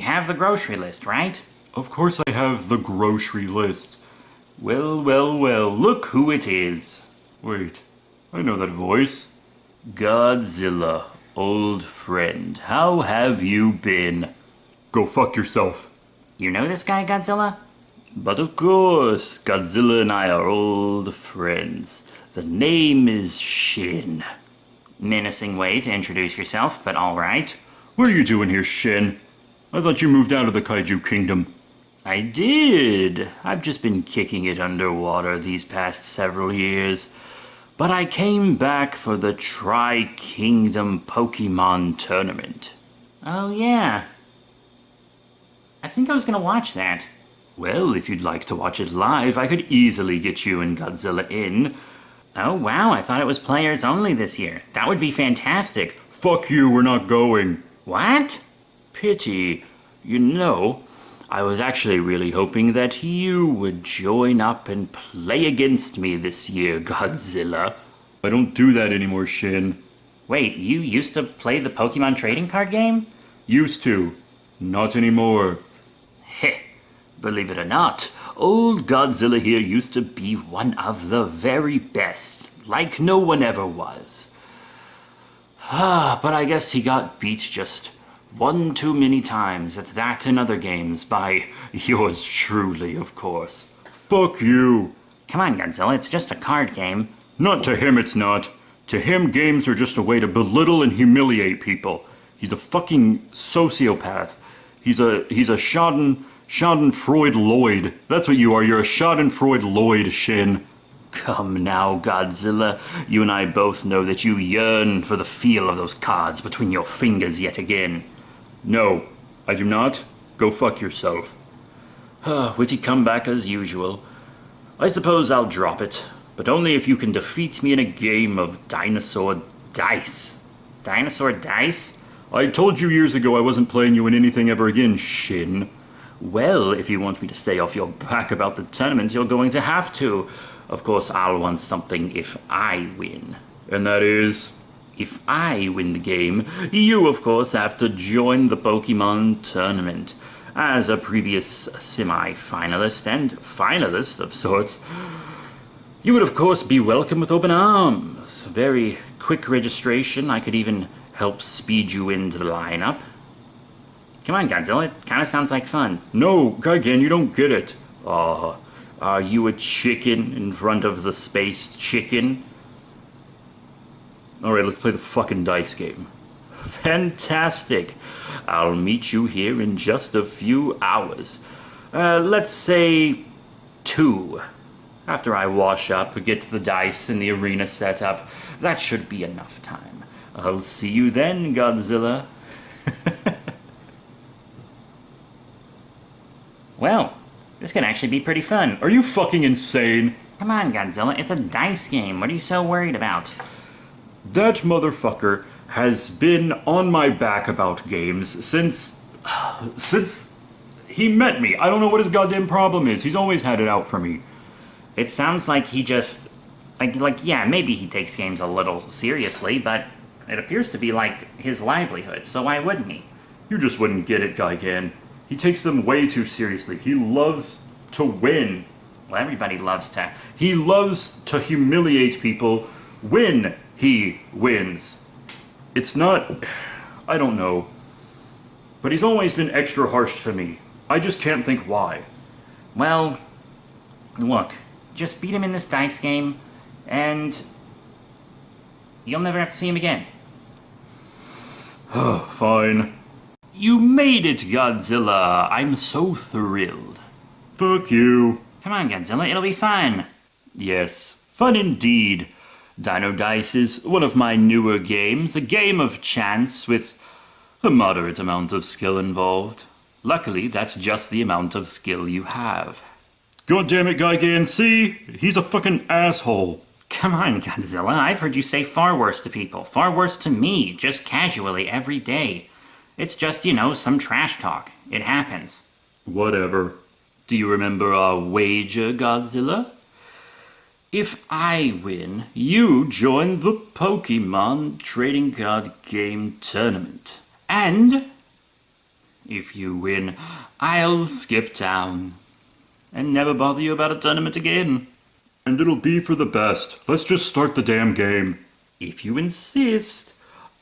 You have the grocery list, right? Of course I have the grocery list. Well, well, well, look who it is. Wait, I know that voice. Godzilla, old friend, how have you been? Go fuck yourself. You know this guy, Godzilla? But of course, Godzilla and I are old friends. The name is Shin. Menacing way to introduce yourself, but alright. What are you doing here, Shin? I thought you moved out of the Kaiju Kingdom. I did. I've just been kicking it underwater these past several years. But I came back for the Tri-Kingdom Pokémon tournament. Oh, yeah. I think I was gonna watch that. Well, if you'd like to watch it live, I could easily get you and Godzilla in. Oh, wow, I thought it was players only this year. That would be fantastic. Fuck you, we're not going. What? Pity. You know, I was actually really hoping that you would join up and play against me this year, Godzilla. I don't do that anymore, Shin. Wait, you used to play the Pokemon trading card game? Used to. Not anymore. Heh. Believe it or not, old Godzilla here used to be one of the very best, like no one ever was. But I guess he got beat just one too many times at that and other games by yours truly, of course. Fuck you! Come on, Godzilla, it's just a card game. Not to him, it's not. To him, games are just a way to belittle and humiliate people. He's a fucking sociopath. He's a Schadenfreude Lloyd. That's what you are. You're a Schadenfreude Lloyd, Shin. Come now, Godzilla. You and I both know that you yearn for the feel of those cards between your fingers yet again. No, I do not. Go fuck yourself. Witty comeback as usual. I suppose I'll drop it, but only if you can defeat me in a game of dinosaur dice. Dinosaur dice? I told you years ago I wasn't playing you in anything ever again, Shin. Well, if you want me to stay off your back about the tournament, you're going to have to. Of course, I'll want something if I win. And that is? If I win the game, you, of course, have to join the Pokemon tournament. As a previous semi-finalist and finalist of sorts, you would, of course, be welcome with open arms. Very quick registration. I could even help speed you into the lineup. Come on, Godzilla, it kinda sounds like fun. No, Gigan, you don't get it. Are you a chicken in front of the space chicken? Alright, let's play the fucking dice game. Fantastic. I'll meet you here in just a few hours. Let's say 2. After I wash up, get the dice and the arena set up, that should be enough time. I'll see you then, Godzilla. Well, this could actually be pretty fun. Are you fucking insane? Come on, Godzilla, it's a dice game. What are you so worried about? That motherfucker has been on my back about games since he met me. I don't know what his goddamn problem is. He's always had it out for me. It sounds like he just... yeah, maybe he takes games a little seriously, but it appears to be like his livelihood, so why wouldn't he? You just wouldn't get it, Gigan. He takes them way too seriously. He loves to win. Well, everybody loves to. He loves to humiliate people when he wins. It's not... I don't know. But he's always been extra harsh to me. I just can't think why. Well, look, just beat him in this dice game, and you'll never have to see him again. Fine. You made it, Godzilla. I'm so thrilled. Fuck you. Come on, Godzilla, it'll be fun. Yes, fun indeed. Dino Dice is one of my newer games, a game of chance with a moderate amount of skill involved. Luckily, that's just the amount of skill you have. God damn it, Gigan, see? He's a fucking asshole. Come on, Godzilla, I've heard you say far worse to people. Far worse to me, just casually every day. It's just, some trash talk. It happens. Whatever. Do you remember our wager, Godzilla? If I win, you join the Pokemon trading card game tournament. And If you win, I'll skip town and never bother you about a tournament again. And it'll be for the best. Let's just start the damn game. If you insist,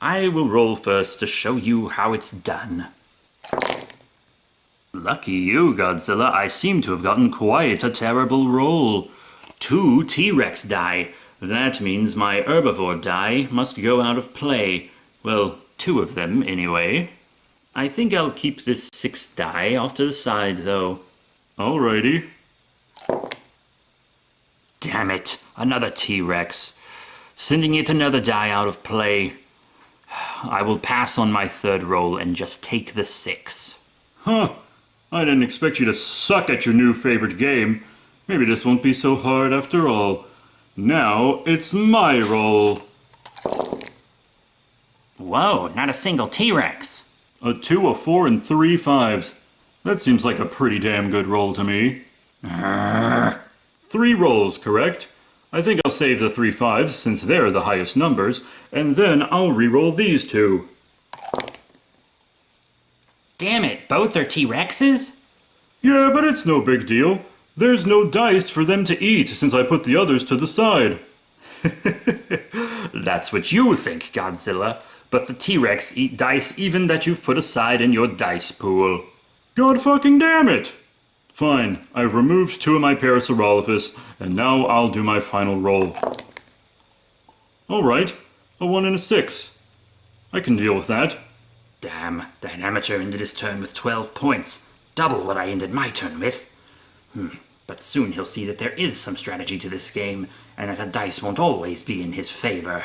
I will roll first to show you how it's done. Lucky you, Godzilla. I seem to have gotten quite a terrible roll. 2 T-Rex die. That means my herbivore die must go out of play. Well, 2 of them, anyway. I think I'll keep this 6 die off to the side, though. Alrighty. Damn it, another T-Rex. Sending yet another die out of play. I will pass on my 3rd roll and just take the 6. Huh. I didn't expect you to suck at your new favorite game. Maybe this won't be so hard after all. Now it's my roll. Whoa, not a single T-Rex. A 2, a 4, and 3 5s. That seems like a pretty damn good roll to me. 3 rolls, correct? I think I'll save the 3 5s since they're the highest numbers, and then I'll re-roll these 2. Damn it, both are T-Rexes? Yeah, but it's no big deal. There's no dice for them to eat since I put the others to the side. That's what you think, Godzilla. But the T-Rex eat dice even that you've put aside in your dice pool. God fucking damn it! Fine, I've removed 2 of my Parasaurolophus, and now I'll do my final roll. Alright, a 1 and a 6. I can deal with that. Damn, that amateur ended his turn with 12 points. Double what I ended my turn with. But soon he'll see that there is some strategy to this game, and that the dice won't always be in his favor.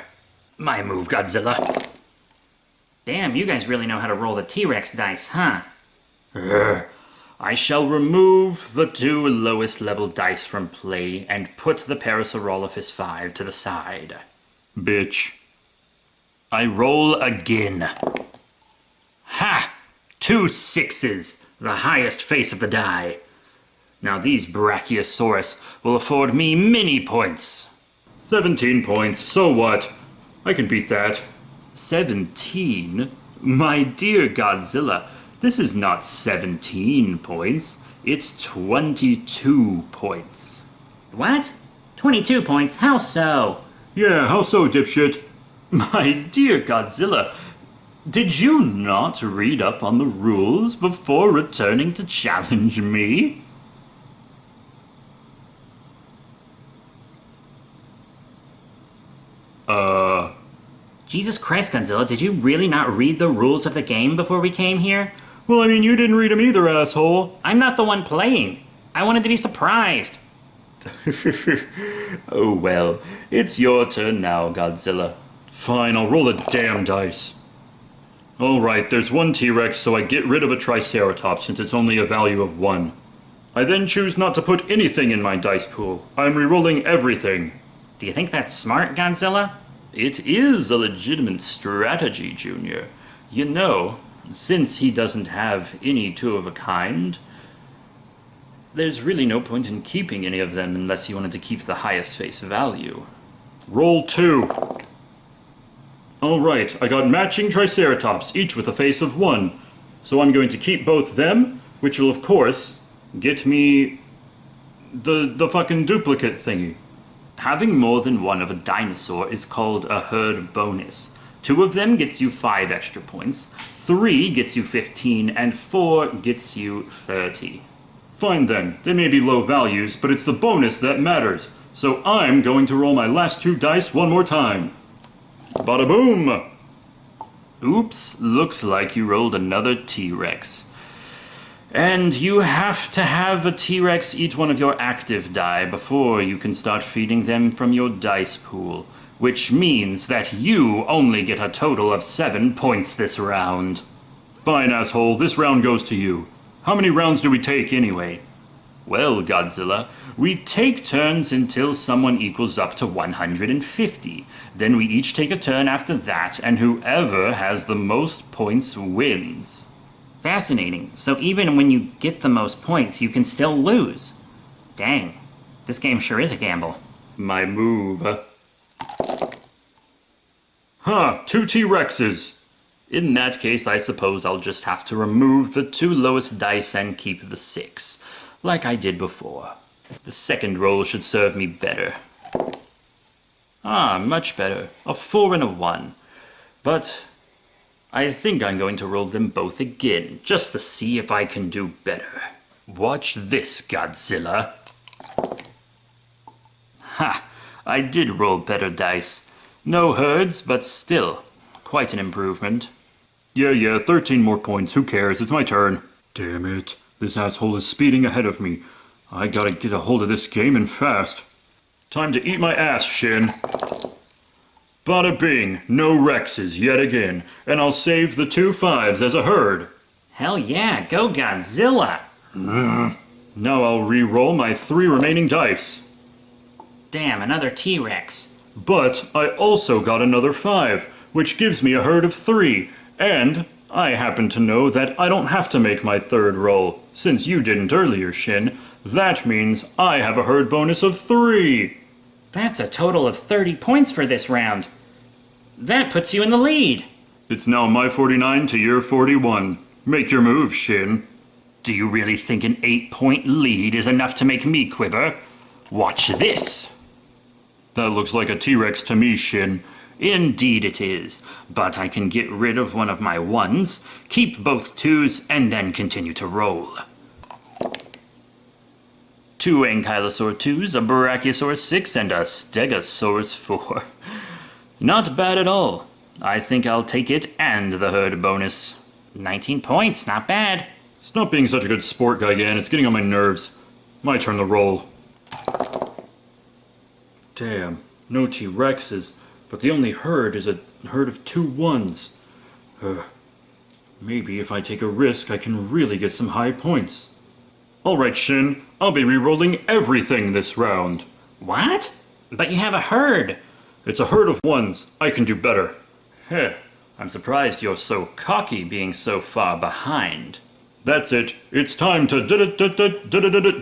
My move, Godzilla. Damn, you guys really know how to roll the T-Rex dice, huh? I shall remove the 2 lowest level dice from play and put the Parasaurolophus 5 to the side. Bitch. I roll again. Ha! 2 6s, the highest face of the die. Now these Brachiosaurus will afford me many points. 17 points, so what? I can beat that. 17? My dear Godzilla, this is not 17 points. It's 22 points. What? 22 points? How so? Yeah, how so, dipshit? My dear Godzilla, did you not read up on the rules before returning to challenge me? Jesus Christ, Godzilla, did you really not read the rules of the game before we came here? Well, I mean, you didn't read them either, asshole. I'm not the one playing. I wanted to be surprised. Oh well, it's your turn now, Godzilla. Fine, I'll roll the damn dice. Alright, there's 1 T-Rex, so I get rid of a Triceratops since it's only a value of 1. I then choose not to put anything in my dice pool. I'm re-rolling everything. Do you think that's smart, Godzilla? It is a legitimate strategy, Junior. You know, since he doesn't have any 2 of a kind, there's really no point in keeping any of them unless you wanted to keep the highest face value. Roll 2. Alright, I got matching Triceratops, each with a face of 1. So I'm going to keep both them, which will of course get me the fucking duplicate thingy. Having more than 1 of a dinosaur is called a herd bonus. 2 of them gets you 5 extra points, 3 gets you 15, and 4 gets you 30. Fine then, they may be low values, but it's the bonus that matters. So I'm going to roll my last 2 dice one more time. Bada boom! Oops, looks like you rolled another T-Rex. And you have to have a T-Rex eat one of your active die before you can start feeding them from your dice pool, which means that you only get a total of 7 points this round. Fine, asshole, this round goes to you. How many rounds do we take anyway? Well, Godzilla, we take turns until someone equals up to 150. Then we each take a turn after that, and whoever has the most points wins. Fascinating. So even when you get the most points, you can still lose. Dang. This game sure is a gamble. My move. 2 T-Rexes. In that case, I suppose I'll just have to remove the 2 lowest dice and keep the 6, like I did before. The second roll should serve me better. Ah, much better. A 4 and a 1. But I think I'm going to roll them both again, just to see if I can do better. Watch this, Godzilla. Ha! I did roll better dice. No herds, but still, quite an improvement. Yeah, 13 more points. Who cares? It's my turn. Damn it. This asshole is speeding ahead of me. I gotta get a hold of this game and fast. Time to eat my ass, Shin. Bada bing, no Rexes yet again, and I'll save the 2 5s as a herd. Hell yeah, go Godzilla! Now I'll re-roll my 3 remaining dice. Damn, another T-Rex. But I also got another 5, which gives me a herd of 3, and I happen to know that I don't have to make my 3rd roll. Since you didn't earlier, Shin, that means I have a herd bonus of 3. That's a total of 30 points for this round. That puts you in the lead. It's now my 49 to your 41. Make your move, Shin. Do you really think an 8-point lead is enough to make me quiver? Watch this. That looks like a T-Rex to me, Shin. Indeed it is, but I can get rid of one of my 1s, keep both 2s, and then continue to roll. 2 Ankylosaur 2s, a Brachiosaurus 6, and a Stegosaurus 4. Not bad at all. I think I'll take it and the herd bonus. 19 points, not bad. Stop being such a good sport, Gigan. It's getting on my nerves. My turn to roll. Damn, no T-Rexes, but the only herd is a herd of 2 1s. Maybe if I take a risk, I can really get some high points. Alright, Shin, I'll be re-rolling everything this round. What? But you have a herd. It's a herd of 1s. I can do better. Heh, I'm surprised you're so cocky being so far behind. That's it. It's time to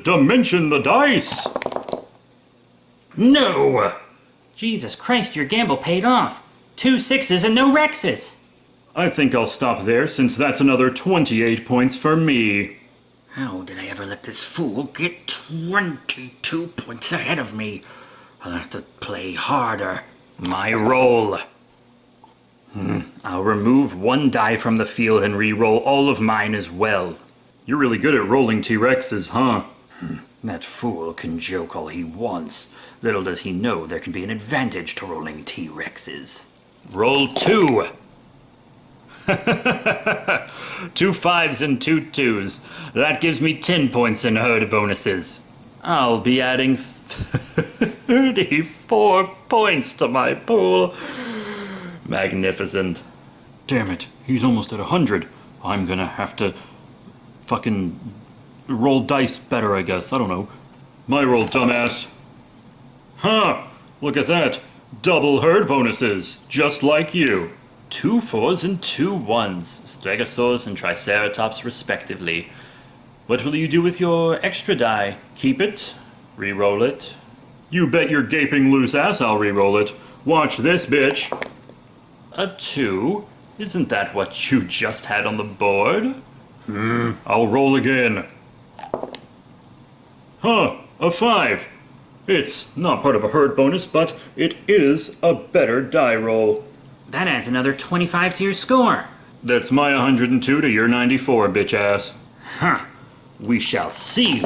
dimension the dice. No! Jesus Christ, your gamble paid off. 2 6s and no Rexes. I think I'll stop there since that's another 28 points for me. How did I ever let this fool get 22 points ahead of me? I'll have to play harder. My roll. I'll remove 1 die from the field and re-roll all of mine as well. You're really good at rolling T-Rexes, huh? That fool can joke all he wants. Little does he know there can be an advantage to rolling T-Rexes. Roll 2! 2 5s and 2 2s. That gives me 10 points in herd bonuses. I'll be adding 34 points to my pool. Magnificent. Damn it, he's almost at 100. I'm gonna have to fucking roll dice better, I guess. I don't know. My roll, dumbass. Huh, look at that. Double herd bonuses, just like you. 2 4s and 2 1s, Stegosaurus and Triceratops respectively. What will you do with your extra die? Keep it? Re-roll it? You bet your gaping loose ass I'll re-roll it. Watch this, bitch. A 2? Isn't that what you just had on the board? I'll roll again. Huh, a 5. It's not part of a herd bonus, but it is a better die roll. That adds another 25 to your score. That's my 102 to your 94, bitch ass. Huh. We shall see.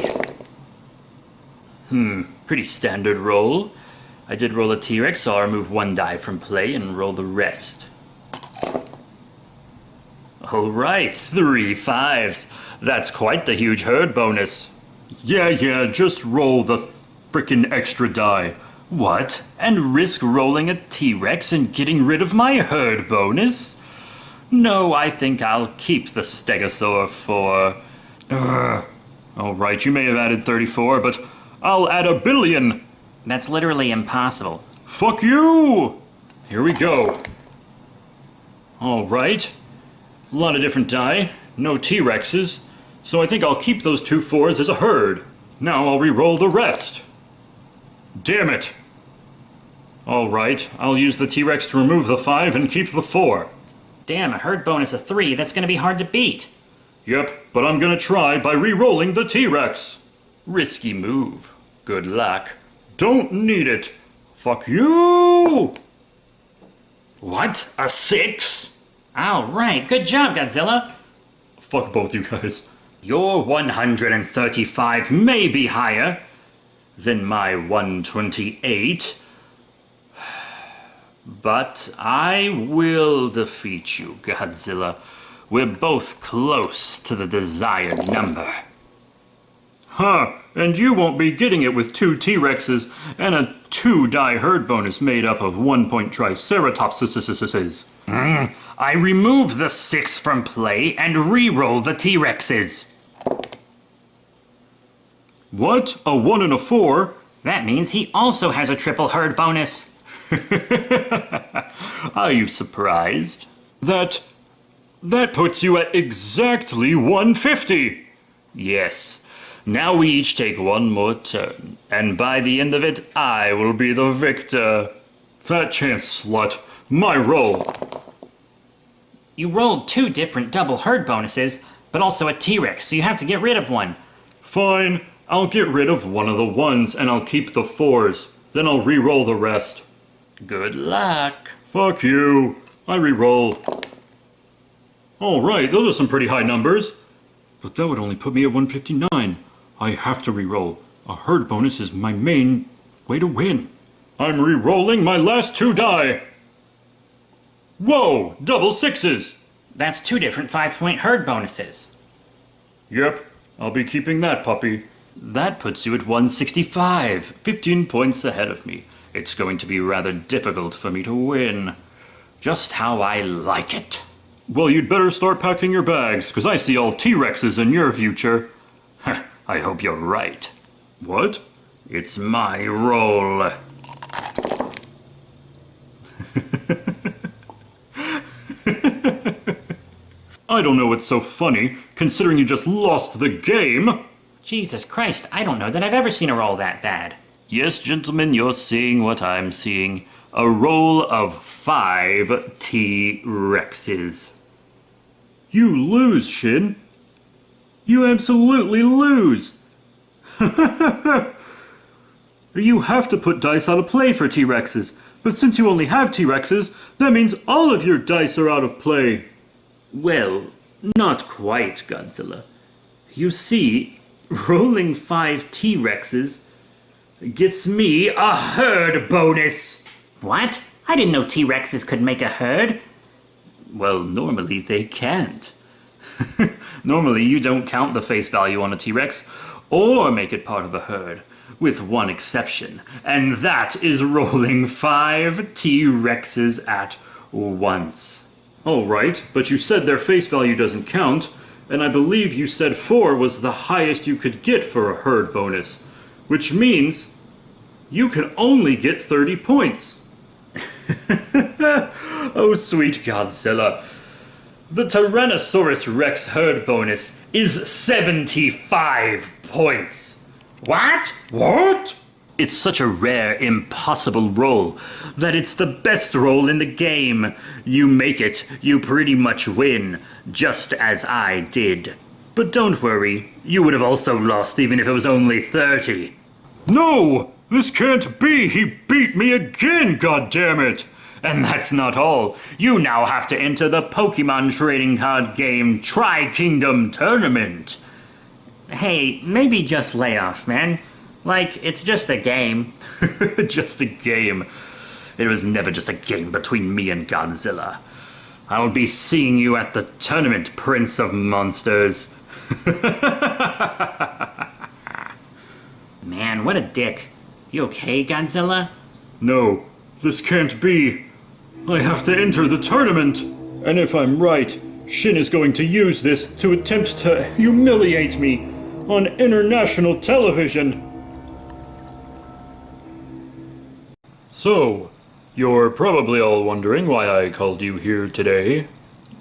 Pretty standard roll. I did roll a T-Rex, so I'll remove 1 die from play and roll the rest. Alright, 3 5s. That's quite the huge herd bonus. Yeah, just roll the frickin' extra die. What? And risk rolling a T-Rex and getting rid of my herd bonus? No, I think I'll keep the Stegosaur for... Alright, you may have added 34, but I'll add 1 billion. That's literally impossible. Fuck you! Here we go. Alright. A lot of different die. No T-Rexes. So I think I'll keep those 2 4s as a herd. Now I'll re-roll the rest. Damn it! Alright, I'll use the T-Rex to remove the 5 and keep the 4. Damn, a herd bonus of 3, that's gonna be hard to beat. Yep, but I'm gonna try by re-rolling the T-Rex. Risky move. Good luck. Don't need it. Fuck you! What? A 6? Alright, good job, Godzilla. Fuck both you guys. Your 135 may be higher than my 128, but I will defeat you, Godzilla. We're both close to the desired number. Huh, and you won't be getting it with 2 T-Rexes and a 2-die herd bonus made up of 1-point Triceratopses. I removed the 6 from play and re-rolled the T-Rexes. What? A 1 and a 4? That means he also has a triple herd bonus. Are you surprised? That puts you at exactly 150. Yes. Now we each take one more turn, and by the end of it, I will be the victor. Fat chance, slut. My roll. You rolled 2 different double herd bonuses, but also a T-Rex, so you have to get rid of one. Fine. I'll get rid of one of the 1s and I'll keep the 4s. Then I'll re-roll the rest. Good luck. Fuck you. I re-roll. Alright, those are some pretty high numbers. But that would only put me at 159. I have to re-roll. A herd bonus is my main way to win. I'm re-rolling my last 2 die. Whoa, double 6s. That's 2 different 5-point herd bonuses. Yep, I'll be keeping that puppy. That puts you at 165, 15 points ahead of me. It's going to be rather difficult for me to win. Just how I like it. Well, you'd better start packing your bags, because I see all T-Rexes in your future. I hope you're right. What? It's my roll. I don't know what's so funny, considering you just lost the game. Jesus Christ, I don't know that I've ever seen a roll that bad. Yes, gentlemen, you're seeing what I'm seeing. A roll of 5 T-Rexes. You lose, Shin. You absolutely lose. You have to put dice out of play for T-Rexes, but since you only have T-Rexes, that means all of your dice are out of play. Well, not quite, Godzilla. You see, rolling 5 T-Rexes gets me a herd bonus. What? I didn't know T-Rexes could make a herd. Well, normally they can't. Normally you don't count the face value on a T-Rex or make it part of a herd, with one exception, and that is rolling 5 T-Rexes at once. All right, but you said their face value doesn't count, and I believe you said 4 was the highest you could get for a herd bonus, which means you can only get 30 points. Oh, sweet Godzilla. The Tyrannosaurus Rex herd bonus is 75 points. What? What? It's such a rare, impossible roll that it's the best roll in the game. You make it, you pretty much win, just as I did. But don't worry, you would have also lost even if it was only 30. No! This can't be! He beat me again, goddammit! And that's not all. You now have to enter the Pokemon trading card game Tri-Kingdom Tournament. Hey, maybe just lay off, man. Like, it's just a game. Just a game. It was never just a game between me and Godzilla. I'll be seeing you at the tournament, Prince of Monsters. Man, what a dick. You okay, Godzilla? No, this can't be. I have to enter the tournament. And if I'm right, Shin is going to use this to attempt to humiliate me on international television. So, you're probably all wondering why I called you here today.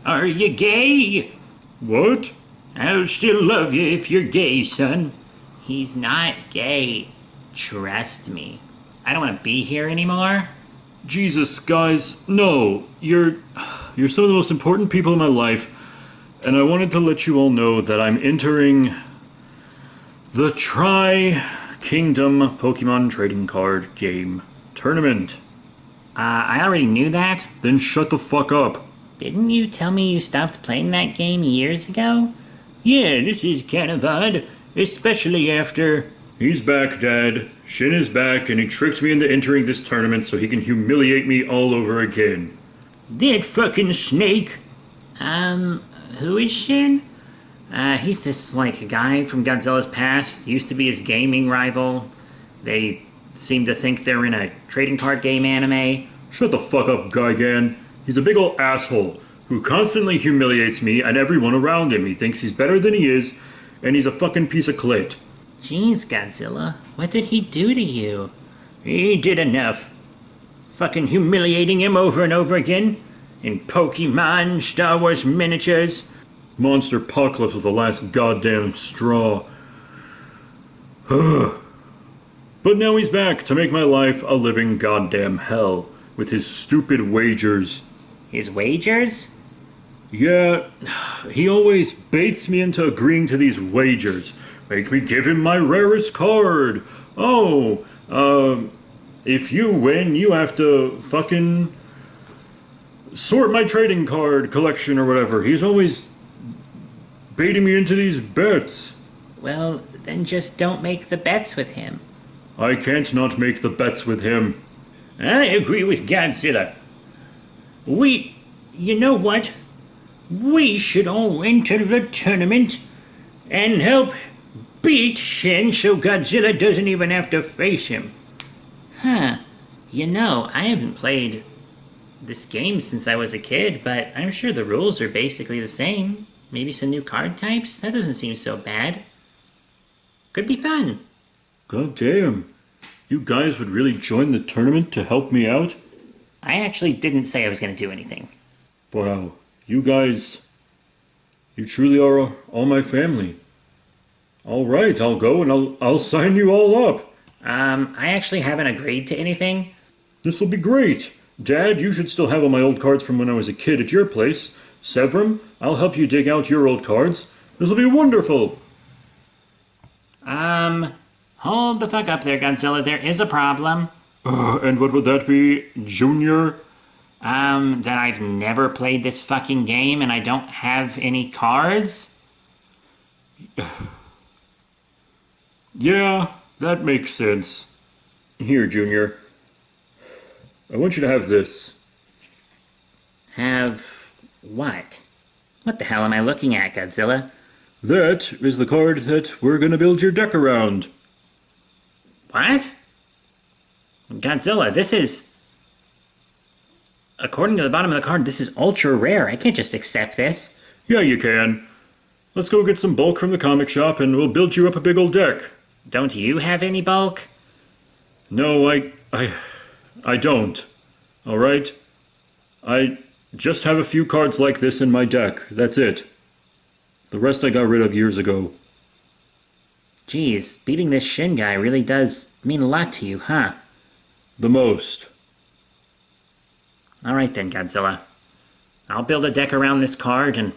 Are you gay? What? I'll still love you if you're gay, son. He's not gay. Trust me. I don't want to be here anymore. Jesus, guys, no, you're You're some of the most important people in my life, and I wanted to let you all know that I'm entering the Kingdom Pokemon Trading Card Game Tournament. I already knew that. Then shut the fuck up. Didn't you tell me you stopped playing that game years ago? Yeah, this is kind of odd, especially after... He's back, Dad. Shin is back, and he tricked me into entering this tournament so he can humiliate me all over again. That fucking snake! Who is Shin? He's this, guy from Godzilla's past. Used to be his gaming rival. They seem to think they're in a trading card game anime. Shut the fuck up, Gigan. He's a big ol' asshole who constantly humiliates me and everyone around him. He thinks he's better than he is, and he's a fucking piece of clit. Jeez, Godzilla. What did he do to you? He did enough. Fucking humiliating him over and over again. In Pokemon, Star Wars miniatures. Monster Apocalypse was the last goddamn straw. But now he's back to make my life a living goddamn hell with his stupid wagers. His wagers? Yeah, he always baits me into agreeing to these wagers. Make me give him my rarest card. Oh, if you win, you have to fucking sort my trading card collection or whatever. He's always baiting me into these bets. Well, then just don't make the bets with him. I can't not make the bets with him. I agree with Godzilla. You know what? We should all enter the tournament and help beat Shin so Godzilla doesn't even have to face him. Huh. You know, I haven't played this game since I was a kid, but I'm sure the rules are basically the same. Maybe some new card types? That doesn't seem so bad. Could be fun. God damn. You guys would really join the tournament to help me out? I actually didn't say I was going to do anything. Wow. You guys... You truly are all my family. All right, I'll go and I'll sign you all up. I actually haven't agreed to anything. This will be great. Dad, you should still have all my old cards from when I was a kid at your place. Severum, I'll help you dig out your old cards. This will be wonderful. Hold the fuck up there, Godzilla. There is a problem. And what would that be, Junior? That I've never played this fucking game and I don't have any cards? Yeah, that makes sense. Here, Junior. I want you to have this. Have what? What the hell am I looking at, Godzilla? That is the card that we're gonna build your deck around. What? Godzilla, this is... According to the bottom of the card, this is ultra rare. I can't just accept this. Yeah, you can. Let's go get some bulk from the comic shop and we'll build you up a big old deck. Don't you have any bulk? No, I don't. All right? I just have a few cards like this in my deck. That's it. The rest I got rid of years ago. Geez, beating this Shin guy really does mean a lot to you, huh? The most. Alright then, Godzilla. I'll build a deck around this card and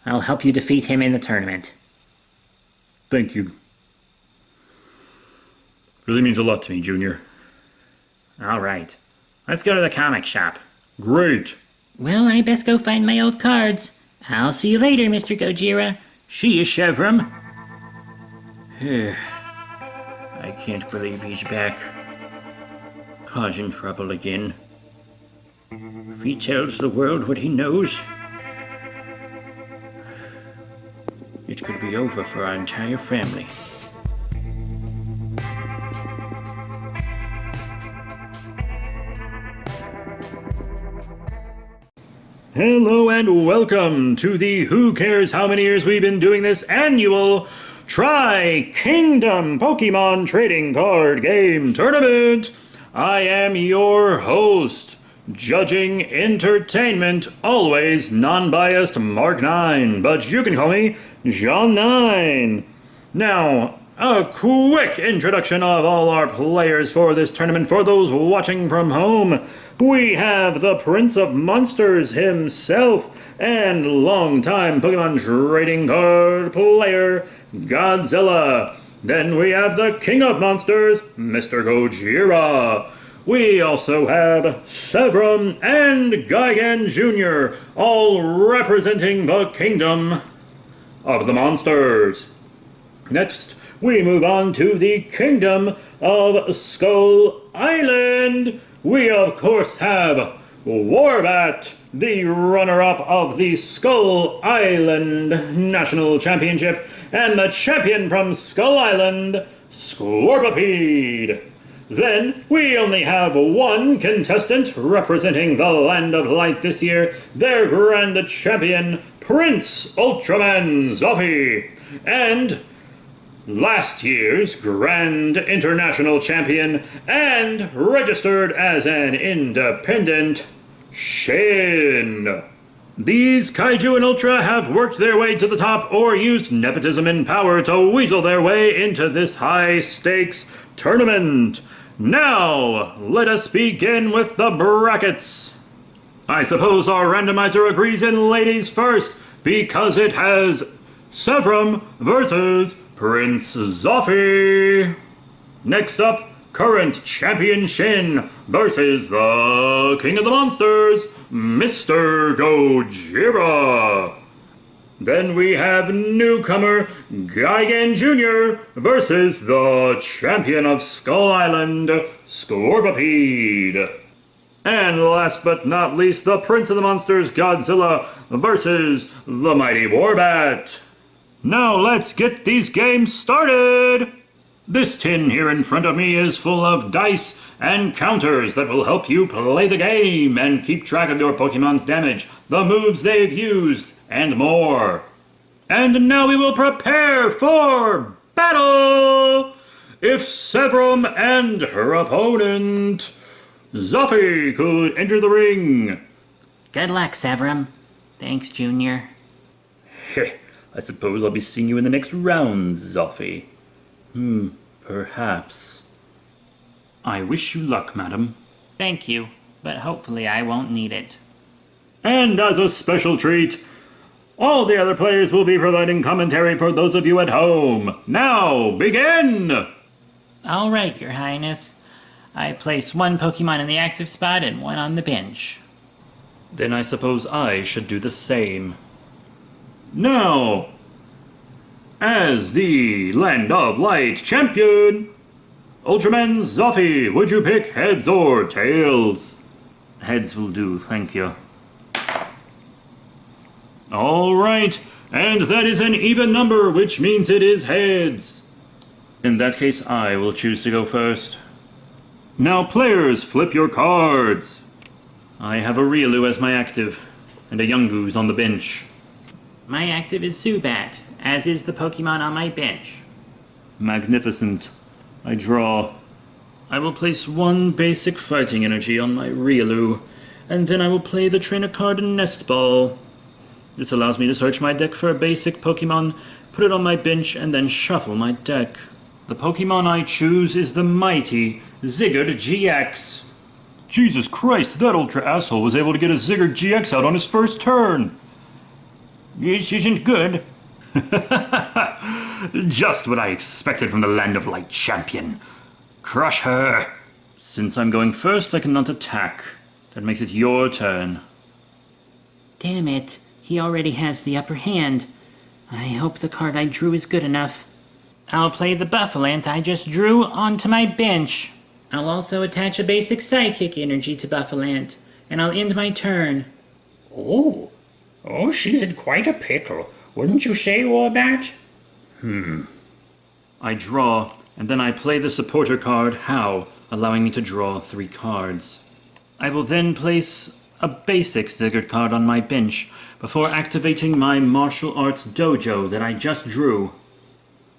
I'll help you defeat him in the tournament. Thank you. Really means a lot to me, Junior. Alright. Let's go to the comic shop. Great. Well, I best go find my old cards. I'll see you later, Mr. Gojira. See you, Severum. I can't believe he's back. Causing trouble again. If he tells the world what he knows, it could be over for our entire family. Hello and welcome to the Who Cares How Many Years We've Been Doing This annual Kingdom Pokemon Trading Card Game Tournament. I am your host, judging entertainment, always non-biased Mark 9, but you can call me John 9. Now, A quick introduction of all our players for this tournament for those watching from home. We have the Prince of Monsters himself and longtime Pokemon trading card player, Godzilla. Then we have the King of Monsters, Mr. Gojira. We also have Severum and Gigan Jr., all representing the Kingdom of the Monsters. Next, we move on to the Kingdom of Skull Island. We, of course, have Warbat, the runner-up of the Skull Island National Championship, and the champion from Skull Island, Scorpipede. Then, we only have one contestant representing the Land of Light this year, their grand champion, Prince Ultraman Zoffy, and last year's Grand International Champion and registered as an independent, Shin. These Kaiju and Ultra have worked their way to the top or used nepotism and power to weasel their way into this high-stakes tournament. Now, let us begin with the brackets. I suppose our randomizer agrees in ladies first, because it has Severum versus Prince Zoffy. Next up, current champion Shin versus the King of the Monsters, Mr. Gojira. Then we have newcomer Gigan Jr. versus the champion of Skull Island, Scorpipede. And last but not least, the Prince of the Monsters, Godzilla, versus the mighty Warbat. Now let's get these games started! This tin here in front of me is full of dice and counters that will help you play the game and keep track of your Pokemon's damage, the moves they've used, and more. And now we will prepare for battle! If Severum and her opponent, Zoffy, could enter the ring. Good luck, Severum. Thanks, Junior. Heh, I suppose I'll be seeing you in the next round, Zoffy. Perhaps. I wish you luck, madam. Thank you, but hopefully I won't need it. And as a special treat, all the other players will be providing commentary for those of you at home. Now, begin! All right, Your Highness. I place one Pokemon in the active spot and one on the bench. Then I suppose I should do the same. Now, as the Land of Light champion, Ultraman Zoffy, would you pick heads or tails? Heads will do, thank you. All right, and that is an even number, which means it is heads. In that case, I will choose to go first. Now, players, flip your cards. I have a Riolu as my active, and a Yungoos on the bench. My active is Zubat, as is the Pokemon on my bench. Magnificent. I draw. I will place one basic fighting energy on my Riolu, and then I will play the trainer card Nest Ball. This allows me to search my deck for a basic Pokemon, put it on my bench, and then shuffle my deck. The Pokemon I choose is the mighty Ziggurat GX. Jesus Christ, that Ultra asshole was able to get a Ziggurat GX out on his first turn. This isn't good. Just what I expected from the Land of Light champion. Crush her. Since I'm going first, I cannot attack. That makes it your turn. Damn it, he already has the upper hand. I hope the card I drew is good enough. I'll play the Buffalant I just drew onto my bench. I'll also attach a basic Psychic energy to Buffalant, and I'll end my turn. Oh, she's in quite a pickle, wouldn't you say, Warbat? I draw, and then I play the supporter card, How, allowing me to draw 3 cards. I will then place a basic Ziggurat card on my bench before activating my martial arts dojo that I just drew.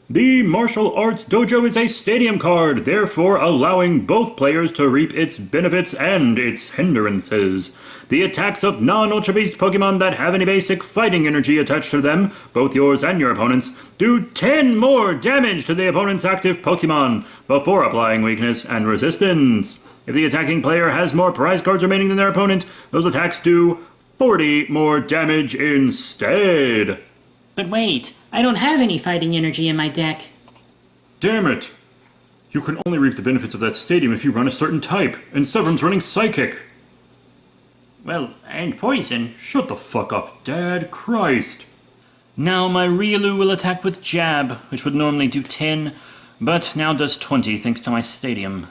The Martial Arts Dojo is a stadium card, therefore allowing both players to reap its benefits and its hindrances. The attacks of non-Ultra Beast Pokemon that have any basic fighting energy attached to them, both yours and your opponent's, do 10 more damage to the opponent's active Pokemon before applying weakness and resistance. If the attacking player has more prize cards remaining than their opponent, those attacks do 40 more damage instead. But wait, I don't have any fighting energy in my deck. Damn it! You can only reap the benefits of that stadium if you run a certain type, and Severin's running Psychic. Well, and Poison. Shut the fuck up, Dad. Christ. Now my Riolu will attack with Jab, which would normally do 10, but now does 20 thanks to my stadium.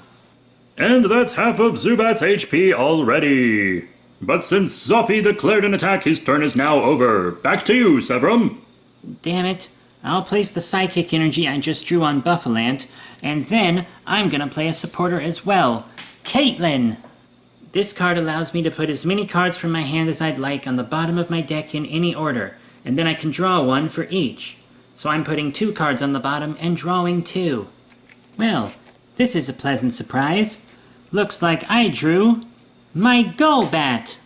And that's half of Zubat's HP already. But since Zoffy declared an attack, his turn is now over. Back to you, Severum. Damn it. I'll place the psychic energy I just drew on Buffalant, and then I'm gonna play a supporter as well. Caitlin! This card allows me to put as many cards from my hand as I'd like on the bottom of my deck in any order, and then I can draw one for each. So I'm putting 2 cards on the bottom and drawing 2. Well, this is a pleasant surprise. Looks like I drew my Golbat.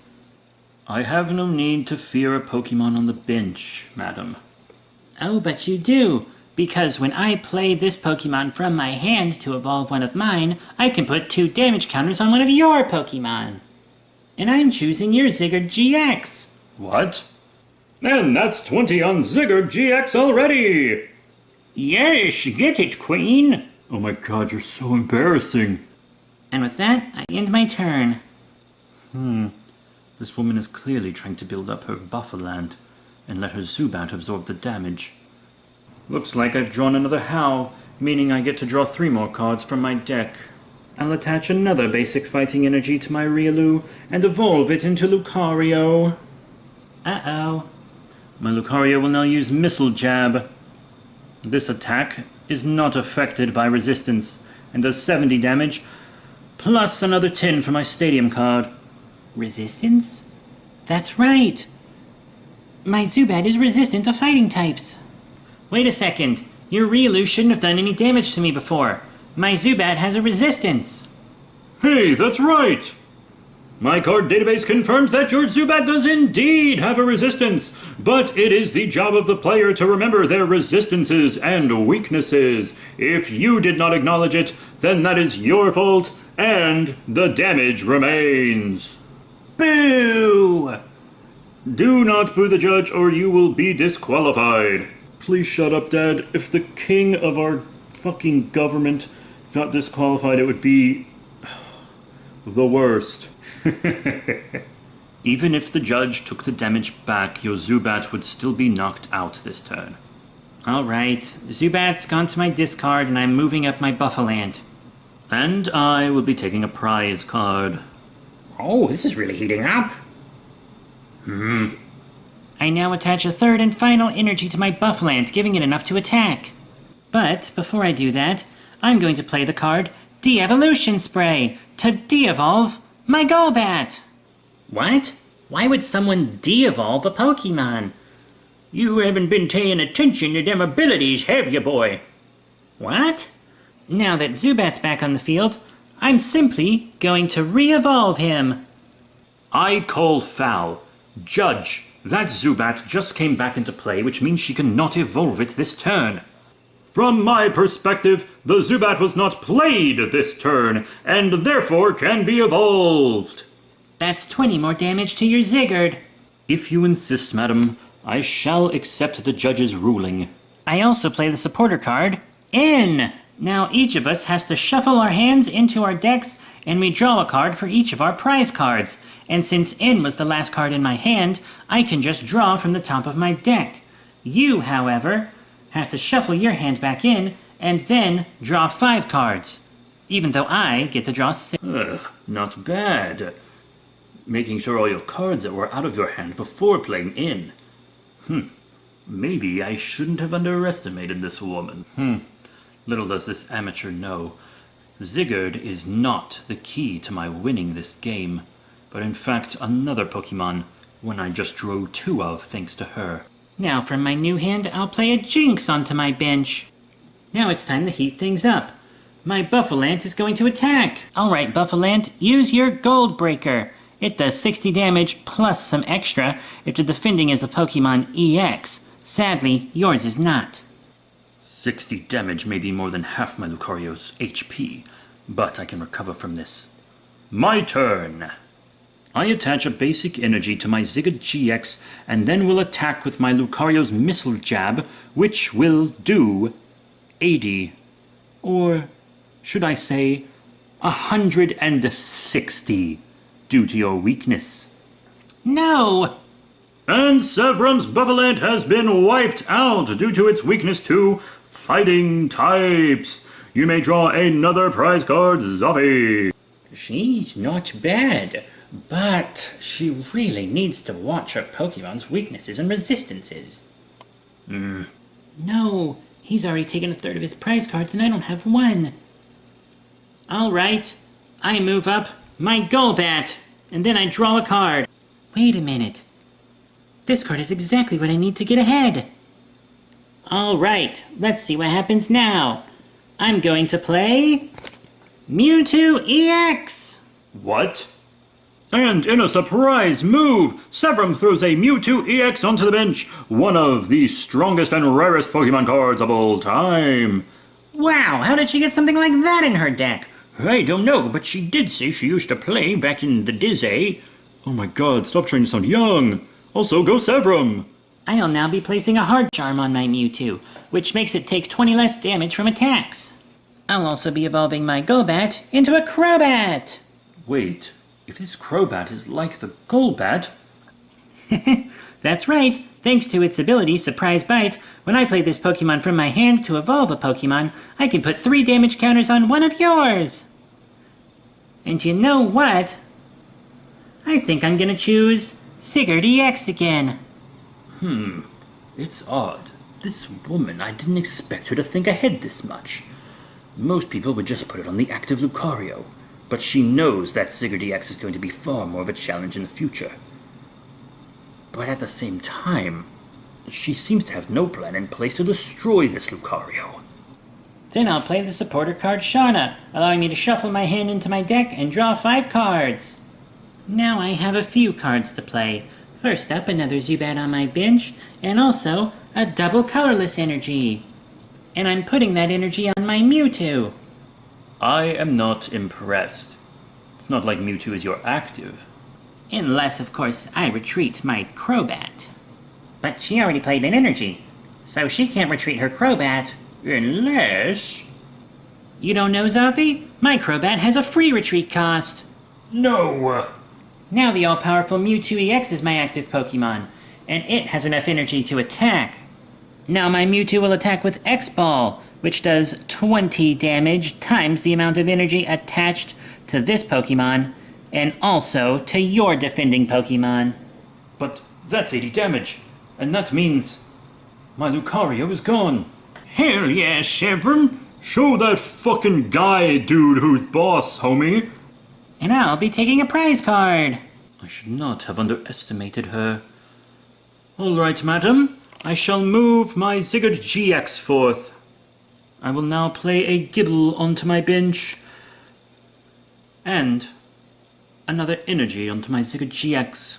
I have no need to fear a Pokemon on the bench, madam. Oh, but you do, because when I play this Pokemon from my hand to evolve one of mine, I can put 2 damage counters on one of your Pokemon. And I'm choosing your Ziggurat GX. What? And that's 20 on Ziggurat GX already! Yes, get it, Queen. Oh my god, you're so embarrassing. And with that, I end my turn. This woman is clearly trying to build up her Buffaland and let her Zubat absorb the damage. Looks like I've drawn another How, meaning I get to draw 3 more cards from my deck. I'll attach another basic fighting energy to my Riolu and evolve it into Lucario. Uh-oh. My Lucario will now use Missile Jab. This attack is not affected by resistance and does 70 damage, plus another 10 for my Stadium card. Resistance? That's right. My Zubat is resistant to fighting types. Wait a second. Your Riolu shouldn't have done any damage to me before. My Zubat has a resistance. Hey, that's right! My card database confirms that your Zubat does indeed have a resistance, but it is the job of the player to remember their resistances and weaknesses. If you did not acknowledge it, then that is your fault, and the damage remains. Boo! Do not boo the judge or you will be disqualified. Please shut up, Dad. If the king of our fucking government got disqualified, it would be the worst. Even if the judge took the damage back, your Zubat would still be knocked out this turn. Alright, Zubat's gone to my discard and I'm moving up my Buffalant. And I will be taking a prize card. Oh, this is really heating up. I now attach a 3rd and final energy to my Buffalant, giving it enough to attack. But before I do that, I'm going to play the card De-Evolution Spray to de-evolve my Golbat. What? Why would someone de-evolve a Pokemon? You haven't been paying attention to them abilities, have you, boy? What? Now that Zubat's back on the field, I'm simply going to re-evolve him. I call foul. Judge, that Zubat just came back into play, which means she cannot evolve it this turn. From my perspective, the Zubat was not played this turn, and therefore can be evolved. That's 20 more damage to your Ziggurat. If you insist, madam, I shall accept the judge's ruling. I also play the supporter card, N. Now each of us has to shuffle our hands into our decks, and we draw a card for each of our prize cards. And since N was the last card in my hand, I can just draw from the top of my deck. You, however, have to shuffle your hand back in, and then draw 5 cards. Even though I get to draw 6. Not bad. Making sure all your cards that were out of your hand before playing in. Maybe I shouldn't have underestimated this woman. Little does this amateur know. Ziggurat is not the key to my winning this game, but in fact another Pokemon, one I just drew 2 of thanks to her. Now from my new hand, I'll play a Jinx onto my bench. Now it's time to heat things up. My Buffalant is going to attack. Alright, Buffalant, use your Gold Breaker. It does 60 damage plus some extra if the defending is a Pokemon EX. Sadly, yours is not. 60 damage may be more than half my Lucario's HP, but I can recover from this. My turn! I attach a basic energy to my Ziggurat GX and then will attack with my Lucario's Missile Jab, which will do 80. Or should I say 160, due to your weakness. No! And Severum's Buffalant has been wiped out due to its weakness to fighting types. You may draw another prize card, Zoffy. She's not bad, but she really needs to watch her Pokemon's weaknesses and resistances. No, he's already taken a third of his prize cards and I don't have one. Alright, I move up my Golbat, and then I draw a card. Wait a minute. This card is exactly what I need to get ahead. Alright, let's see what happens now. I'm going to play Mewtwo EX! What? And in a surprise move, Severum throws a Mewtwo EX onto the bench, one of the strongest and rarest Pokemon cards of all time. Wow, how did she get something like that in her deck? I don't know, but she did say she used to play back in the Dizzy. Oh my god, stop trying to sound young. Also, go Severum. I'll now be placing a Hard Charm on my Mewtwo, which makes it take 20 less damage from attacks. I'll also be evolving my Golbat into a Crobat. Wait, if this Crobat is like the Golbat... That's right. Thanks to its ability, Surprise Bite, when I play this Pokemon from my hand to evolve a Pokemon, I can put 3 damage counters on one of yours. And you know what? I think I'm gonna choose Ziggurat EX again. It's odd. This woman, I didn't expect her to think ahead this much. Most people would just put it on the active Lucario, but she knows that Ziggurat EX is going to be far more of a challenge in the future. But at the same time, she seems to have no plan in place to destroy this Lucario. Then I'll play the supporter card Shauna, allowing me to shuffle my hand into my deck and draw 5 cards. Now I have a few cards to play. First up, another Zubat on my bench, and also a double colorless energy. And I'm putting that energy on my Mewtwo. I am not impressed. It's not like Mewtwo is your active. Unless, of course, I retreat my Crobat. But she already played an energy, so she can't retreat her Crobat. Unless... You don't know, Zoffy? My Crobat has a free retreat cost. No! Now the all-powerful Mewtwo EX is my active Pokemon, and it has enough energy to attack. Now my Mewtwo will attack with X-Ball, which does 20 damage times the amount of energy attached to this Pokemon, and also to your defending Pokemon. But that's 80 damage, and that means my Lucario is gone. Hell yeah, Severum! Show that fucking guy dude who's boss, homie. And I'll be taking a prize card. I should not have underestimated her. All right, madam. I shall move my Ziggurat GX forth. I will now play a Gibble onto my bench. And another energy onto my Ziggurat GX.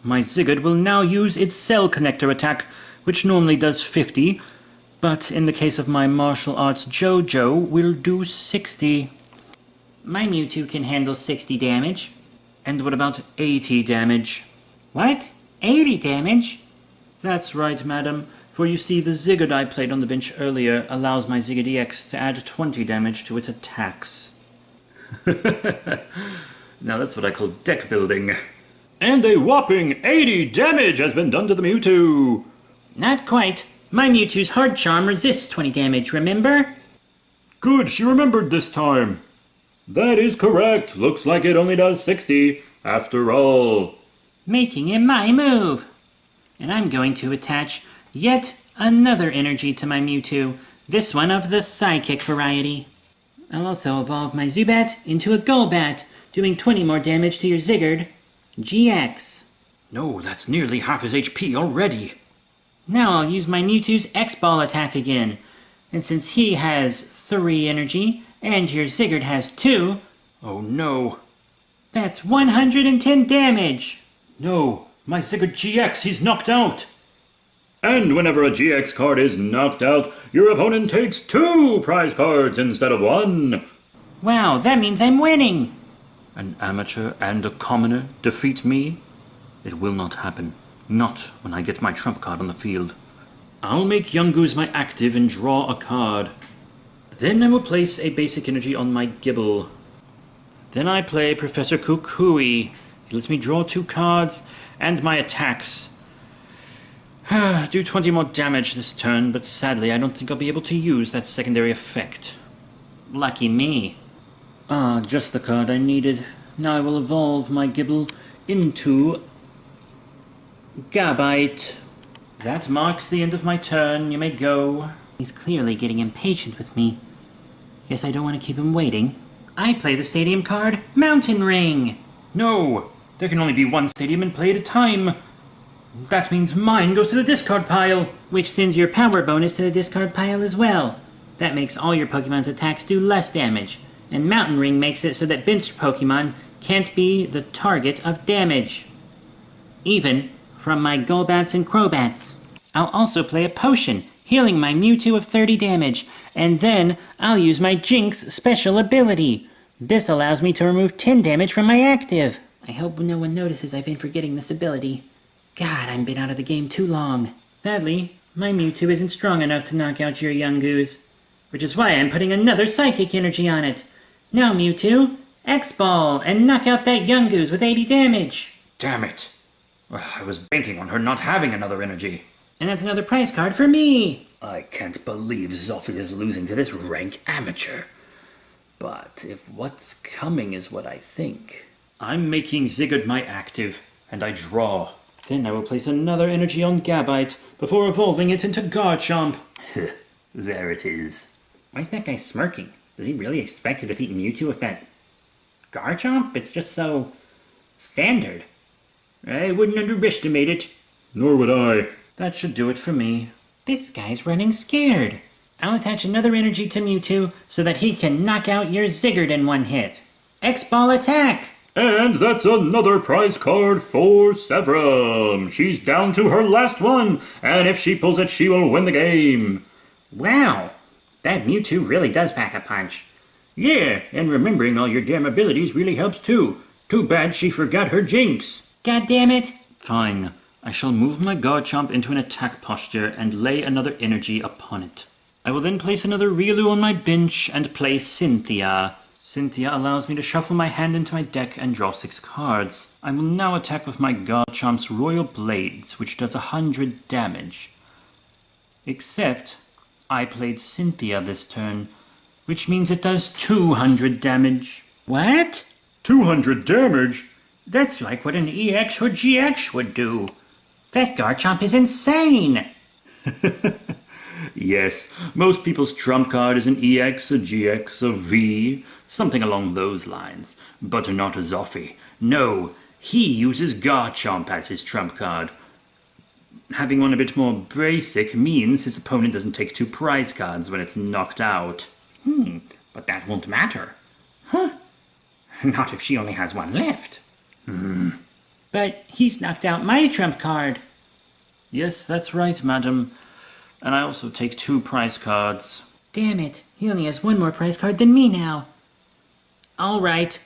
My Ziggurat will now use its Cell Connector attack, which normally does 50, but in the case of my martial arts JoJo, will do 60. My Mewtwo can handle 60 damage. And what about 80 damage? What? 80 damage? That's right, madam. For you see, the Ziggurat I played on the bench earlier allows my Ziggurat EX to add 20 damage to its attacks. Now that's what I call deck building. And a whopping 80 damage has been done to the Mewtwo! Not quite. My Mewtwo's Hard Charm resists 20 damage, remember? Good, she remembered this time. That is correct. Looks like it only does 60, after all. Making it my move. And I'm going to attach yet another energy to my Mewtwo, this one of the Psychic variety. I'll also evolve my Zubat into a Golbat, doing 20 more damage to your Ziggurat GX. No, that's nearly half his HP already. Now I'll use my Mewtwo's X-Ball attack again. And since he has 3 energy, and your Ziggurat has 2, Oh no. that's 110 damage! No, my Ziggurat GX, he's knocked out! And whenever a GX card is knocked out, your opponent takes 2 prize cards instead of 1. Wow, that means I'm winning! An amateur and a commoner defeat me? It will not happen. Not when I get my trump card on the field. I'll make Yungoos my active and draw a card. Then I will place a basic energy on my Gibble. Then I play Professor Kukui. He lets me draw 2 cards and my attacks. Do 20 more damage this turn, but sadly I don't think I'll be able to use that secondary effect. Lucky me. Ah, just the card I needed. Now I will evolve my Gibble into Gabite. That marks the end of my turn. You may go. He's clearly getting impatient with me. Guess I don't want to keep him waiting. I play the stadium card, Mountain Ring! No! There can only be 1 stadium and play at a time. That means mine goes to the discard pile. Which sends your power bonus to the discard pile as well. That makes all your Pokemon's attacks do less damage. And Mountain Ring makes it so that benched Pokemon can't be the target of damage. Even from my Golbats and Crobats. I'll also play a potion, healing my Mewtwo of 30 damage, and then I'll use my Jinx special ability. This allows me to remove 10 damage from my active. I hope no one notices I've been forgetting this ability. God, I've been out of the game too long. Sadly, my Mewtwo isn't strong enough to knock out your Yungoos, which is why I'm putting another Psychic Energy on it. Now Mewtwo, X-Ball, and knock out that Yungoos with 80 damage. Damn it. I was banking on her not having another energy. And that's another prize card for me! I can't believe Zoffy is losing to this rank amateur. But if what's coming is what I think... I'm making Ziggurat my active, and I draw. Then I will place another energy on Gabite before evolving it into Garchomp. There it is. Why is that guy smirking? Does he really expect to defeat Mewtwo with that Garchomp? It's just so standard. I wouldn't underestimate it. Nor would I. That should do it for me. This guy's running scared. I'll attach another energy to Mewtwo so that he can knock out your Ziggurat in one hit. X-Ball attack! And that's another prize card for Severum. She's down to her last one, and if she pulls it, she will win the game. Wow, that Mewtwo really does pack a punch. Yeah, and remembering all your damn abilities really helps too. Too bad she forgot her Jinx. God damn it! Fine. I shall move my Garchomp into an attack posture and lay another energy upon it. I will then place another Riolu on my bench and play Cynthia. Cynthia allows me to shuffle my hand into my deck and draw 6 cards. I will now attack with my Garchomp's Royal Blades, which does 100 damage. Except, I played Cynthia this turn, which means it does 200 damage. What? 200 damage? That's like what an EX or GX would do. That Garchomp is insane! Yes, most people's trump card is an EX, a GX, a V, something along those lines. But not a Zoffy. No, he uses Garchomp as his trump card. Having one a bit more basic means his opponent doesn't take 2 prize cards when it's knocked out. But that won't matter. Huh? Not if she only has 1 left. But he's knocked out my trump card. Yes, that's right, madam. And I also take 2 prize cards. Damn it, he only has 1 more prize card than me now. Alright.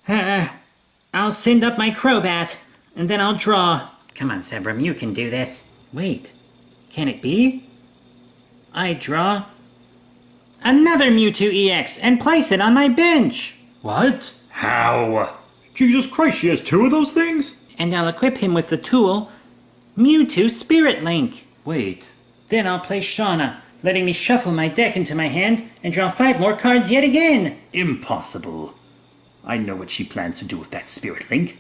I'll send up my Crobat, and then I'll draw. Come on, Severum, you can do this. Wait, can it be? I draw another Mewtwo EX and place it on my bench. What? How? Jesus Christ, she has 2 of those things? And I'll equip him with the tool Mewtwo Spirit Link. Wait. Then I'll play Shauna, letting me shuffle my deck into my hand and draw 5 more cards yet again. Impossible. I know what she plans to do with that Spirit Link.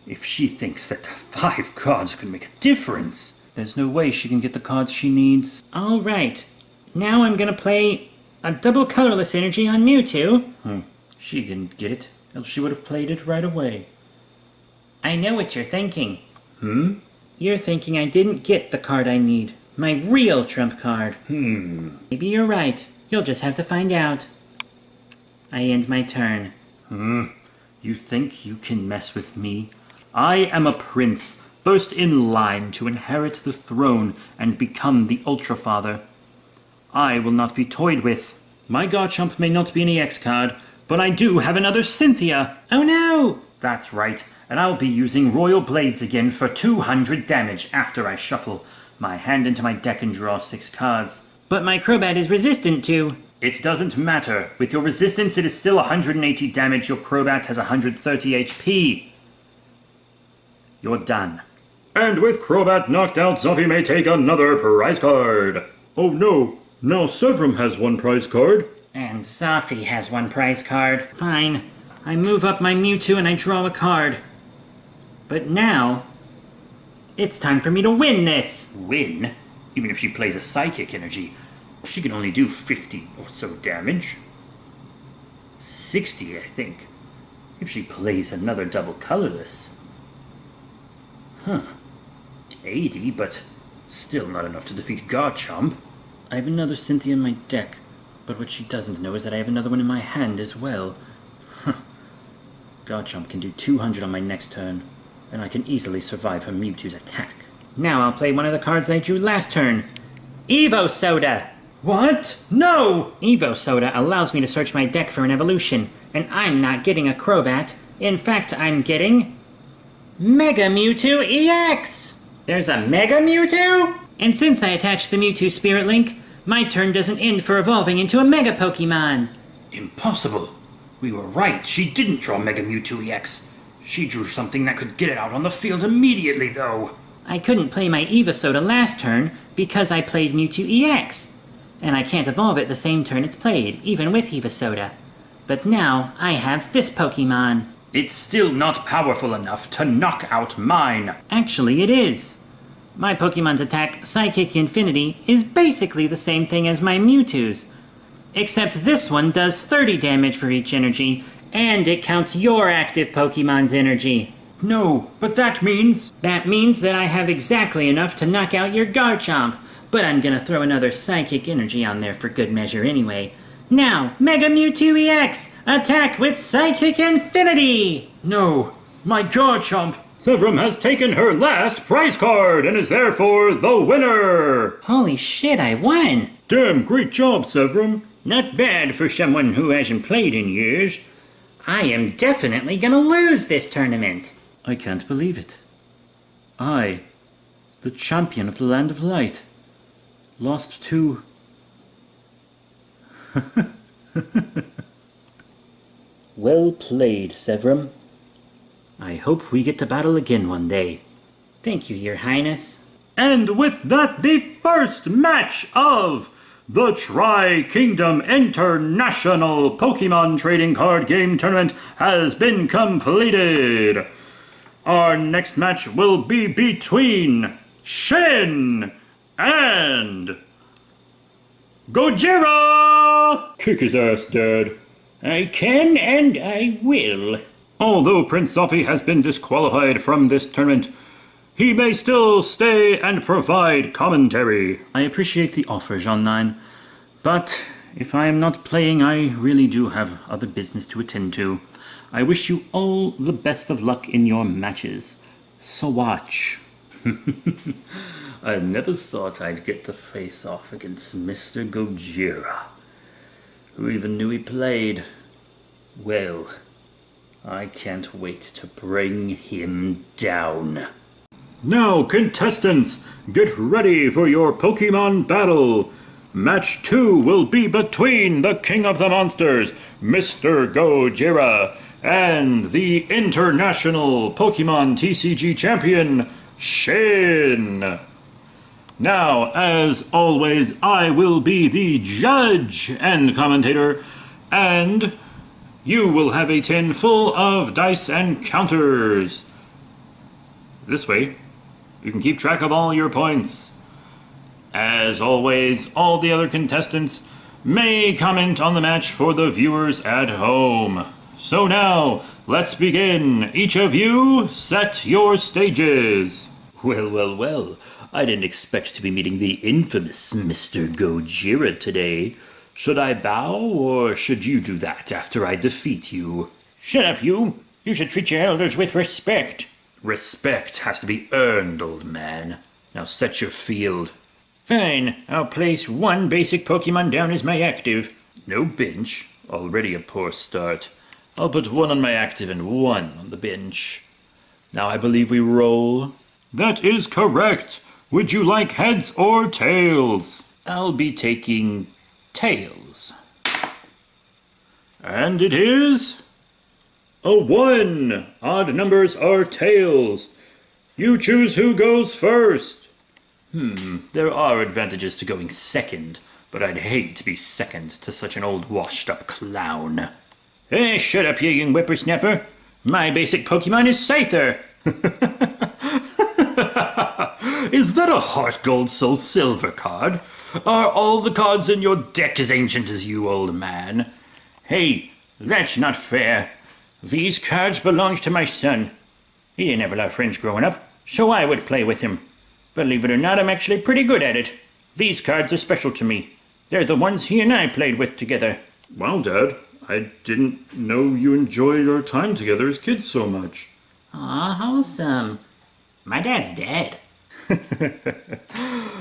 If she thinks that 5 cards can make a difference. There's no way she can get the cards she needs. Alright, now I'm gonna play a double colorless energy on Mewtwo. She didn't get it, else she would have played it right away. I know what you're thinking. You're thinking I didn't get the card I need. My real trump card. Maybe you're right. You'll just have to find out. I end my turn. You think you can mess with me? I am a prince, first in line to inherit the throne and become the Ultra Father. I will not be toyed with. My Garchomp may not be an EX card, but I do have another Cynthia. Oh no! That's right, and I'll be using Royal Blades again for 200 damage after I shuffle my hand into my deck and draw 6 cards. But my Crobat is resistant to... It doesn't matter. With your resistance, it is still 180 damage. Your Crobat has 130 HP. You're done. And with Crobat knocked out, Zoffy may take another prize card. Oh no, now Sevrum has one prize card. And Zoffy has one prize card. Fine. I move up my Mewtwo and I draw a card. But now... it's time for me to win this! Win? Even if she plays a Psychic Energy, she can only do 50 or so damage. 60, I think. If she plays another double colorless. 80, but still not enough to defeat Garchomp. I have another Cynthia in my deck, but what she doesn't know is that I have another one in my hand as well. Garchomp can do 200 on my next turn, and I can easily survive her Mewtwo's attack. Now I'll play one of the cards I drew last turn. Evo Soda! What? No! Evo Soda allows me to search my deck for an evolution, and I'm not getting a Crobat. In fact, I'm getting... Mega Mewtwo EX! There's a Mega Mewtwo? And since I attached the Mewtwo Spirit Link, my turn doesn't end for evolving into a Mega Pokemon. Impossible. We were right. She didn't draw Mega Mewtwo EX. She drew something that could get it out on the field immediately, though. I couldn't play my Evo Soda last turn because I played Mewtwo EX. And I can't evolve it the same turn it's played, even with Evo Soda. But now I have this Pokemon. It's still not powerful enough to knock out mine. Actually, it is. My Pokemon's attack, Psychic Infinity, is basically the same thing as my Mewtwo's. Except this one does 30 damage for each energy, and it counts your active Pokemon's energy. No, but that means... That means that I have exactly enough to knock out your Garchomp, but I'm gonna throw another Psychic Energy on there for good measure anyway. Now, Mega Mewtwo EX! Attack with Psychic Infinity! No, my Garchomp! Sevrum has taken her last prize card and is therefore the winner! Holy shit, I won! Damn, great job, Sevrum. Not bad for someone who hasn't played in years. I am definitely gonna lose this tournament. I can't believe it. I, the champion of the Land of Light, lost to... Well played, Sevrum. I hope we get to battle again one day. Thank you, Your Highness. And with that, the first match of the Tri-Kingdom International Pokemon Trading Card Game Tournament has been completed. Our next match will be between Shin and Gojira! Kick his ass, Dad. I can and I will. Although Prince Zoffy has been disqualified from this tournament, he may still stay and provide commentary. I appreciate the offer, Jean9, but if I am not playing, I really do have other business to attend to. I wish you all the best of luck in your matches. So watch. I never thought I'd get to face off against Mr. Gojira. Who even knew he played? Well, I can't wait to bring him down. Now, contestants, get ready for your Pokemon battle. Match 2 will be between the King of the Monsters, Mr. Gojira, and the International Pokemon TCG Champion, Shin. Now, as always, I will be the judge and commentator, and you will have a tin full of dice and counters. This way, you can keep track of all your points. As always, all the other contestants may comment on the match for the viewers at home. So now, let's begin. Each of you, set your stages. Well, I didn't expect to be meeting the infamous Mr. Gojira today. Should I bow, or should you do that after I defeat you? Shut up, you! You should treat your elders with respect. Respect has to be earned, old man. Now set your field. Fine, I'll place one basic Pokemon down as my active. No bench. Already a poor start. I'll put one on my active and one on the bench. Now I believe we roll. That is correct. Would you like heads or tails? I'll be taking tails. And it is a 1. Odd numbers are tails. You choose who goes first. There are advantages to going second, but I'd hate to be second to such an old washed-up clown. Hey, shut up, you young whippersnapper. My basic Pokemon is Scyther. Is that a Heart Gold Soul Silver card? Are all the cards in your deck as ancient as you, old man? Hey, that's not fair. These cards belong to my son. He didn't have a lot of friends growing up, so I would play with him. Believe it or not, I'm actually pretty good at it. These cards are special to me. They're the ones he and I played with together. Wow, Dad. I didn't know you enjoyed our time together as kids so much. Aw, wholesome. My dad's dead.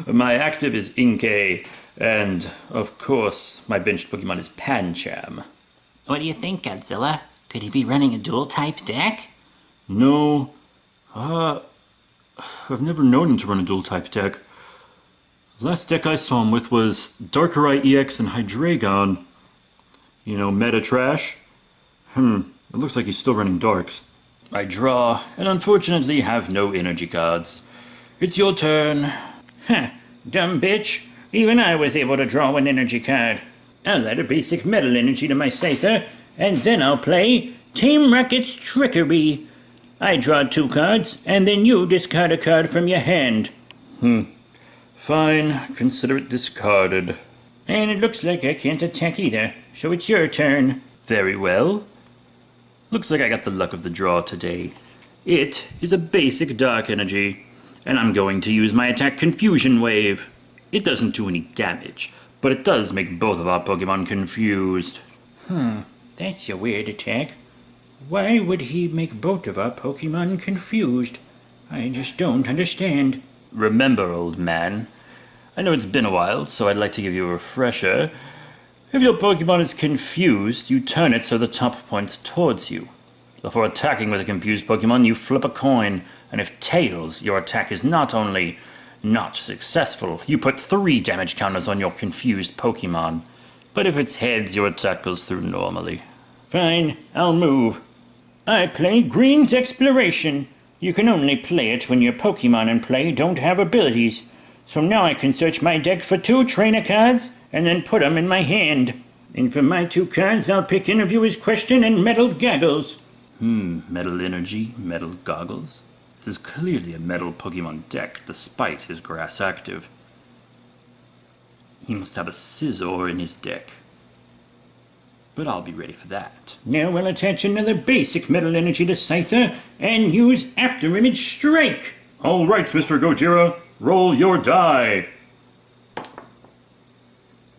My active is Inkay, and, of course, my benched Pokemon is Pancham. What do you think, Godzilla? Could he be running a dual-type deck? No. I've never known him to run a dual-type deck. Last deck I saw him with was Darkrai EX and Hydreigon. You know, meta trash. It looks like he's still running Darks. I draw, and unfortunately have no energy cards. It's your turn. Huh, dumb bitch. Even I was able to draw an energy card. I'll add a basic metal energy to my Scyther, and then I'll play Team Rocket's Trickery. I draw 2 cards, and then you discard a card from your hand. Fine, consider it discarded. And it looks like I can't attack either, so it's your turn. Very well. Looks like I got the luck of the draw today. It is a basic dark energy, and I'm going to use my attack Confusion Wave. It doesn't do any damage, but it does make both of our Pokemon confused. That's a weird attack. Why would he make both of our Pokemon confused? I just don't understand. Remember, old man, I know it's been a while, so I'd like to give you a refresher. If your Pokemon is confused, you turn it so the top points towards you. Before attacking with a confused Pokemon, you flip a coin, and if tails, your attack is not only not successful, you put 3 damage counters on your confused Pokemon. But if it's heads, your attack goes through normally. Fine, I'll move. I play Green's Exploration. You can only play it when your Pokemon in play don't have abilities. So now I can search my deck for 2 trainer cards and then put them in my hand. And for my 2 cards, I'll pick Interviewer's Question and Metal Goggles. Metal Energy, Metal Goggles. This is clearly a metal Pokemon deck, despite his grass active. He must have a Scizor in his deck. But I'll be ready for that. Now we'll attach another basic metal energy to Scyther and use After Image Strike. All right, Mr. Gojira, roll your die.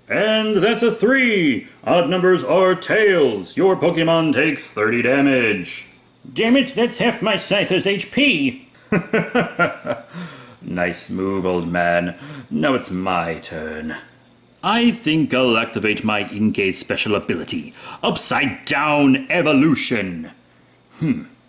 And that's a 3. Odd numbers are tails. Your Pokemon takes 30 damage. Damn it, that's half my Scyther's HP. Nice move, old man. Now it's my turn. I think I'll activate my Inkay special ability, Upside Down Evolution.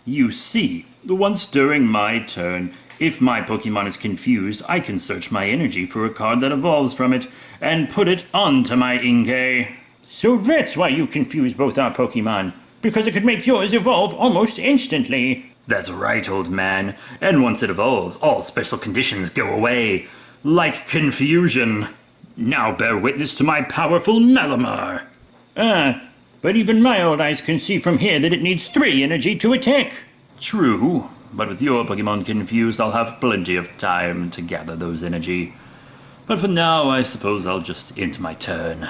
You see, once during my turn, if my Pokemon is confused, I can search my energy for a card that evolves from it and put it onto my Inkay. So that's why you confuse both our Pokemon, because it could make yours evolve almost instantly. That's right, old man. And once it evolves, all special conditions go away. Like confusion. Now bear witness to my powerful Malamar. But even my old eyes can see from here that it needs 3 energy to attack. True, but with your Pokemon confused, I'll have plenty of time to gather those energy. But for now, I suppose I'll just end my turn.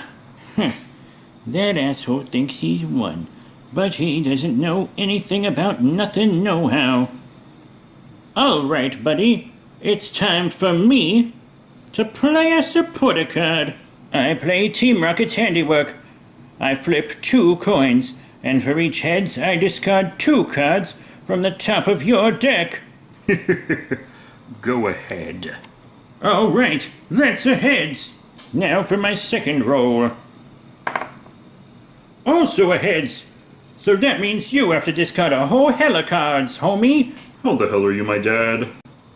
That asshole thinks he's won, but he doesn't know anything about nothing nohow. All right, buddy. it's time for me to play a supporter card. I play Team Rocket's Handiwork. I flip 2 coins, and for each heads, I discard 2 cards from the top of your deck. Go ahead. All right, that's a heads. Now for my second roll. Also a heads. So that means you have to discard a whole hell of cards, homie. How the hell are you, my dad?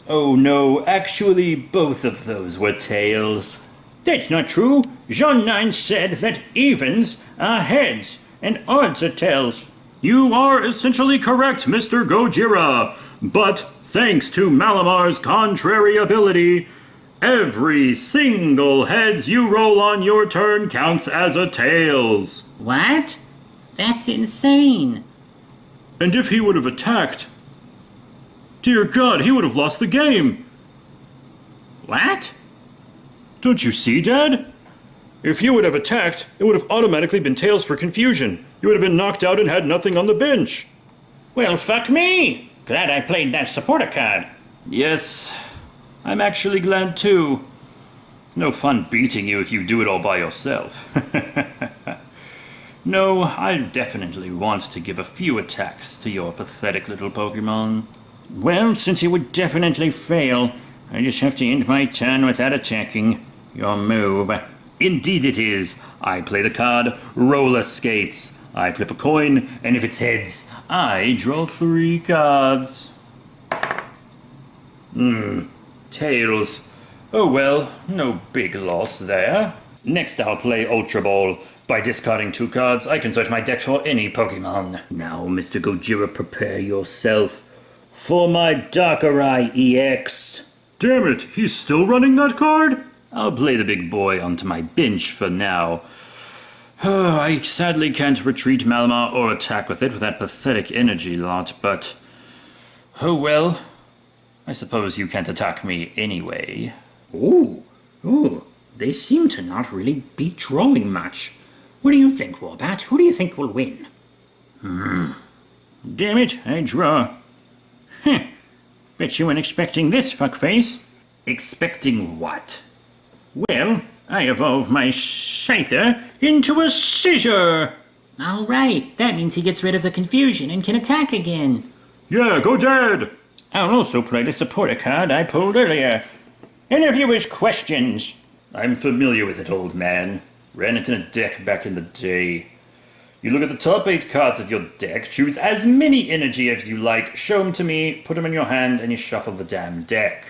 Oh no, actually both of those were tails. That's not true. Jean 9 said that evens are heads and odds are tails. You are essentially correct, Mr. Gojira. But thanks to Malamar's contrary ability, every single heads you roll on your turn counts as a tails. What? That's insane. And if he would have attacked, dear God, he would have lost the game. What? Don't you see, Dad? If you would have attacked, it would have automatically been tails for confusion. You would have been knocked out and had nothing on the bench. Well, fuck me. Glad I played that supporter card. Yes, I'm actually glad too. It's no fun beating you if you do it all by yourself. No, I definitely want to give a few attacks to your pathetic little Pokemon. Well, since it would definitely fail, I just have to end my turn without attacking. Your move. Indeed it is. I play the card Roller Skates. I flip a coin, and if it's heads, I draw 3 cards. Tails. Oh well, no big loss there. Next I'll play Ultra Ball. By discarding 2 cards, I can search my deck for any Pokemon. Now, Mr. Gojira, prepare yourself for my Darkrai EX. Damn it, he's still running that card? I'll play the big boy onto my bench for now. I sadly can't retreat Malamar or attack with it with that pathetic energy lot, but... oh well. I suppose you can't attack me anyway. Ooh, they seem to not really be drawing much. What do you think, Warbat? Who do you think will win? Damn it, I draw. Bet you weren't expecting this, fuckface. Expecting what? Well, I evolve my Scyther into a Scissor. All right, that means he gets rid of the confusion and can attack again. Yeah, go Dad! I'll also play the supporter card I pulled earlier. Interviewer's questions. I'm familiar with it, old man. Ran it in a deck back in the day. You look at the top 8 cards of your deck, choose as many energy as you like, show them to me, put them in your hand, and you shuffle the damn deck.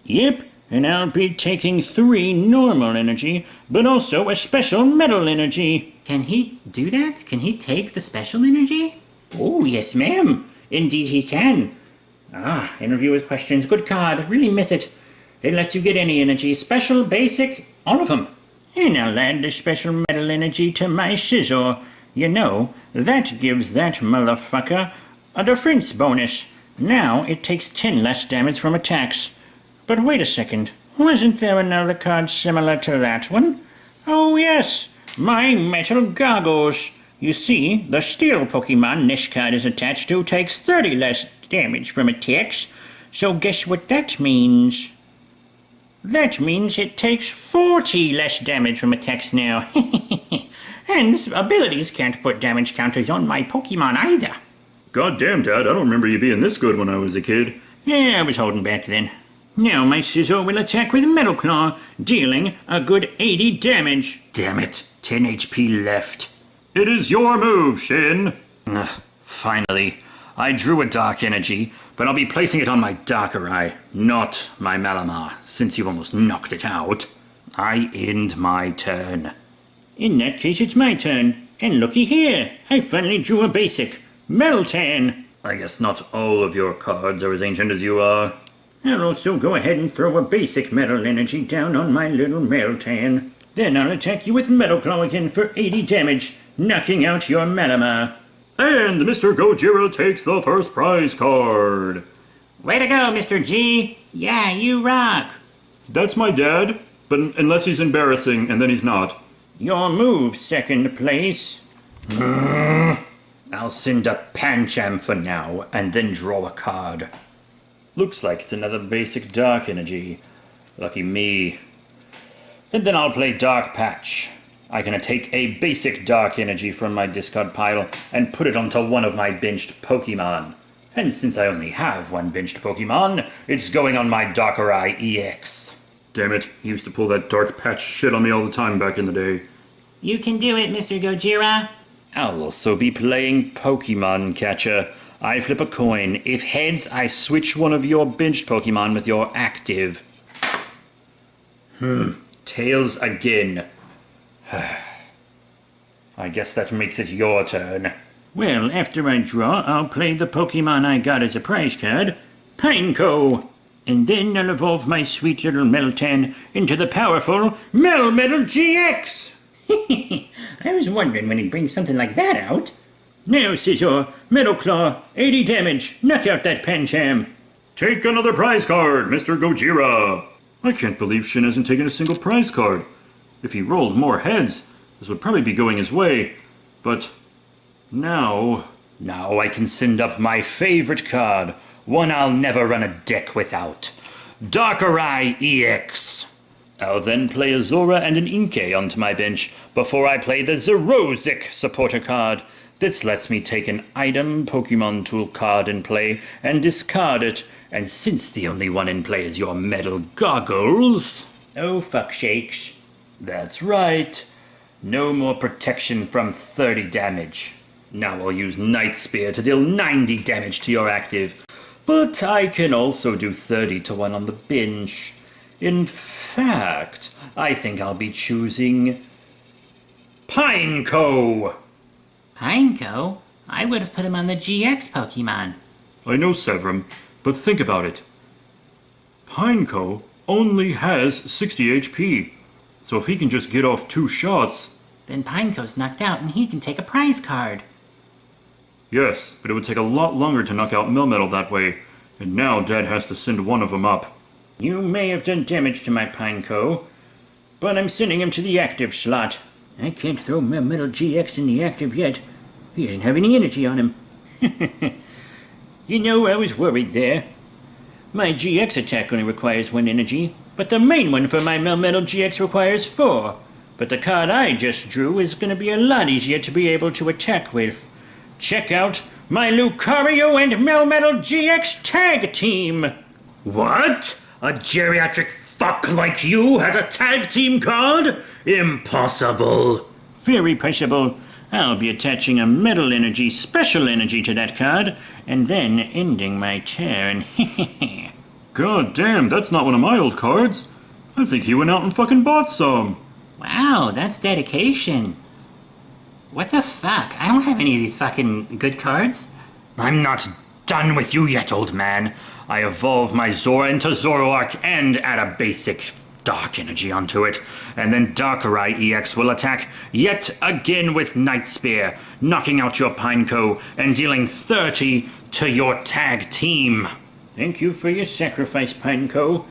Yep, and I'll be taking 3 normal energy, but also a special metal energy. Can he do that? Can he take the special energy? Oh, yes, ma'am. Indeed he can. Interviewer's questions. Good card. Really miss it. It lets you get any energy. Special, basic, all of them. And I'll add the special metal energy to my Scissor. You know, that gives that motherfucker a defense bonus. Now it takes 10 less damage from attacks. But wait a second, wasn't there another card similar to that one? Oh yes, my Metal Goggles. You see, the Steel Pokemon this card is attached to takes 30 less damage from attacks. So guess what that means? That means it takes 40 less damage from attacks now. And abilities can't put damage counters on my Pokemon either. God damn, Dad, I don't remember you being this good when I was a kid. Yeah, I was holding back then. Now my Scissor will attack with Metal Claw, dealing a good 80 damage. Damn it, 10 HP left. It is your move, Shin. Finally, I drew a Dark Energy, but I'll be placing it on my Darkrai, not my Malamar, since you've almost knocked it out. I end my turn. In that case, it's my turn. And looky here, I finally drew a basic. Meltan. I guess not all of your cards are as ancient as you are. I'll also go ahead and throw a basic metal energy down on my little Meltan. Then I'll attack you with Metal Claw again for 80 damage, knocking out your Malamar. And Mr. Gojira takes the first prize card. Way to go, Mr. G. Yeah, you rock. That's my dad, but unless he's embarrassing, and then he's not. Your move, second place. I'll send a Pancham for now, and then draw a card. Looks like it's another basic dark energy. Lucky me. And then I'll play Dark Patch. I can take a basic dark energy from my discard pile and put it onto one of my benched Pokemon. And since I only have one benched Pokemon, it's going on my Darkrai EX. Damn it, he used to pull that Dark Patch shit on me all the time back in the day. You can do it, Mr. Gojira. I'll also be playing Pokemon Catcher. I flip a coin. If heads, I switch one of your benched Pokemon with your active. Tails again. I guess that makes it your turn. Well, after I draw, I'll play the Pokemon I got as a prize card, Pineco. And then I'll evolve my sweet little Meltan into the powerful Melmetal GX. I was wondering when he'd bring something like that out. Now, Scizor, Metal Claw, 80 damage, knock out that Pancham. Take another prize card, Mr. Gojira. I can't believe Shin hasn't taken a single prize card. If he rolled more heads, this would probably be going his way. But now I can send up my favorite card, one I'll never run a deck without. Darkrai EX. I'll then play a Zora and an Inkay onto my bench before I play the Zerozic supporter card. This lets me take an item Pokemon tool card in play and discard it. And since the only one in play is your metal goggles... Oh, fuck shakes. That's right. No more protection from 30 damage. Now I'll use Night Spear to deal 90 damage to your active. But I can also do 30 to 1 on the bench. In fact, I think I'll be choosing Pineco. Pineco? I would have put him on the GX Pokemon. I know, Severum, but think about it. Pineco only has 60 HP, so if he can just get off 2 shots... Then Pineco's knocked out and he can take a prize card. Yes, but it would take a lot longer to knock out Melmetal that way, and now Dad has to send one of them up. You may have done damage to my Pineco, but I'm sending him to the active slot. I can't throw Melmetal GX in the active yet. He doesn't have any energy on him. You know, I was worried there. My GX attack only requires 1 energy, but the main one for my Melmetal GX requires 4. But the card I just drew is going to be a lot easier to be able to attack with. Check out my Lucario and Melmetal GX tag team! What? A geriatric fuck like you has a tag team card? Impossible. Very possible. I'll be attaching a Metal Energy Special Energy to that card, and then ending my turn. God damn, that's not one of my old cards. I think he went out and fucking bought some. Wow, that's dedication. What the fuck? I don't have any of these fucking good cards. I'm not done with you yet, old man. I evolve my Zora into Zoroark and add a basic dark energy onto it, and then Darkrai EX will attack yet again with Night Spear, knocking out your Pineco and dealing 30 to your tag team. Thank you for your sacrifice, Pineco.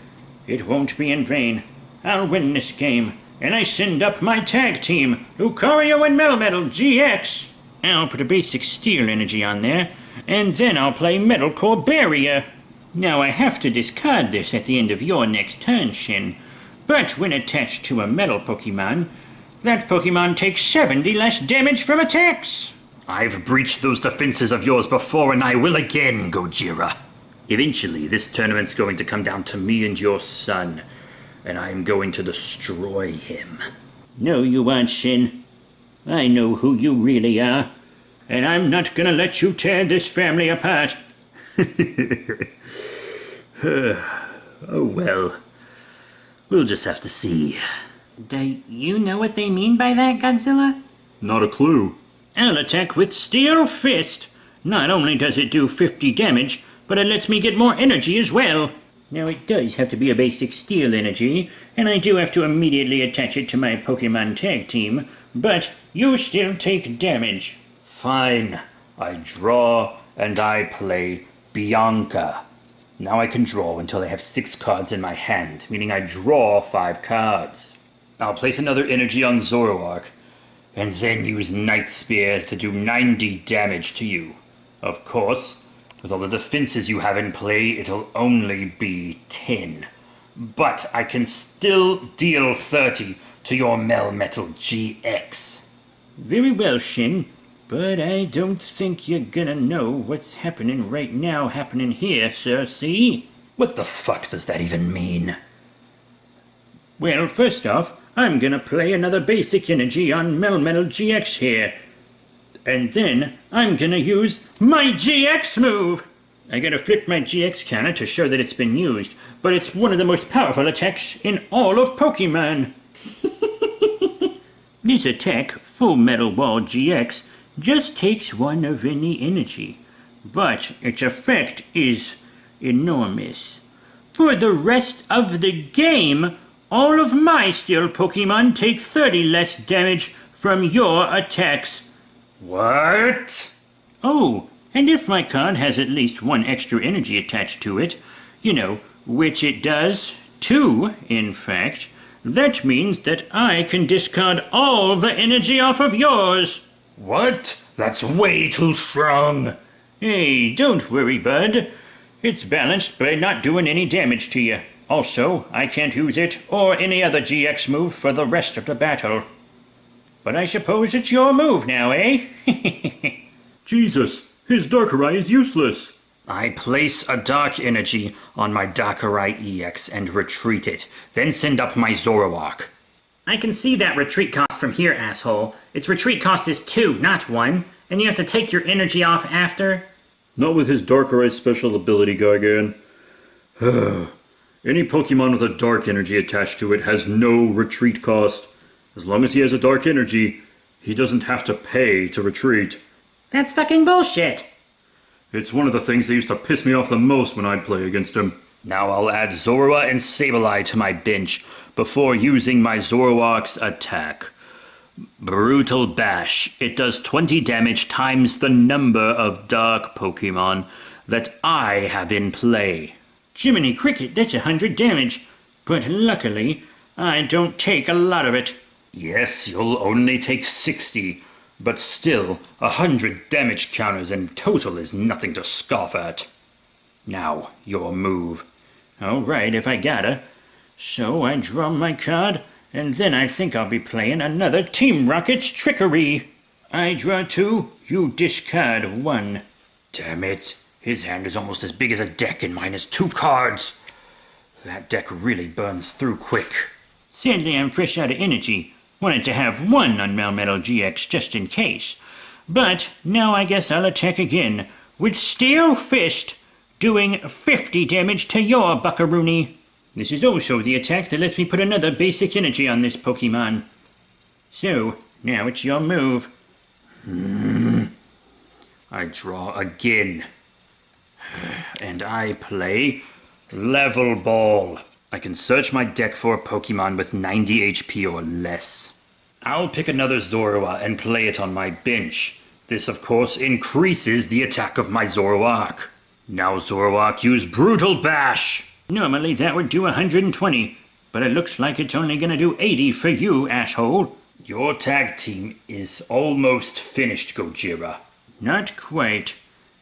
It won't be in vain. I'll win this game, and I send up my tag team, Lucario and Melmetal GX. I'll put a basic Steel Energy on there, and then I'll play Metal Core Barrier. Now I have to discard this at the end of your next turn, Shin. But when attached to a Metal Pokemon, that Pokemon takes 70 less damage from attacks. I've breached those defenses of yours before, and I will again, Gojira. Eventually, this tournament's going to come down to me and your son, and I'm going to destroy him. No, you aren't, Shin. I know who you really are, and I'm not gonna let you tear this family apart. Oh well. We'll just have to see. Do you know what they mean by that, Godzilla? Not a clue. I'll attack with Steel Fist. Not only does it do 50 damage, but it lets me get more energy as well. Now it does have to be a basic Steel Energy, and I do have to immediately attach it to my Pokemon tag team, but you still take damage. Fine. I draw and I play Bianca. Now I can draw until I have 6 cards in my hand, meaning I draw 5 cards. I'll place another energy on Zoroark, and then use Night Spear to do 90 damage to you. Of course, With all the defenses you have in play, it'll only be 10. But I can still deal 30 to your Melmetal GX. Very well, Shin. But I don't think you're gonna know what's happening right now happening here, sir, see? What the fuck does that even mean? Well, first off, I'm gonna play another basic energy on Melmetal GX here. And then I'm gonna use my GX move! I gotta flip my GX counter to show that it's been used, but it's one of the most powerful attacks in all of Pokemon. This attack, Full Metal Wall GX, just takes one of any energy, but its effect is enormous. For the rest of the game, all of my Steel Pokemon take 30 less damage from your attacks. What? Oh, and if my card has at least one extra energy attached to it, which it does, 2, in fact, that means that I can discard all the energy off of yours. What? That's way too strong. Hey, don't worry, bud. It's balanced by not doing any damage to you. Also, I can't use it or any other GX move for the rest of the battle. But I suppose it's your move now, eh? Jesus, his Darkrai is useless. I place a Dark Energy on my Darkrai EX and retreat it, then send up my Zoroark. I can see that retreat cost from here, asshole. Its retreat cost is 2, not 1, and you have to take your energy off after. Not with his Darkrai special ability, Gigan. Any Pokemon with a Dark Energy attached to it has no retreat cost. As long as he has a Dark Energy, he doesn't have to pay to retreat. That's fucking bullshit! It's one of the things that used to piss me off the most when I'd play against him. Now I'll add Zorua and Sableye to my bench before using my Zoroark's attack. Brutal Bash. It does 20 damage times the number of Dark Pokemon that I have in play. Jiminy Cricket, that's 100 damage. But luckily, I don't take a lot of it. Yes, you'll only take 60, but still, 100 damage counters in total is nothing to scoff at. Now, your move. All right, if I gotta. So I draw my card, and then I think I'll be playing another Team Rocket's Trickery. I draw 2, you discard 1. Damn it. His hand is almost as big as a deck and mine is 2 cards. That deck really burns through quick. Sadly, I'm fresh out of energy. Wanted to have 1 on Melmetal GX just in case. But now I guess I'll attack again with Steel Fist, doing 50 damage to your buckaroony. This is also the attack that lets me put another basic energy on this Pokemon. So, now it's your move. I draw again. And I play Level Ball. I can search my deck for a Pokemon with 90 HP or less. I'll pick another Zorua and play it on my bench. This, of course, increases the attack of my Zoroark. Now Zoroark, use Brutal Bash. Normally that would do 120, but it looks like it's only gonna do 80 for you, asshole. Your tag team is almost finished, Gojira. Not quite.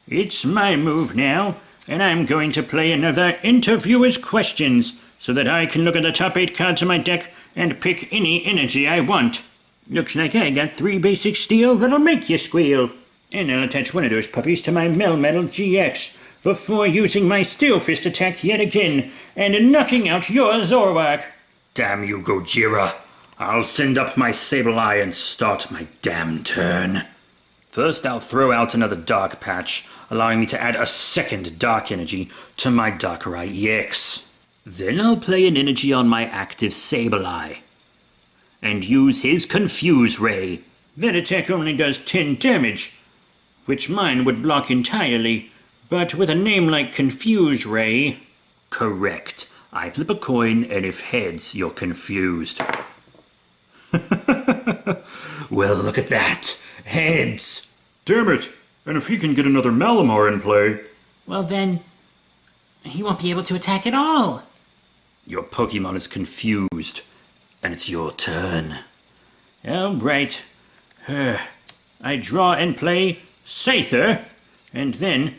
It's my move now, and I'm going to play another Interviewer's Questions so that I can look at the top 8 cards of my deck and pick any energy I want. Looks like I got 3 basic steel that'll make you squeal. And I'll attach one of those puppies to my Melmetal GX before using my Steel Fist attack yet again and knocking out your Zoroark. Damn you, Gojira. I'll send up my Sableye and start my damn turn. First, I'll throw out another Dark Patch, allowing me to add a second Dark Energy to my Darkrai EX. Then I'll play an energy on my active Sableye and use his Confuse Ray. That attack only does 10 damage, which mine would block entirely, but with a name like Confuse Ray... Correct. I flip a coin, and if heads, you're confused. Well, look at that. Heads! Damn it! And if he can get another Malamar in play... Well then, he won't be able to attack at all. Your Pokemon is confused, and it's your turn. All right. I draw and play Scyther, and then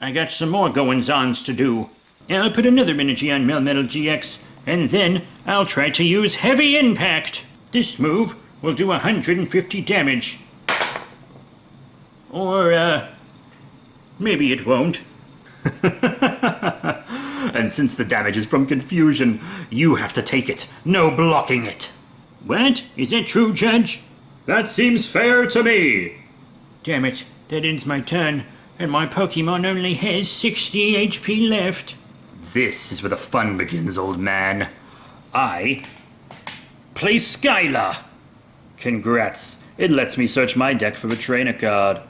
I got some more goings-ons to do. I'll put another energy on Melmetal GX, and then I'll try to use Heavy Impact. This move will do 150 damage. Or, maybe it won't. And since the damage is from confusion, you have to take it. No blocking it. What? Is that true, Judge? That seems fair to me. Damn it, that ends my turn, and my Pokemon only has 60 HP left. This is where the fun begins, old man. I play Skyla. Congrats. It lets me search my deck for a trainer card.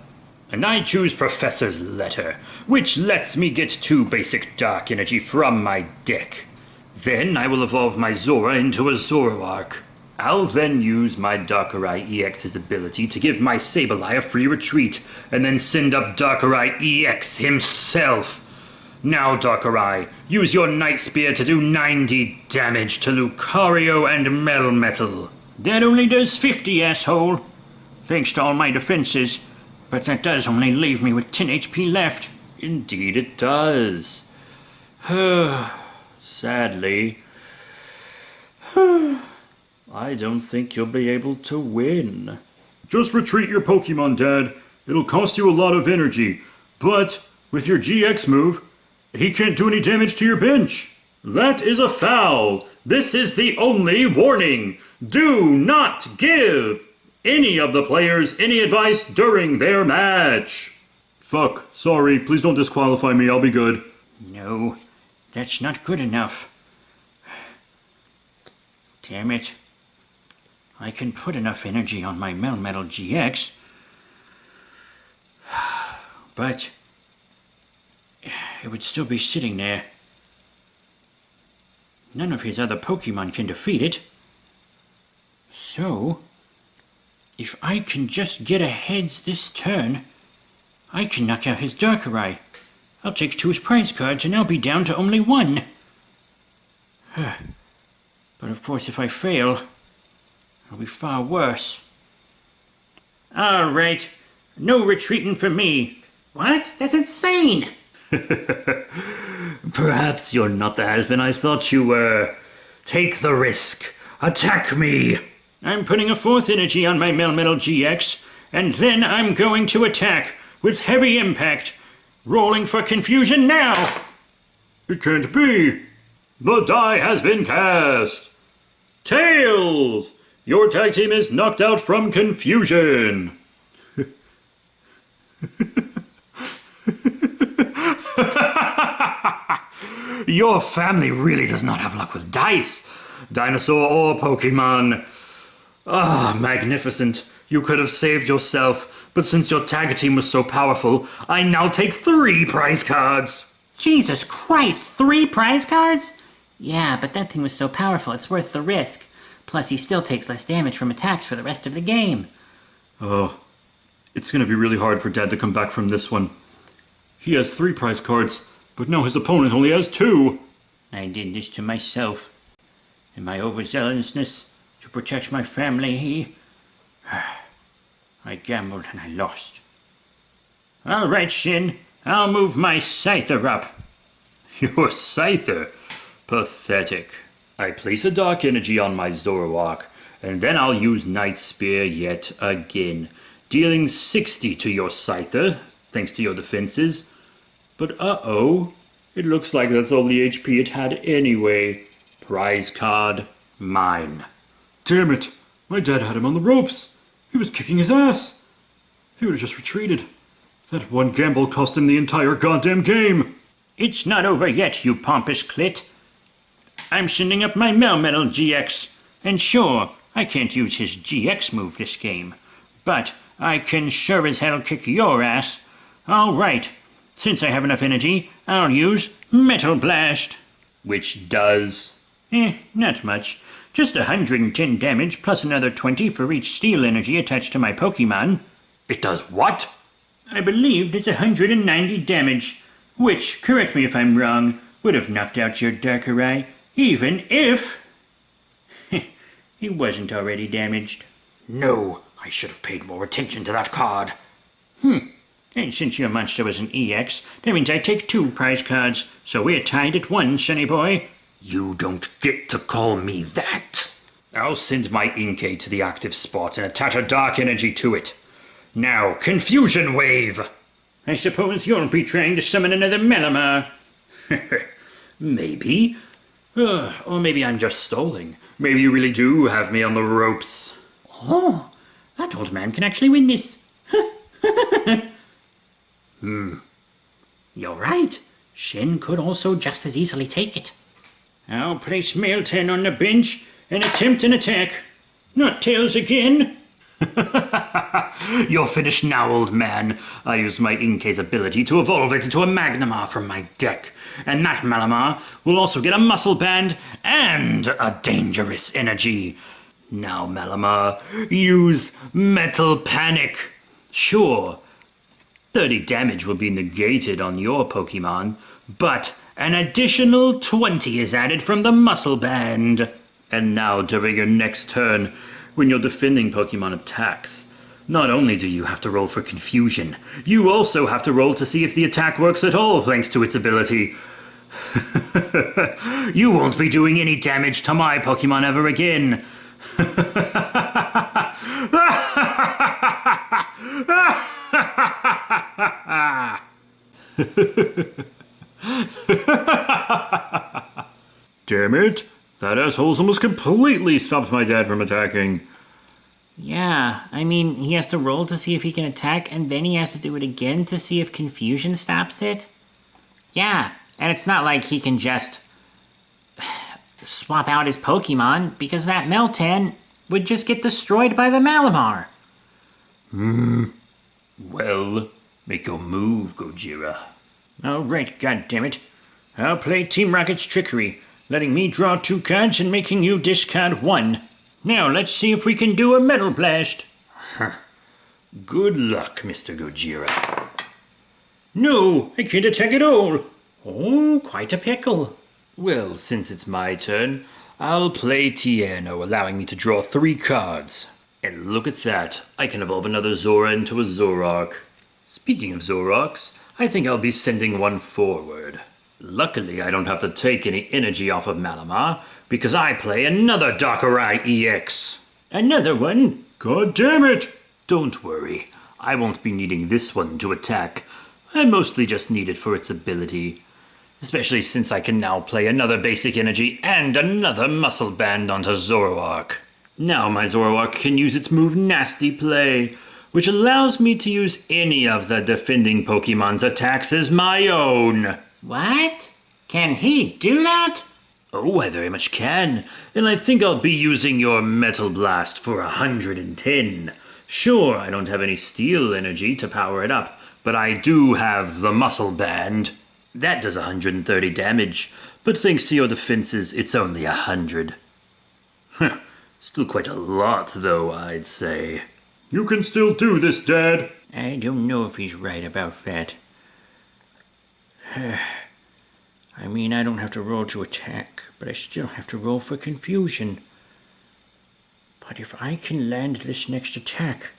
And I choose Professor's Letter, which lets me get 2 basic dark energy from my deck. Then I will evolve my Zora into a Zoroark. I'll then use my Darkrai EX's ability to give my Sableye a free retreat, and then send up Darkrai EX himself. Now, Darkrai, use your Night Spear to do 90 damage to Lucario and Melmetal. That only does 50, asshole. Thanks to all my defenses, but that does only leave me with 10 HP left. Indeed it does. Sadly, I don't think you'll be able to win. Just retreat your Pokemon, Dad. It'll cost you a lot of energy, but with your GX move, he can't do any damage to your bench. That is a foul. This is the only warning. Do not give any of the players any advice during their match. Fuck, sorry, please don't disqualify me, I'll be good. No, that's not good enough. Damn it. I can put enough energy on my Melmetal GX, but it would still be sitting there. None of his other Pokemon can defeat it. So, if I can just get ahead this turn, I can knock out his Darkrai. I'll take 2 prize cards and I'll be down to only 1. But of course, if I fail, it'll be far worse. All right, no retreating for me. What? That's insane! Perhaps you're not the has-been I thought you were. Take the risk. Attack me! I'm putting a 4th energy on my Melmetal GX, and then I'm going to attack with Heavy Impact. Rolling for confusion now! It can't be! The die has been cast! Tails! Your tag team is knocked out from confusion! Your family really does not have luck with dice, dinosaur or Pokemon. Ah, magnificent. You could have saved yourself, but since your tag team was so powerful, I now take 3 prize cards. Jesus Christ, 3 prize cards? Yeah, but that thing was so powerful, it's worth the risk. Plus, he still takes less damage from attacks for the rest of the game. Oh, it's gonna be really hard for Dad to come back from this one. He has 3 prize cards, but now his opponent only has 2. I did this to myself. In my overzealousness to protect my family, I gambled and I lost. All right, Shin, I'll move my Scyther up. Your Scyther? Pathetic. I place a dark energy on my Zoroark, and then I'll use Night Spear yet again, dealing 60 to your Scyther, thanks to your defenses. But uh-oh, it looks like that's all the HP it had anyway. Prize card, mine. Damn it, my dad had him on the ropes. He was kicking his ass. If he would have just retreated, that one gamble cost him the entire goddamn game. It's not over yet, you pompous clit. I'm sending up my Melmetal GX, and sure, I can't use his GX move this game, but I can sure as hell kick your ass. All right, since I have enough energy, I'll use Metal Blast. Which does? Not much. Just 110 damage plus another 20 for each steel energy attached to my Pokemon. It does what? I believe it's 190 damage, which, correct me if I'm wrong, would have knocked out your Darkrai, even if he wasn't already damaged. No, I should have paid more attention to that card. And since your monster was an EX, that means I take 2 prize cards. So we're tied at 1, sonny boy. You don't get to call me that. I'll send my Inkay to the active spot and attach a dark energy to it. Now, Confusion Wave! I suppose you'll be trying to summon another Malamar. Maybe. Or maybe I'm just stalling. Maybe you really do have me on the ropes. Oh, that old man can actually win this. You're right. Shin could also just as easily take it. I'll place Male 10 on the bench and attempt an attack. Not Tails again. You're finished now, old man. I use my Inkay's ability to evolve it into a Magnamar from my deck. And that Malamar will also get a Muscle Band and a Dangerous Energy. Now, Malamar, use Metal Panic. Sure, 30 damage will be negated on your Pokemon, but an additional 20 is added from the Muscle Band. And now, during your next turn, when your defending Pokemon attacks, not only do you have to roll for confusion, you also have to roll to see if the attack works at all thanks to its ability. You won't be doing any damage to my Pokemon ever again. Damn it! That asshole's almost completely stopped my dad from attacking. Yeah, I mean, he has to roll to see if he can attack, and then he has to do it again to see if confusion stops it. Yeah, and it's not like he can just swap out his Pokemon, because that Meltan would just get destroyed by the Malamar. Well, make your move, Gojira. Alright, goddammit. I'll play Team Rocket's Trickery, letting me draw 2 cards and making you discard 1. Now let's see if we can do a Metal Blast. Good luck, Mr. Gojira. No, I can't attack at all. Oh, quite a pickle. Well, since it's my turn, I'll play Tierno, allowing me to draw 3 cards. And look at that, I can evolve another Zora into a Zoroark. Speaking of Zoroarks, I think I'll be sending one forward. Luckily, I don't have to take any energy off of Malamar, because I play another Darkrai EX. Another one? God damn it! Don't worry, I won't be needing this one to attack. I mostly just need it for its ability. Especially since I can now play another basic energy and another muscle band onto Zoroark. Now my Zoroark can use its move Nasty Play, which allows me to use any of the defending Pokemon's attacks as my own. What? Can he do that? Oh, I very much can, and I think I'll be using your Metal Blast for 110. Sure, I don't have any Steel Energy to power it up, but I do have the Muscle Band. That does 130 damage, but thanks to your defenses, it's only 100. Still quite a lot, though, I'd say. You can still do this, Dad! I don't know if he's right about that. I mean, I don't have to roll to attack, but I still have to roll for confusion. But if I can land this next attack,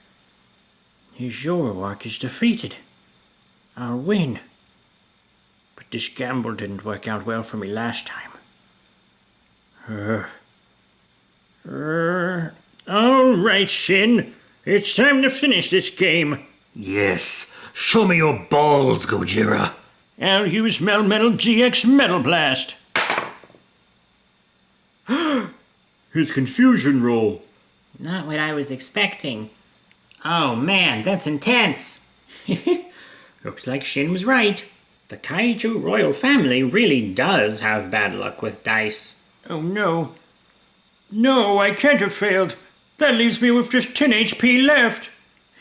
his Zoroark is defeated. I'll win. But this gamble didn't work out well for me last time. All right, Shin. It's time to finish this game. Yes, show me your balls, Gojira. I'll use Melmetal GX Metal Blast. His confusion roll. Not what I was expecting. Oh man, that's intense. Looks like Shin was right. The Kaiju royal family really does have bad luck with dice. Oh no. No, I can't have failed. That leaves me with just 10 HP left.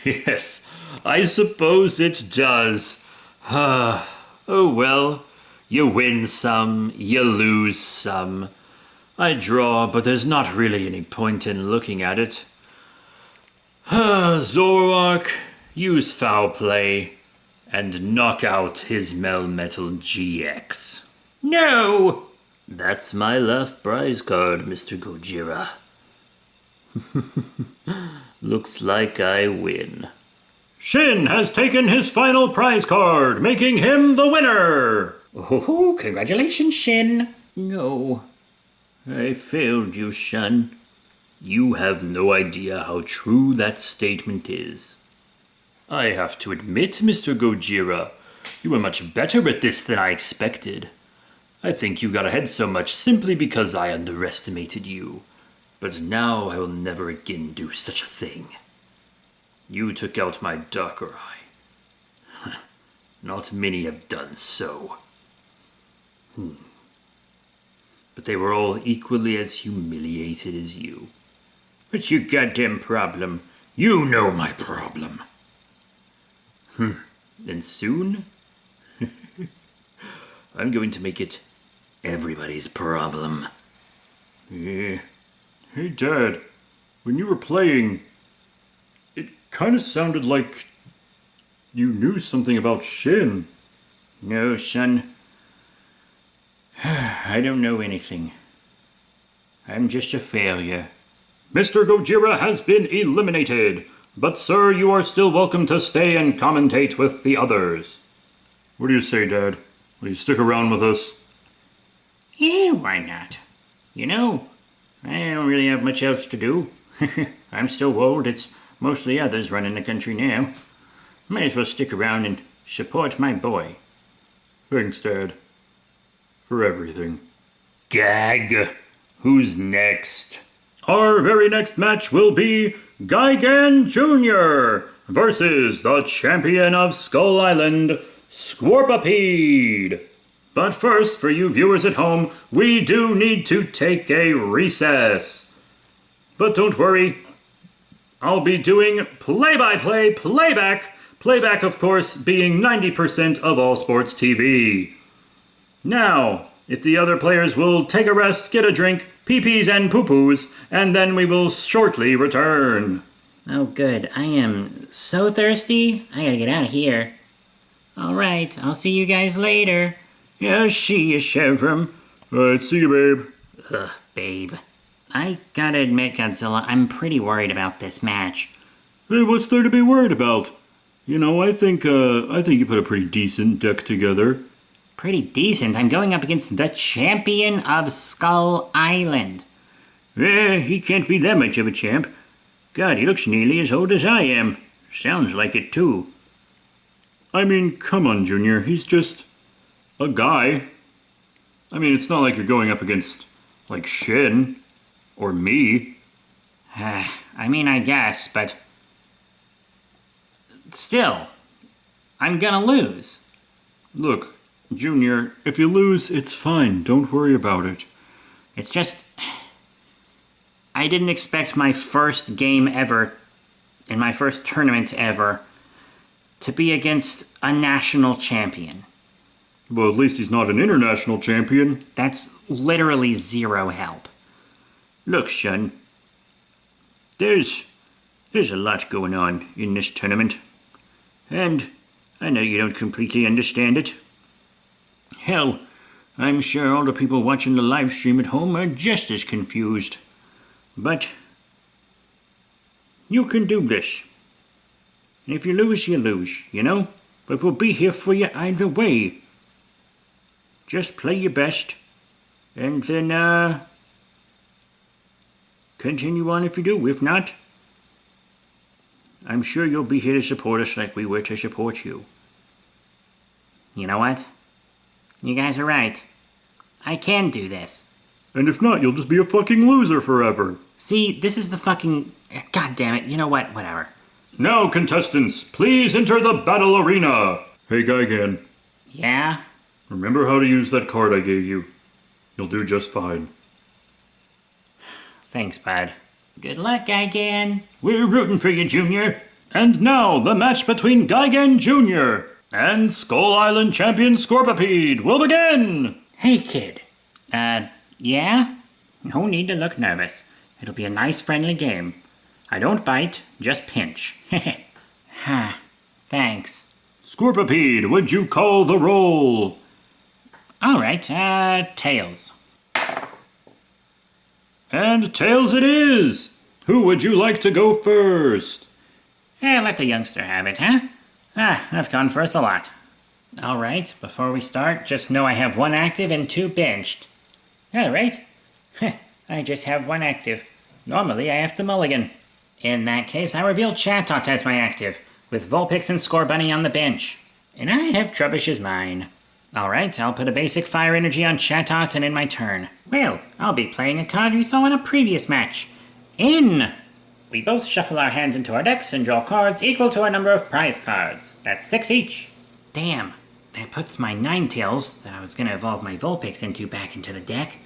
Yes, I suppose it does. Oh well, you win some, you lose some. I draw, but there's not really any point in looking at it. Zoroark, use Foul Play and knock out his Melmetal GX. No! That's my last prize card, Mr. Gojira. Looks like I win. Shin has taken his final prize card, making him the winner! Oh, congratulations, Shin. No, I failed you, Shun. You have no idea how true that statement is. I have to admit, Mr. Gojira, you were much better at this than I expected. I think you got ahead so much simply because I underestimated you. But now I will never again do such a thing. You took out my darker eye. Not many have done so. But they were all equally as humiliated as you. What's your goddamn problem? You know my problem. And soon, I'm going to make it everybody's problem. Yeah. Hey, Dad, when you were playing, it kind of sounded like you knew something about Shin. No, son. I don't know anything. I'm just a failure. Mr. Gojira has been eliminated, but sir, you are still welcome to stay and commentate with the others. What do you say, Dad? Will you stick around with us? Yeah, why not? You know, I don't really have much else to do. I'm so old, it's mostly others running the country now. Might as well stick around and support my boy. Thanks, Dad. For everything. Gag. Who's next? Our very next match will be Gigan Jr. versus the champion of Skull Island, Scorpipede. But first, for you viewers at home, we do need to take a recess. But don't worry, I'll be doing play-by-play playback. Playback, of course, being 90% of all sports TV. Now, if the other players will take a rest, get a drink, pee-pees and poo-poos, and then we will shortly return. Oh, good. I am so thirsty. I gotta get out of here. All right, I'll see you guys later. Yeah, see you, Chevron. Alright, see you, babe. Ugh, babe. I gotta admit, Godzilla, I'm pretty worried about this match. Hey, what's there to be worried about? You know, I think you put a pretty decent deck together. Pretty decent. I'm going up against the champion of Skull Island. Eh, he can't be that much of a champ. God, he looks nearly as old as I am. Sounds like it, too. I mean, come on, Junior. He's just a guy. I mean, it's not like you're going up against, like, Shin. Or me. I mean, I guess, but... Still, I'm gonna lose. Look, Junior, if you lose, it's fine. Don't worry about it. It's just... I didn't expect my first game ever, in my first tournament ever, to be against a national champion. Well, at least he's not an international champion. That's literally zero help. Look, son, there's a lot going on in this tournament, and I know you don't completely understand it. Hell, I'm sure all the people watching the live stream at home are just as confused. But you can do this. And if you lose, you lose, you know? But we'll be here for you either way. Just play your best, and then, continue on if you do. If not, I'm sure you'll be here to support us like we were to support you. You know what? You guys are right. I can do this. And if not, you'll just be a fucking loser forever. See, this is the fucking... God damn it, you know what? Whatever. Now, contestants, please enter the battle arena. Hey, Gigan. Yeah? Remember how to use that card I gave you. You'll do just fine. Thanks, bud. Good luck, Gigan. We're rooting for you, Junior. And now, the match between Gigan Jr. and Skull Island champion Scorpipede will begin! Hey, kid. Yeah? No need to look nervous. It'll be a nice friendly game. I don't bite, just pinch. Ha. Thanks. Scorpipede, would you call the roll? All right, tails. And tails it is! Who would you like to go first? Let the youngster have it, huh? I've gone first a lot. Alright, before we start, just know I have 1 active and 2 benched. Alright. I just have 1 active. Normally I have to mulligan. In that case, I reveal Chatot as my active, with Vulpix and Scorbunny on the bench. And I have Trubbish as mine. Alright, I'll put a basic fire energy on Chatot and in my turn. Well, I'll be playing a card we saw in a previous match. In! We both shuffle our hands into our decks and draw cards equal to our number of prize cards. That's 6 each. Damn, that puts my Ninetales, that I was going to evolve my Vulpix into, back into the deck.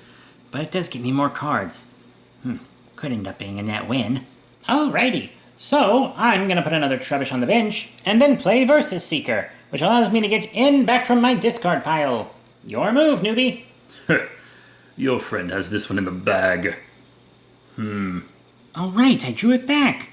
But it does give me more cards. Could end up being a net win. Alrighty, so I'm going to put another Trubbish on the bench, and then play Versus Seeker, which allows me to get in back from my discard pile. Your move, newbie. Your friend has this one in the bag. Alright, I drew it back.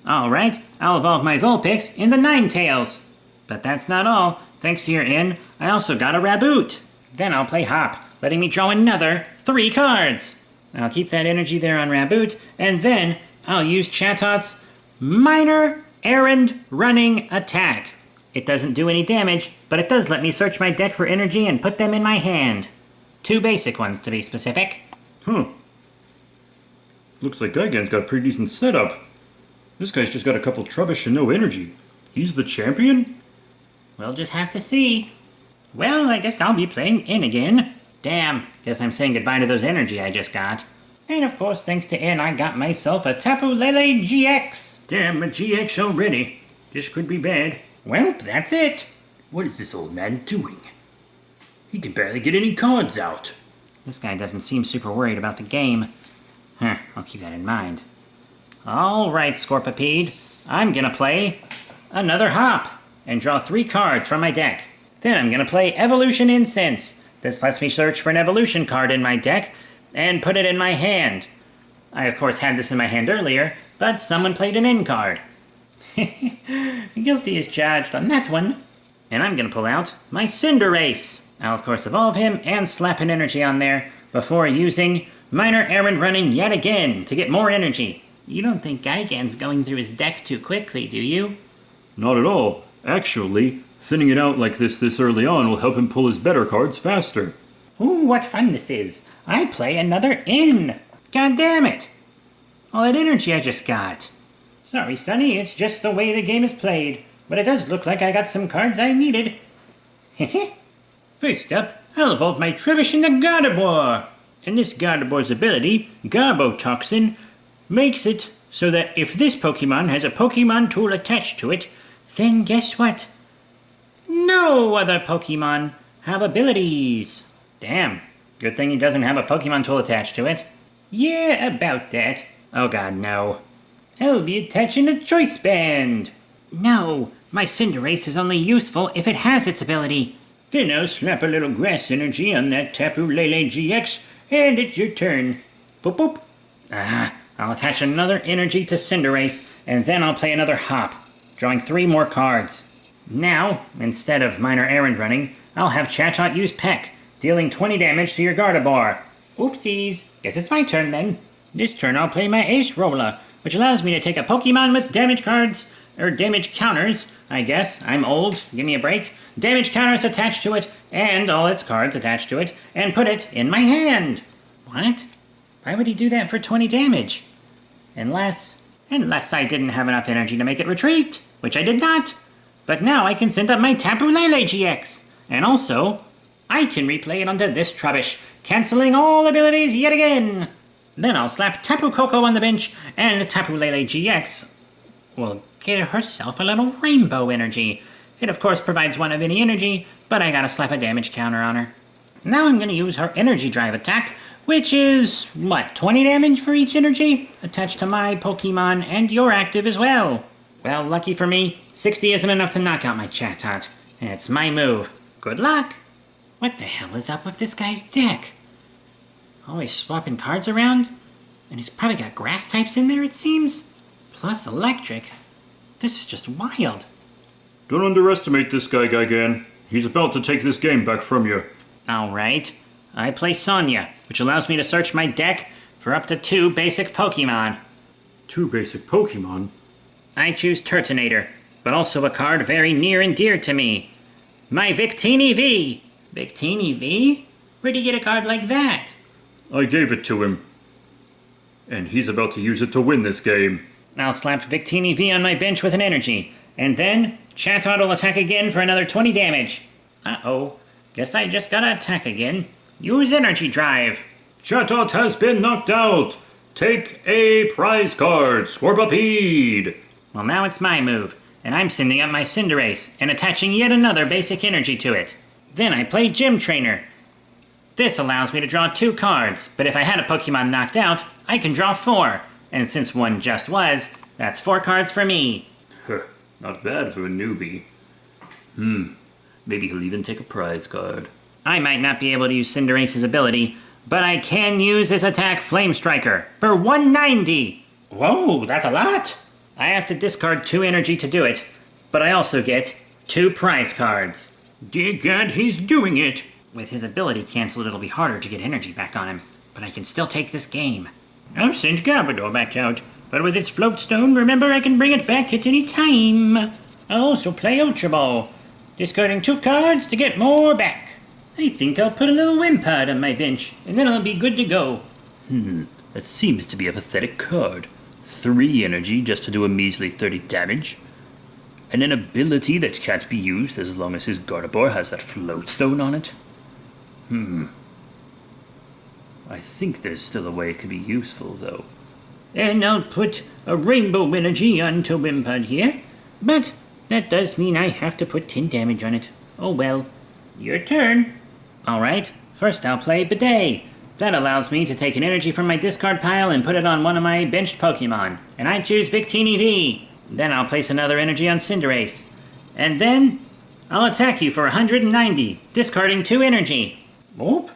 Alright, I'll evolve my Vulpix into Ninetales. But that's not all. Thanks to your in, I also got a Raboot. Then I'll play Hop, letting me draw another 3 cards. I'll keep that energy there on Raboot, and then I'll use Chatot's Minor Errand Running Attack. It doesn't do any damage, but it does let me search my deck for energy and put them in my hand. 2 basic ones, to be specific. Looks like Gigan's got a pretty decent setup. This guy's just got a couple Trubbish and no energy. He's the champion? We'll just have to see. Well, I guess I'll be playing in again. Damn, guess I'm saying goodbye to those energy I just got. And of course, thanks to in, I got myself a Tapu Lele GX. Damn, a GX already. This could be bad. Well, that's it. What is this old man doing? He can barely get any cards out. This guy doesn't seem super worried about the game. I'll keep that in mind. Alright, Scorpipede. I'm gonna play another Hop and draw 3 cards from my deck. Then I'm gonna play Evolution Incense. This lets me search for an evolution card in my deck and put it in my hand. I of course had this in my hand earlier, but someone played an in card. Guilty as charged on that one. And I'm gonna pull out my Cinderace. I'll of course evolve him and slap an energy on there before using Minor Errand Running yet again to get more energy. You don't think Gigan's going through his deck too quickly, do you? Not at all. Actually, thinning it out like this early on will help him pull his better cards faster. Ooh, what fun this is. I play another in. God damn it. All that energy I just got. Sorry, Sonny, it's just the way the game is played. But it does look like I got some cards I needed. Heh. First up, I'll evolve my Trubbish into Gardevoir. And this Gardevoir's ability, Garbotoxin, makes it so that if this Pokemon has a Pokemon tool attached to it, then guess what? No other Pokemon have abilities. Damn, good thing he doesn't have a Pokemon tool attached to it. Yeah, about that. Oh god, no. I'll be attaching a Choice Band. No, my Cinderace is only useful if it has its ability. Then I'll slap a little grass energy on that Tapu Lele GX, and it's your turn. Boop boop. I'll attach another energy to Cinderace, and then I'll play another Hop, drawing 3 more cards. Now, instead of Minor Errand Running, I'll have Chatot use Peck, dealing 20 damage to your Gardevoir. Oopsies. Guess it's my turn then. This turn I'll play my Ace Roller, which allows me to take a Pokemon with damage cards, or damage counters, I guess. I'm old, give me a break. Damage counters attached to it, and all its cards attached to it, and put it in my hand. What? Why would he do that for 20 damage? Unless I didn't have enough energy to make it retreat, which I did not. But now I can send up my Tapu Lele GX. And also, I can replay it onto this Trubbish, canceling all abilities yet again. Then I'll slap Tapu Koko on the bench, and Tapu Lele GX will get herself a little rainbow energy. It of course provides 1 of any energy, but I gotta slap a damage counter on her. Now I'm gonna use her Energy Drive attack, which is, what, 20 damage for each energy? Attached to my Pokemon and your active as well. Well, lucky for me, 60 isn't enough to knock out my Chatot, and it's my move. Good luck! What the hell is up with this guy's deck? Always swapping cards around? And he's probably got grass types in there, it seems? Plus electric. This is just wild. Don't underestimate this guy, Gigan. He's about to take this game back from you. Alright. I play Sonya, which allows me to search my deck for up to 2 basic Pokemon. 2 basic Pokemon? I choose Turtonator, but also a card very near and dear to me. My Victini V! Victini V? Where'd you get a card like that? I gave it to him. And he's about to use it to win this game. I'll slap Victini V on my bench with an energy, and then Chatot will attack again for another 20 damage. Uh-oh. Guess I just gotta attack again. Use Energy Drive. Chatot has been knocked out. Take a prize card, Scorpipede. Well, now it's my move, and I'm sending up my Cinderace and attaching yet another basic energy to it. Then I play Gym Trainer. This allows me to draw 2 cards, but if I had a Pokemon knocked out, I can draw 4. And since one just was, that's 4 cards for me. Not bad for a newbie. Maybe he'll even take a prize card. I might not be able to use Cinderace's ability, but I can use his attack Flame Striker for 190. Whoa, that's a lot. I have to discard 2 energy to do it, but I also get 2 prize cards. Dear God, he's doing it. With his ability cancelled, it'll be harder to get energy back on him, but I can still take this game. I'll send Garbodor back out, but with its Float Stone, remember I can bring it back at any time. I'll also play Ultra Ball, discarding 2 cards to get more back. I think I'll put a little Wimpod on my bench, and then I'll be good to go. That seems to be a pathetic card. 3 energy just to do a measly 30 damage. And an ability that can't be used as long as his Gardevoir has that Float Stone on it. I think there's still a way it could be useful, though. And I'll put a Rainbow Energy onto Wimpod here, but that does mean I have to put 10 damage on it. Oh well. Your turn. Alright, first I'll play Bidet. That allows me to take an energy from my discard pile and put it on one of my benched Pokemon. And I choose Victini V. Then I'll place another energy on Cinderace. And then I'll attack you for 190, discarding 2 energy. Oop.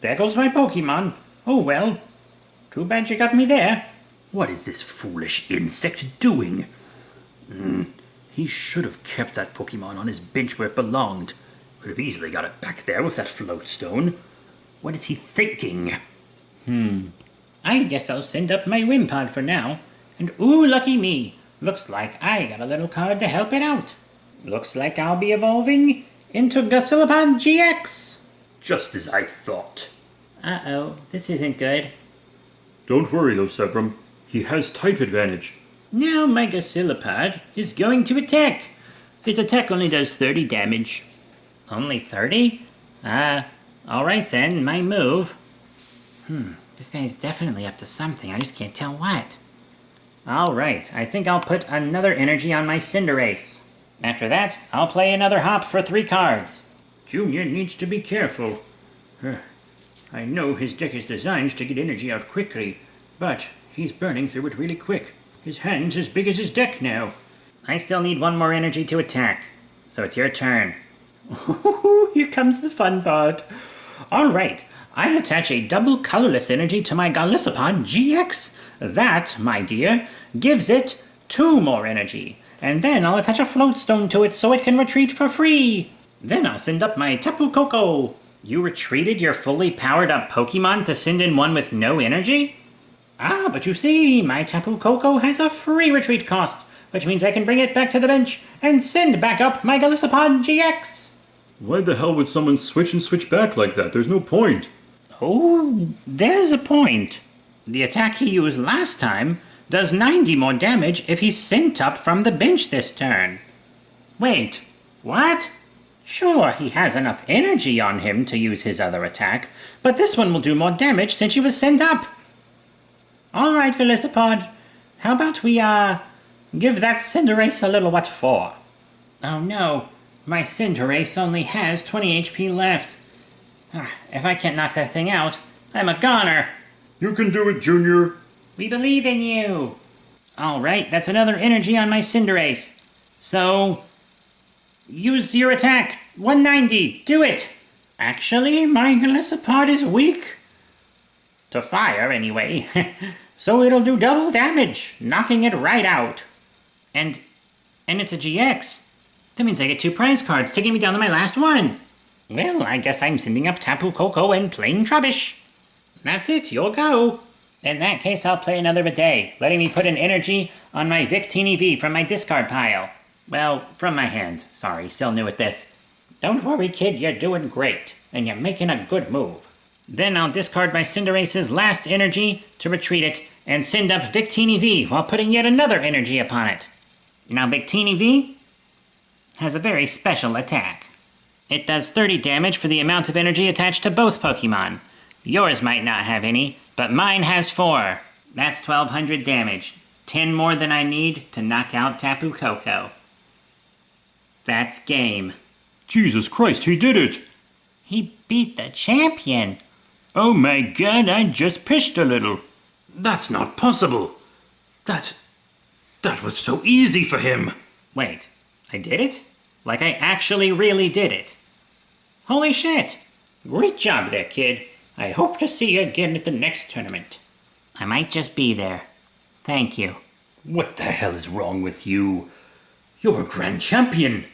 There goes my Pokemon. Oh well. Too bad you got me there. What is this foolish insect doing? He should have kept that Pokemon on his bench where it belonged. Could have easily got it back there with that Float Stone. What is he thinking? I guess I'll send up my Wimpod for now. And ooh, lucky me. Looks like I got a little card to help it out. Looks like I'll be evolving into GODZILLA GX. Just as I thought. Uh-oh, this isn't good. Don't worry though, Sevram. He has type advantage. Now my GODZILLA is going to attack. His attack only does 30 damage. Only 30? Alright then, my move. This guy's definitely up to something, I just can't tell what. Alright, I think I'll put another energy on my Cinderace. After that, I'll play another hop for 3 cards. Junior needs to be careful. I know his deck is designed to get energy out quickly, but he's burning through it really quick. His hand's as big as his deck now. I still need 1 more energy to attack, so it's your turn. Here comes the fun part. Alright, I attach a double colorless energy to my GODZILLA GX. That, my dear, gives it 2 more energy. And then I'll attach a Float Stone to it so it can retreat for free. Then I'll send up my Tapu Koko. You retreated your fully powered up Pokemon to send in one with no energy? Ah, but you see, my Tapu Koko has a free retreat cost, which means I can bring it back to the bench and send back up my GODZILLA GX. Why the hell would someone switch and switch back like that? There's no point. Oh, there's a point. The attack he used last time does 90 more damage if he's sent up from the bench this turn. Wait, what? Sure, he has enough energy on him to use his other attack, but this one will do more damage since he was sent up. Alright, GODZILLA, how about we, give that Cinderace a little what for? Oh no, my Cinderace only has 20 HP left. If I can't knock that thing out, I'm a goner. You can do it, Junior. We believe in you. Alright, that's another energy on my Cinderace. So, use your attack. 190, do it. Actually, my GODZILLA is weak. To fire, anyway. So it'll do double damage, knocking it right out. And it's a GX. That means I get 2 prize cards, taking me down to my last one. Well, I guess I'm sending up Tapu Koko and playing Trubbish. That's it, you'll go. In that case, I'll play another bidet, letting me put an energy on my Victini V from my discard pile. Well, from my hand. Sorry, still new at this. Don't worry, kid, you're doing great, and you're making a good move. Then I'll discard my Cinderace's last energy to retreat it, and send up Victini V while putting yet another energy upon it. Now Victini V has a very special attack. It does 30 damage for the amount of energy attached to both Pokemon. Yours might not have any, but mine has 4. That's 1200 damage. 10 more than I need to knock out Tapu Koko. That's game. Jesus Christ, he did it! He beat the champion. Oh my god, I just pished a little. That's not possible. That was so easy for him. Wait, I did it? Like I actually really did it. Holy shit! Great job there, kid. I hope to see you again at the next tournament. I might just be there. Thank you. What the hell is wrong with you? You're a grand champion,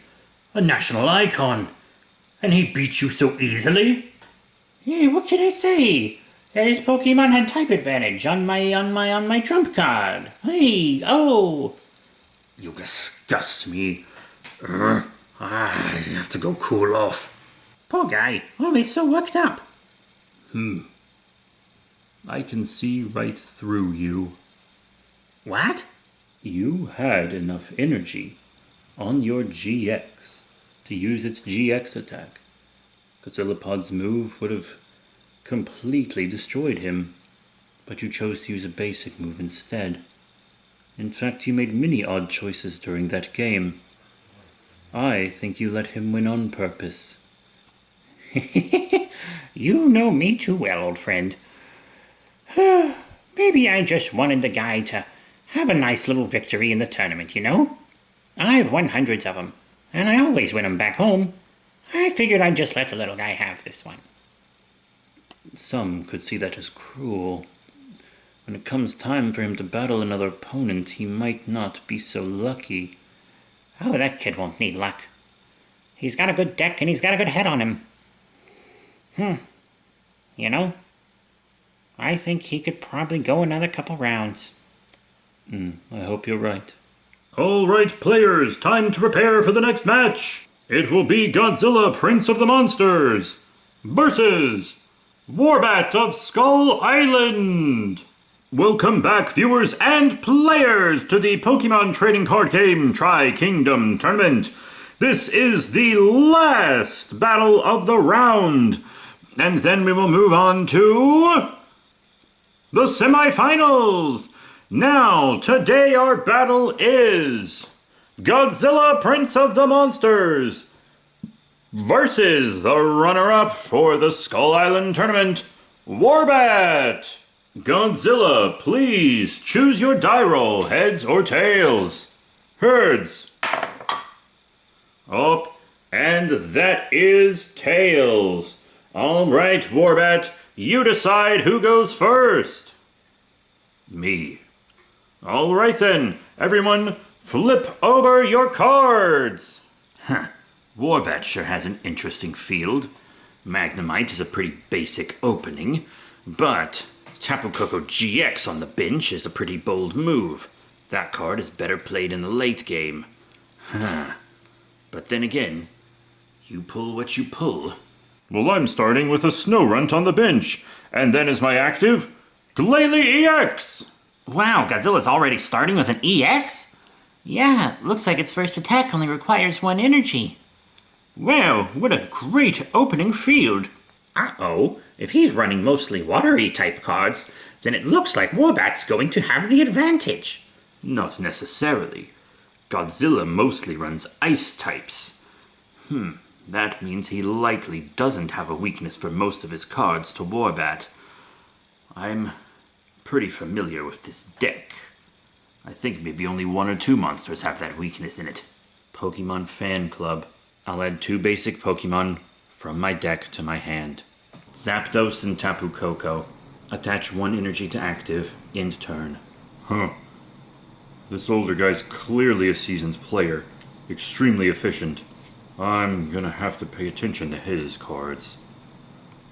a national icon, and he beat you so easily? Hey, what can I say? His Pokemon had type advantage on my trump card. Hey, oh! You disgust me. I have to go cool off. Poor guy, always so worked up. I can see right through you. What? You had enough energy on your GX to use its GX attack. Godzillapod's move would have completely destroyed him, but you chose to use a basic move instead. In fact, you made many odd choices during that game. I think you let him win on purpose. You know me too well, old friend. Maybe I just wanted the guy to have a nice little victory in the tournament, you know? I've won hundreds of them, and I always win them back home. I figured I'd just let the little guy have this one. Some could see that as cruel. When it comes time for him to battle another opponent, he might not be so lucky. Oh, that kid won't need luck. He's got a good deck and he's got a good head on him. You know, I think he could probably go another couple rounds. I hope you're right. All right, players, time to prepare for the next match. It will be Godzilla, Prince of the Monsters, versus Warbat of Skull Island. Welcome back, viewers and players, to the Pokemon trading card game Tri-Kingdom Tournament. This is the last battle of the round, and then we will move on to the semifinals. Now, today our battle is Godzilla, Prince of the Monsters, versus the runner-up for the Skull Island Tournament, Warbat. Godzilla, please choose your die roll, heads or tails. Heads. Up, and that is tails. All right, Warbat, you decide who goes first. Me. All right then, everyone, flip over your cards. Warbat sure has an interesting field. Magnemite is a pretty basic opening, but Tapu Koko GX on the bench is a pretty bold move. That card is better played in the late game. But then again, you pull what you pull. Well, I'm starting with a Snorunt on the bench, and then as my active, Glalie EX! Wow, Godzilla's already starting with an EX? Yeah, looks like its first attack only requires 1 energy. Wow, what a great opening field! Uh-oh, if he's running mostly watery type cards, then it looks like Warbat's going to have the advantage. Not necessarily. Godzilla mostly runs ice types. That means he likely doesn't have a weakness for most of his cards to Warbat. I'm pretty familiar with this deck. I think maybe only 1 or 2 monsters have that weakness in it. Pokemon Fan Club. I'll add 2 basic Pokemon from my deck to my hand. Zapdos and Tapu Koko. Attach 1 energy to active, end turn. This older guy's clearly a seasoned player. Extremely efficient. I'm gonna have to pay attention to his cards.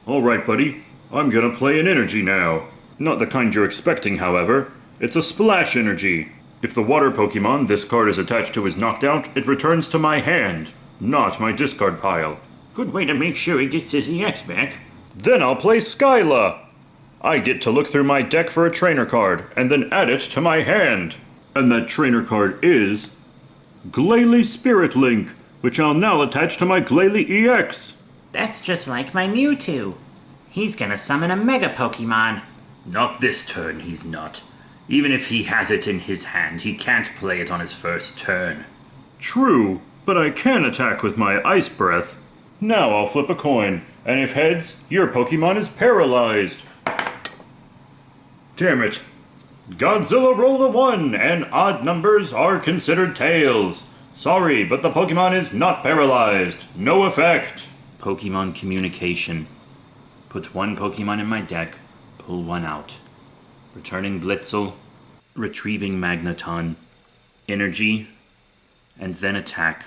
Alright, buddy. I'm gonna play an energy now. Not the kind you're expecting, however. It's a splash energy. If the water Pokemon this card is attached to is knocked out, it returns to my hand, not my discard pile. Good way to make sure he gets his EX back. Then I'll play Skyla. I get to look through my deck for a trainer card, and then add it to my hand. And that trainer card is Glalie Spirit Link, which I'll now attach to my Glalie EX. That's just like my Mewtwo. He's gonna summon a Mega Pokemon. Not this turn, he's not. Even if he has it in his hand, he can't play it on his first turn. True, but I can attack with my Ice Breath. Now I'll flip a coin, and if heads, your Pokemon is paralyzed. Damn it. Godzilla rolled a 1, and odd numbers are considered tails. Sorry, but the Pokemon is not paralyzed. No effect. Pokemon Communication. Put one Pokemon in my deck, pull one out. Returning Blitzel, retrieving Magneton, energy, and then attack.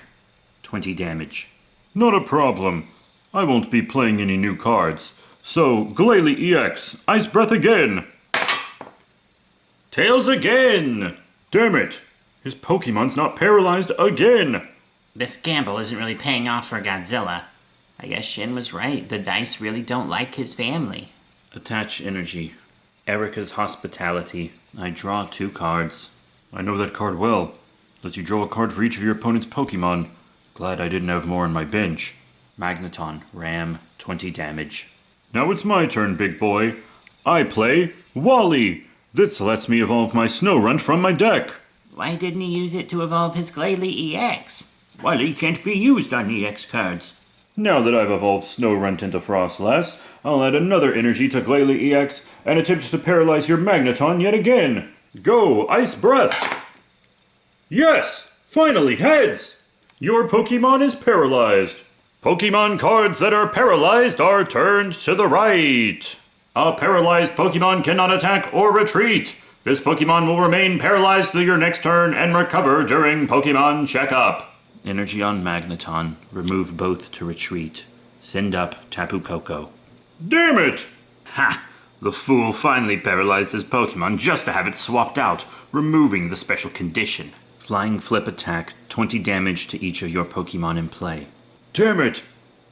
20 damage. Not a problem. I won't be playing any new cards. So, Glalie EX, Ice Breath again. Tails again! Damn it! His Pokemon's not paralyzed again! This gamble isn't really paying off for Godzilla. I guess Shin was right. The dice really don't like his family. Attach energy. Erica's Hospitality. I draw 2 cards. I know that card well. Lets you draw a card for each of your opponent's Pokemon. Glad I didn't have more on my bench. Magneton, Ram, 20 damage. Now it's my turn, big boy. I play Wally. This lets me evolve my Snorunt from my deck. Why didn't he use it to evolve his Glalie EX? Wally can't be used on EX cards. Now that I've evolved Snorunt into Frostlass, I'll add another energy to Glalie EX and attempt to paralyze your Magneton yet again. Go, Ice Breath! Yes! Finally, heads! Your Pokemon is paralyzed. Pokemon cards that are paralyzed are turned to the right. A paralyzed Pokemon cannot attack or retreat. This Pokemon will remain paralyzed through your next turn and recover during Pokemon Checkup. Energy on Magneton. Remove both to retreat. Send up Tapu Koko. Damn it! Ha! The fool finally paralyzed his Pokemon just to have it swapped out, removing the special condition. Flying Flip attack, 20 damage to each of your Pokemon in play. Damn it!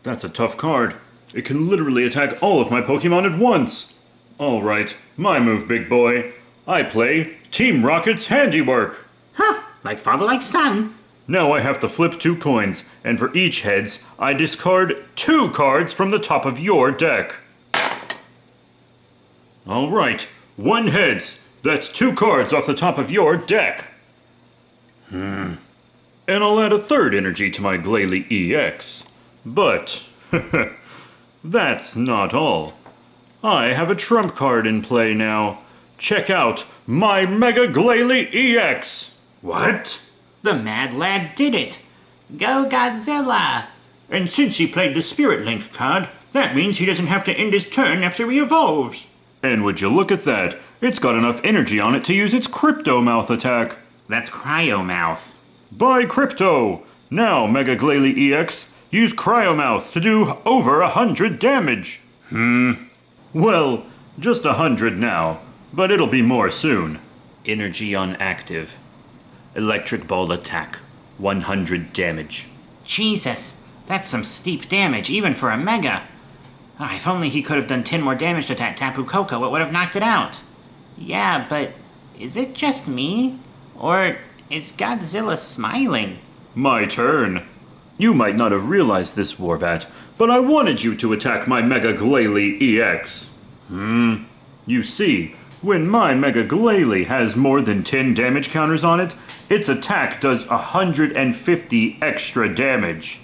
That's a tough card. It can literally attack all of my Pokemon at once. Alright, my move, big boy. I play Team Rocket's Handiwork. Huh, like father, like son. Now I have to flip 2 coins, and for each heads, I discard 2 cards from the top of your deck. Alright, 1 heads. That's 2 cards off the top of your deck. And I'll add a 3rd energy to my Glalie EX. But, that's not all. I have a trump card in play now. Check out my Mega Glalie EX! What? The Mad Lad did it. Go Godzilla! And since he played the Spirit Link card, that means he doesn't have to end his turn after he evolves. And would you look at that? It's got enough energy on it to use its Crypto Mouth attack. That's Cryomouth. Buy Crypto! Now, Mega Glalie EX, use Cryomouth to do over 100 damage. Well, just 100 now, but it'll be more soon. Energy on active. Electric Ball attack, 100 damage. Jesus, that's some steep damage, even for a Mega. Ah, if only he could have done 10 more damage to that Tapu Koko, it would have knocked it out. Yeah, but is it just me? Or is Godzilla smiling? My turn. You might not have realized this, Warbat, but I wanted you to attack my Mega Glalie EX. You see, when my Mega Glalie has more than 10 damage counters on it, its attack does 150 extra damage.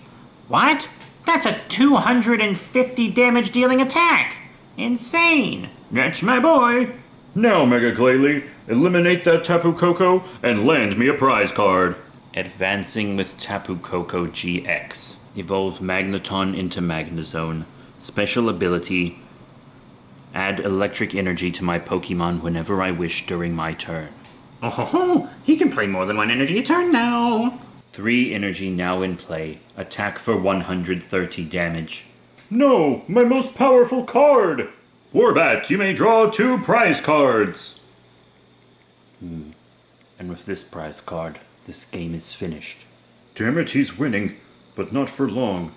What? That's a 250 damage dealing attack! Insane! That's my boy! Now, Mega Glalie, eliminate that Tapu Koko and land me a prize card. Advancing with Tapu Koko GX. Evolve Magneton into Magnezone. Special ability. Add electric energy to my Pokemon whenever I wish during my turn. Oh ho ho! He can play more than 1 energy a turn now! 3 energy now in play. Attack for 130 damage. No, my most powerful card! Warbat, you may draw 2 prize cards. And with this prize card, this game is finished. Damn it, he's winning, but not for long.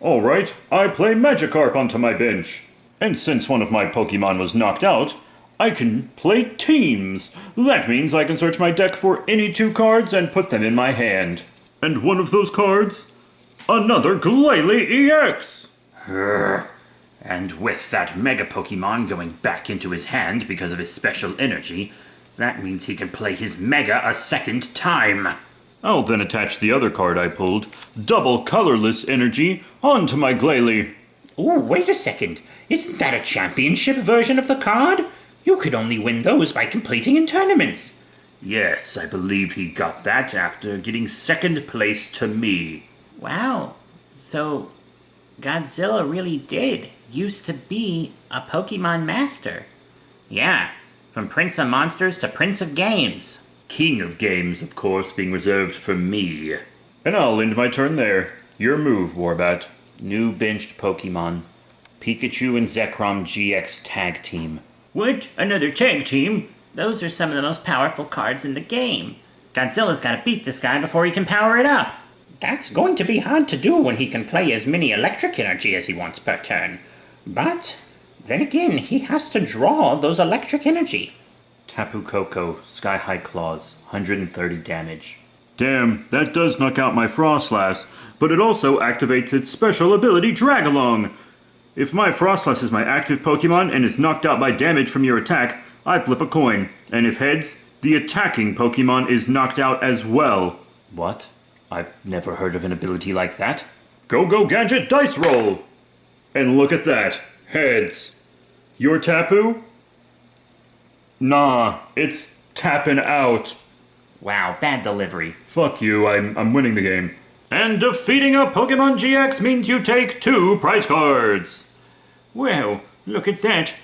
All right, I play Magikarp onto my bench. And since one of my Pokemon was knocked out, I can play teams. That means I can search my deck for any 2 cards and put them in my hand. And one of those cards? Another Glalie EX! And with that Mega Pokemon going back into his hand because of his special energy, that means he can play his Mega a second time. I'll then attach the other card I pulled, Double Colorless Energy, onto my Glalie. Ooh, wait a second. Isn't that a championship version of the card? You could only win those by competing in tournaments. Yes, I believe he got that after getting second place to me. Wow. So, Godzilla really did used to be a Pokemon master. Yeah, from Prince of Monsters to Prince of Games. King of Games, of course, being reserved for me. And I'll end my turn there. Your move, Warbat. New benched Pokemon. Pikachu and Zekrom GX Tag Team. What? Another tag team? Those are some of the most powerful cards in the game. Godzilla's gotta beat this guy before he can power it up. That's going to be hard to do when he can play as many electric energy as he wants per turn. But, then again, he has to draw those electric energy. Tapu Koko, Sky High Claws, 130 damage. Damn, that does knock out my Frostlass, but it also activates its special ability Dragalong. If my Frostlass is my active Pokemon and is knocked out by damage from your attack, I flip a coin, and if heads, the attacking Pokemon is knocked out as well. What? I've never heard of an ability like that. Go Gadget Dice Roll! And look at that, heads. Your Tapu? Nah, it's tapping out. Wow, bad delivery. Fuck you, I'm winning the game. And defeating a Pokemon GX means you take 2 prize cards. Well, look at that.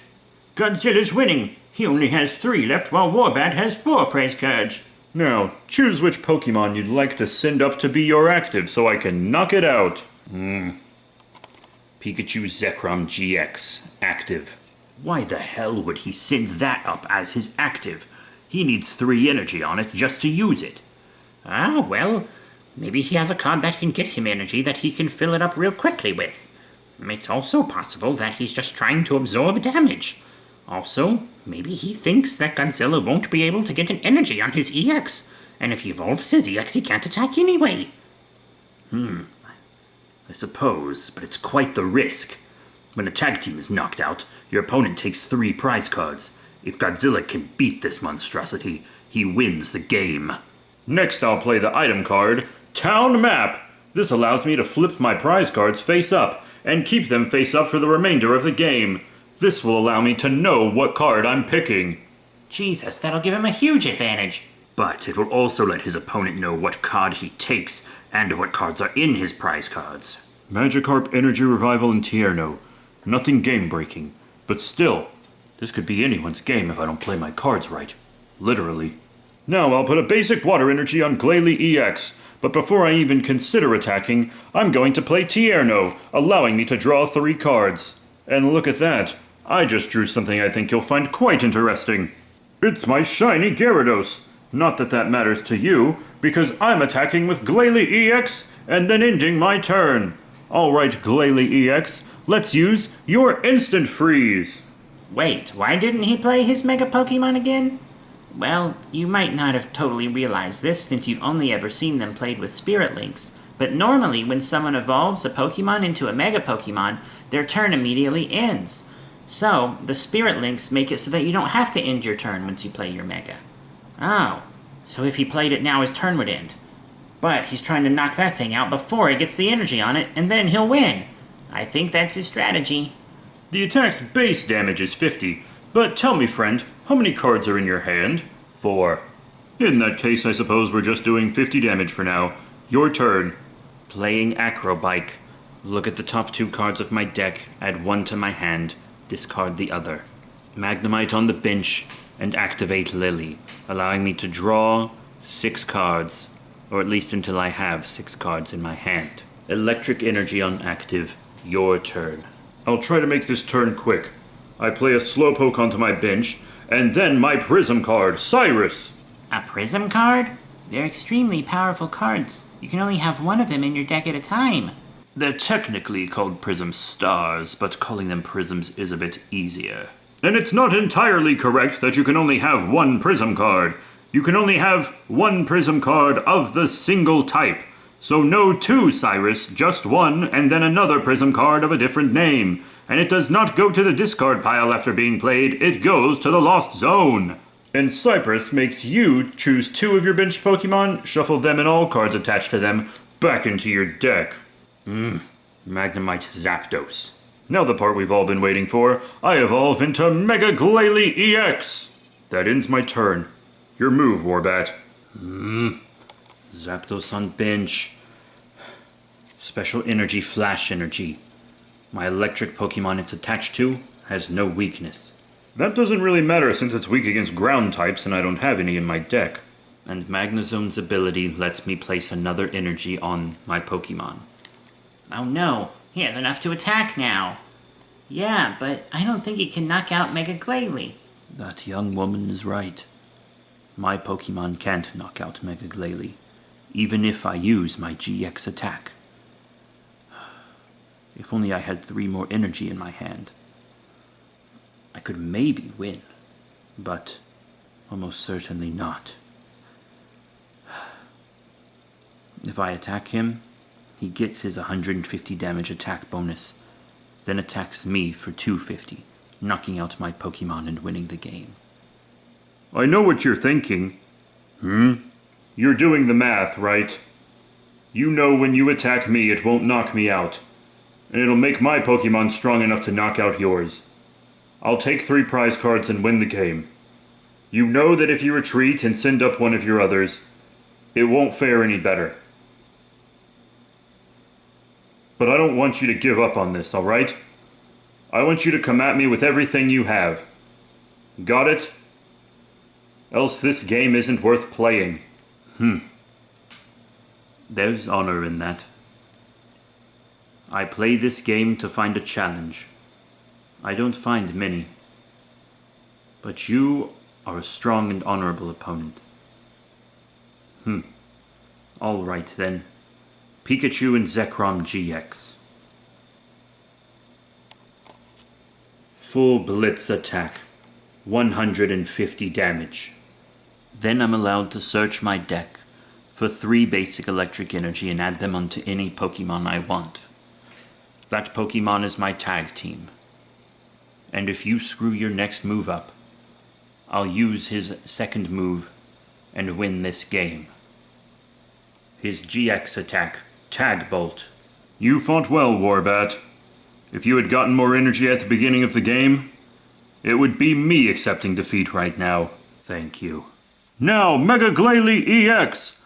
Godzilla's winning. He only has 3 left while Warbat has 4 prize cards. Now, choose which Pokemon you'd like to send up to be your active so I can knock it out. Pikachu Zekrom GX, active. Why the hell would he send that up as his active? He needs 3 energy on it just to use it. Ah, well, maybe he has a card that can get him energy that he can fill it up real quickly with. It's also possible that he's just trying to absorb damage. Also, maybe he thinks that Godzilla won't be able to get an energy on his EX, and if he evolves his EX, he can't attack anyway. I suppose, but it's quite the risk. When a tag team is knocked out, your opponent takes 3 prize cards. If Godzilla can beat this monstrosity, he wins the game. Next I'll play the item card, Town Map. This allows me to flip my prize cards face up, and keep them face up for the remainder of the game. This will allow me to know what card I'm picking. Jesus, that'll give him a huge advantage. But it will also let his opponent know what card he takes, and what cards are in his prize cards. Magikarp, Energy Revival, and Tierno. Nothing game-breaking, but still, this could be anyone's game if I don't play my cards right. Literally. Now I'll put a basic water energy on Glalie EX, but before I even consider attacking, I'm going to play Tierno, allowing me to draw 3 cards. And look at that, I just drew something I think you'll find quite interesting. It's my shiny Gyarados. Not that that matters to you, because I'm attacking with Glalie EX and then ending my turn. Alright, Glalie EX, let's use your Instant Freeze. Wait, why didn't he play his Mega Pokemon again? Well, you might not have totally realized this since you've only ever seen them played with Spirit Links, but normally when someone evolves a Pokemon into a Mega Pokemon, their turn immediately ends. So, the Spirit Links make it so that you don't have to end your turn once you play your Mega. Oh, so if he played it now, his turn would end. But he's trying to knock that thing out before he gets the energy on it, and then he'll win. I think that's his strategy. The attack's base damage is 50, but tell me, friend, how many cards are in your hand? 4. In that case, I suppose we're just doing 50 damage for now. Your turn. Playing Acrobike. Look at the top 2 cards of my deck, add 1 to my hand, discard the other. Magnemite on the bench, and activate Lily, allowing me to draw 6 cards, or at least until I have 6 cards in my hand. Electric energy on active, your turn. I'll try to make this turn quick. I play a Slowpoke onto my bench, and then my Prism card, Cyrus. A prism card? They're extremely powerful cards. You can only have one of them in your deck at a time. They're technically called Prism Stars, but calling them Prisms is a bit easier. And it's not entirely correct that you can only have one Prism card. You can only have one Prism card of the single type. So no two Cyrus, just one, and then another Prism card of a different name. And it does not go to the discard pile after being played, it goes to the Lost Zone. And Cypress makes you choose two of your bench Pokemon, shuffle them and all cards attached to them back into your deck. Magnemite Zapdos. Now the part we've all been waiting for. I evolve into Mega Glalie EX. That ends my turn. Your move, Warbat. Zapdos on bench. Special energy, flash energy. My electric Pokemon it's attached to has no weakness. That doesn't really matter since it's weak against ground types and I don't have any in my deck. And Magnezone's ability lets me place another energy on my Pokemon. Oh no, he has enough to attack now. Yeah, but I don't think he can knock out Mega Glalie. That young woman is right. My Pokemon can't knock out Mega Glalie, even if I use my GX attack. If only I had 3 more energy in my hand. I could maybe win, but almost certainly not. If I attack him, he gets his 150 damage attack bonus, then attacks me for 250, knocking out my Pokemon and winning the game. I know what you're thinking. You're doing the math, right? You know when you attack me, it won't knock me out. And it'll make my Pokemon strong enough to knock out yours. I'll take 3 prize cards and win the game. You know that if you retreat and send up one of your others, it won't fare any better. But I don't want you to give up on this, alright? I want you to come at me with everything you have. Got it? Else this game isn't worth playing. There's honor in that. I play this game to find a challenge. I don't find many. But you are a strong and honorable opponent. All right then. Pikachu and Zekrom GX. Full Blitz attack. 150 damage. Then I'm allowed to search my deck for 3 basic electric energy and add them onto any Pokemon I want. That Pokemon is my tag team. And if you screw your next move up, I'll use his second move and win this game. His GX attack, Tag Bolt. You fought well, Warbat. If you had gotten more energy at the beginning of the game, it would be me accepting defeat right now. Thank you. Now, Mega Glalie EX!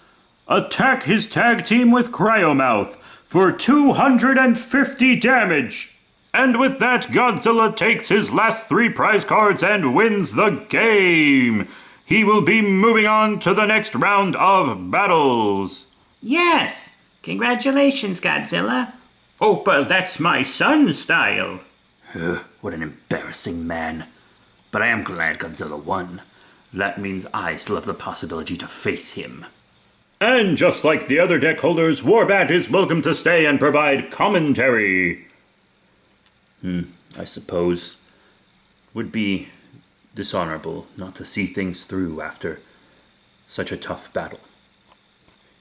Attack his tag team with Cryomouth for 250 damage! And with that, Godzilla takes his last 3 prize cards and wins the game! He will be moving on to the next round of battles! Yes! Congratulations, Godzilla. Oh, but that's my son's style. What an embarrassing man. But I am glad Godzilla won. That means I still have the possibility to face him. And just like the other deck holders, Warbat is welcome to stay and provide commentary. I suppose. Would be dishonorable not to see things through after such a tough battle.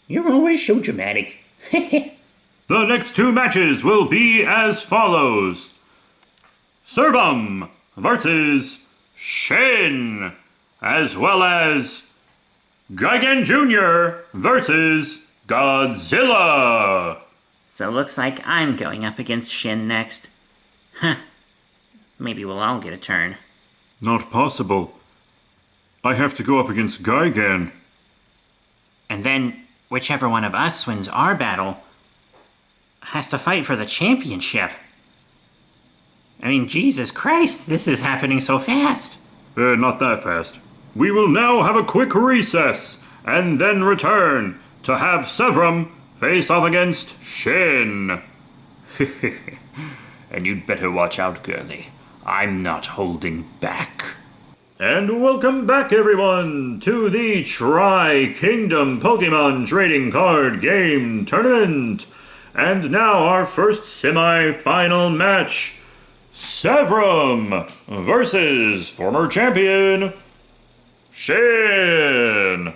You're always so dramatic. The next 2 matches will be as follows. Servum versus Shin, as well as Gigan Jr. versus Godzilla. So looks like I'm going up against Shin next. Maybe we'll all get a turn. Not possible. I have to go up against Gigan. And then whichever one of us wins our battle has to fight for the championship. I mean, Jesus Christ, this is happening so fast. Not that fast. We will now have a quick recess, and then return to have Sevrum face off against Shin. And you'd better watch out, girlie. I'm not holding back. And welcome back, everyone, to the Kingdom Pokemon Trading Card Game Tournament. And now our first semi-final match. Sevrum versus former champion Shin.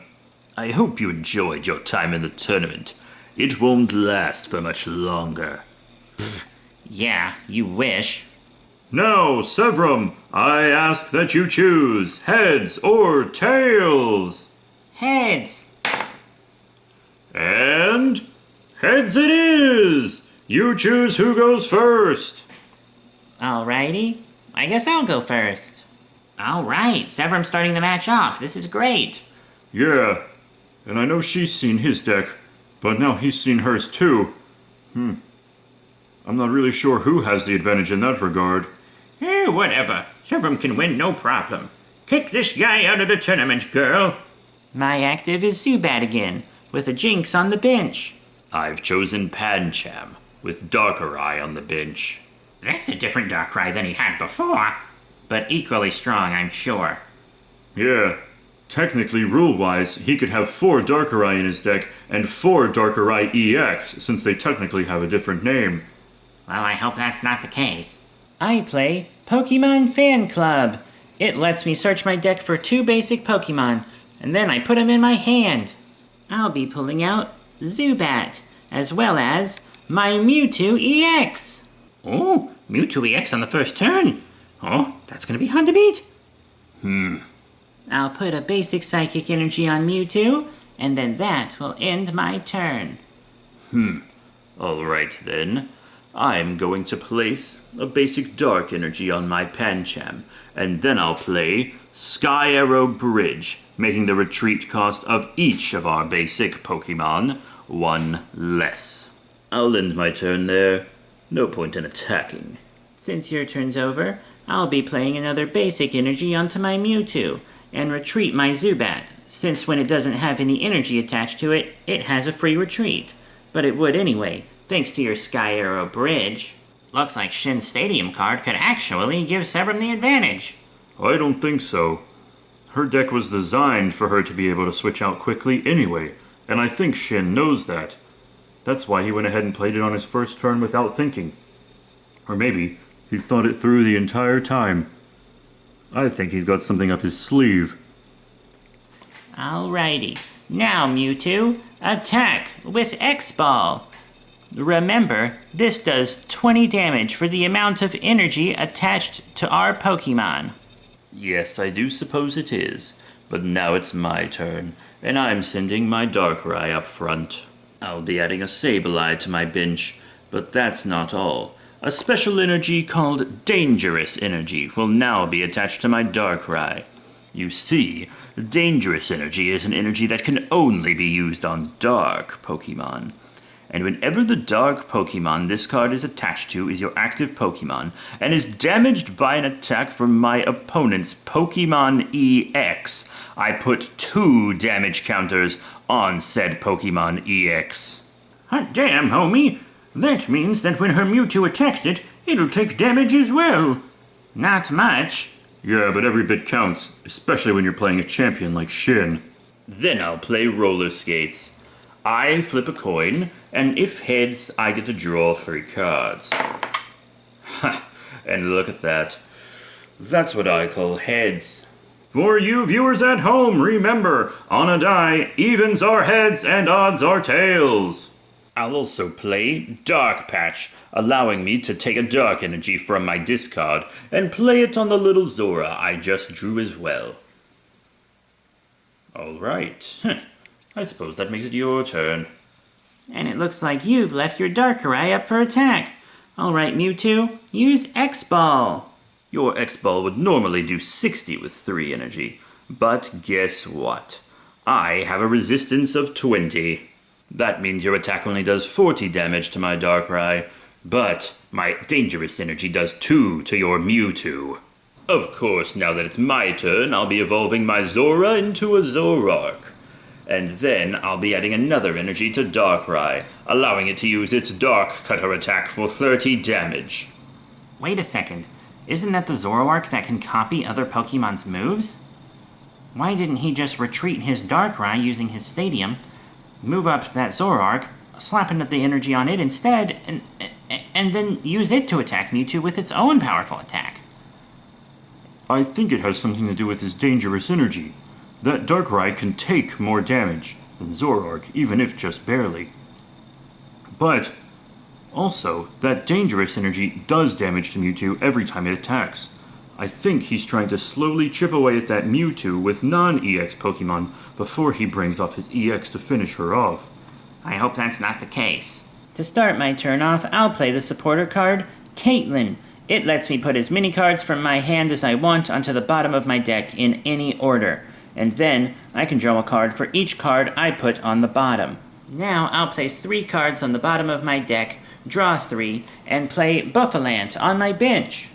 I hope you enjoyed your time in the tournament. It won't last for much longer. Yeah, you wish. Now, Sevrum, I ask that you choose heads or tails. Heads. And heads it is. You choose who goes first. Alrighty. I guess I'll go first. Alright, Severum's starting the match off. This is great. Yeah, and I know she's seen his deck, but now he's seen hers too. I'm not really sure who has the advantage in that regard. Whatever. Severum can win, no problem. Kick this guy out of the tournament, girl. My active is Zubat again, with a Jinx on the bench. I've chosen Pancham, with Darkrai on the bench. That's a different Darkrai than he had before, but equally strong, I'm sure. Yeah, technically, rule-wise, he could have 4 Darkrai in his deck and 4 Darkrai EX, since they technically have a different name. Well, I hope that's not the case. I play Pokemon Fan Club. It lets me search my deck for 2 basic Pokemon, and then I put them in my hand. I'll be pulling out Zubat, as well as my Mewtwo EX. Oh, Mewtwo EX on the first turn. Oh, that's gonna be hard to beat. I'll put a basic Psychic Energy on Mewtwo, and then that will end my turn. Alright then. I'm going to place a basic Dark Energy on my Pancham, and then I'll play Sky Arrow Bridge, making the retreat cost of each of our basic Pokemon 1 less. I'll end my turn there. No point in attacking. Since your turn's over, I'll be playing another basic energy onto my Mewtwo, and retreat my Zubat, since when it doesn't have any energy attached to it, it has a free retreat. But it would anyway, thanks to your Sky Arrow Bridge. Looks like Shin's Stadium card could actually give Sevrum the advantage. I don't think so. Her deck was designed for her to be able to switch out quickly anyway, and I think Shin knows that. That's why he went ahead and played it on his first turn without thinking. Or maybe he thought it through the entire time. I think he's got something up his sleeve. Alrighty. Now, Mewtwo, attack with X-Ball. Remember, this does 20 damage for the amount of energy attached to our Pokemon. Yes, I do suppose it is. But now it's my turn, and I'm sending my Darkrai up front. I'll be adding a Sableye to my bench, but that's not all. A special energy called Dangerous Energy will now be attached to my Darkrai. You see, Dangerous Energy is an energy that can only be used on Dark Pokemon. And whenever the Dark Pokemon this card is attached to is your active Pokemon, and is damaged by an attack from my opponent's Pokemon EX, I put 2 damage counters on said Pokemon EX. Hot damn, homie! That means that when her Mewtwo attacks it, it'll take damage as well. Not much. Yeah, but every bit counts, especially when you're playing a champion like Shin. Then I'll play roller skates. I flip a coin, and if heads, I get to draw 3 cards. Ha! And look at that. That's what I call heads. For you viewers at home, remember, on a die, evens are heads and odds are tails. I'll also play Dark Patch, allowing me to take a Dark Energy from my discard and play it on the little Zora I just drew as well. Alright, I suppose that makes it your turn. And it looks like you've left your Darkrai up for attack. Alright, Mewtwo, use X-Ball. Your X-Ball would normally do 60 with 3 energy, but guess what? I have a resistance of 20. That means your attack only does 40 damage to my Darkrai, but my Dangerous Energy does 2 to your Mewtwo. Of course, now that it's my turn, I'll be evolving my Zora into a Zoroark. And then I'll be adding another energy to Darkrai, allowing it to use its Dark Cutter attack for 30 damage. Wait a second. Isn't that the Zoroark that can copy other Pokemon's moves? Why didn't he just retreat his Darkrai using his Stadium, move up that Zoroark, slap the energy on it instead, and then use it to attack Mewtwo with its own powerful attack? I think it has something to do with his dangerous energy. That Darkrai can take more damage than Zoroark, even if just barely. But also, that dangerous energy does damage to Mewtwo every time it attacks. I think he's trying to slowly chip away at that Mewtwo with non-EX Pokemon before he brings off his EX to finish her off. I hope that's not the case. To start my turn off, I'll play the supporter card, Caitlyn. It lets me put as many cards from my hand as I want onto the bottom of my deck in any order, and then I can draw a card for each card I put on the bottom. Now I'll place 3 cards on the bottom of my deck, draw 3, and play Buffalant on my bench.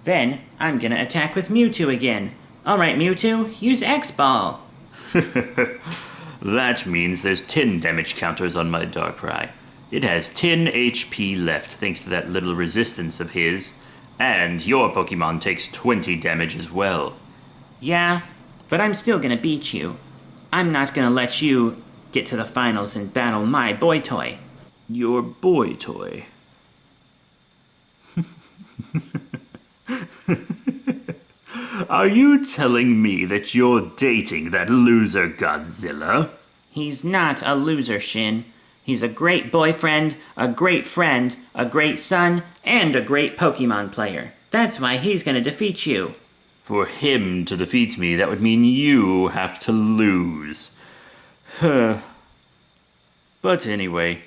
Then I'm gonna attack with Mewtwo again. Alright Mewtwo, use X-Ball. That means there's 10 damage counters on my Darkrai. It has 10 HP left thanks to that little resistance of his, and your Pokemon takes 20 damage as well. Yeah, but I'm still gonna beat you. I'm not gonna let you get to the finals and battle my boy toy. Your boy toy. Are you telling me that you're dating that loser Godzilla? He's not a loser, Shin. He's a great boyfriend, a great friend, a great son, and a great Pokemon player. That's why he's gonna defeat you. For him to defeat me, that would mean you have to lose. But anyway,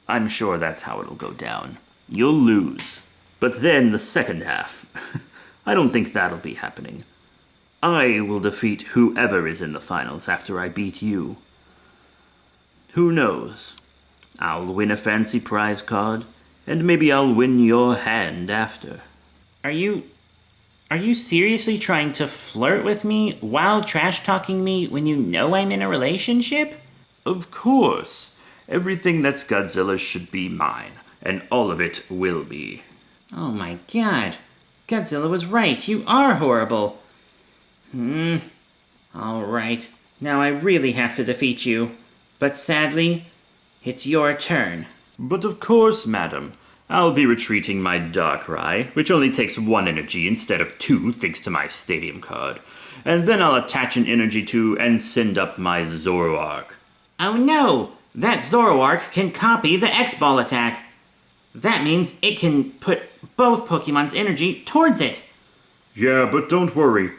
I'm sure that's how it'll go down. You'll lose. But then the second half, I don't think that'll be happening. I will defeat whoever is in the finals after I beat you. Who knows? I'll win a fancy prize card, and maybe I'll win your hand after. Are you seriously trying to flirt with me while trash-talking me when you know I'm in a relationship? Of course. Everything that's Godzilla's should be mine, and all of it will be. Oh my god. Godzilla was right. You are horrible. Alright. Now I really have to defeat you. But sadly, it's your turn. But of course, madam. I'll be retreating my Darkrai, which only takes 1 energy instead of 2 thanks to my Stadium card. And then I'll attach an energy to and send up my Zoroark. Oh no! That Zoroark can copy the X-Ball attack. That means it can put both Pokemon's energy towards it. Yeah, but don't worry.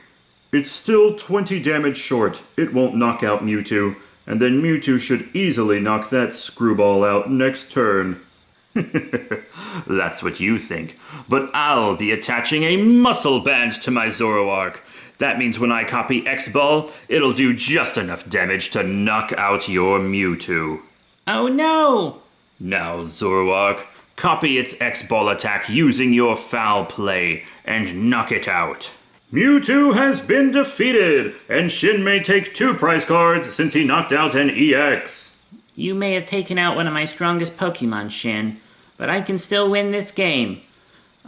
It's still 20 damage short. It won't knock out Mewtwo, and then Mewtwo should easily knock that screwball out next turn. That's what you think. But I'll be attaching a muscle band to my Zoroark. That means when I copy X-Ball, it'll do just enough damage to knock out your Mewtwo. Oh no! Now, Zoroark, copy its X-Ball attack using your foul play and knock it out. Mewtwo has been defeated, and Shin may take 2 prize cards since he knocked out an EX. You may have taken out one of my strongest Pokemon, Shin, but I can still win this game.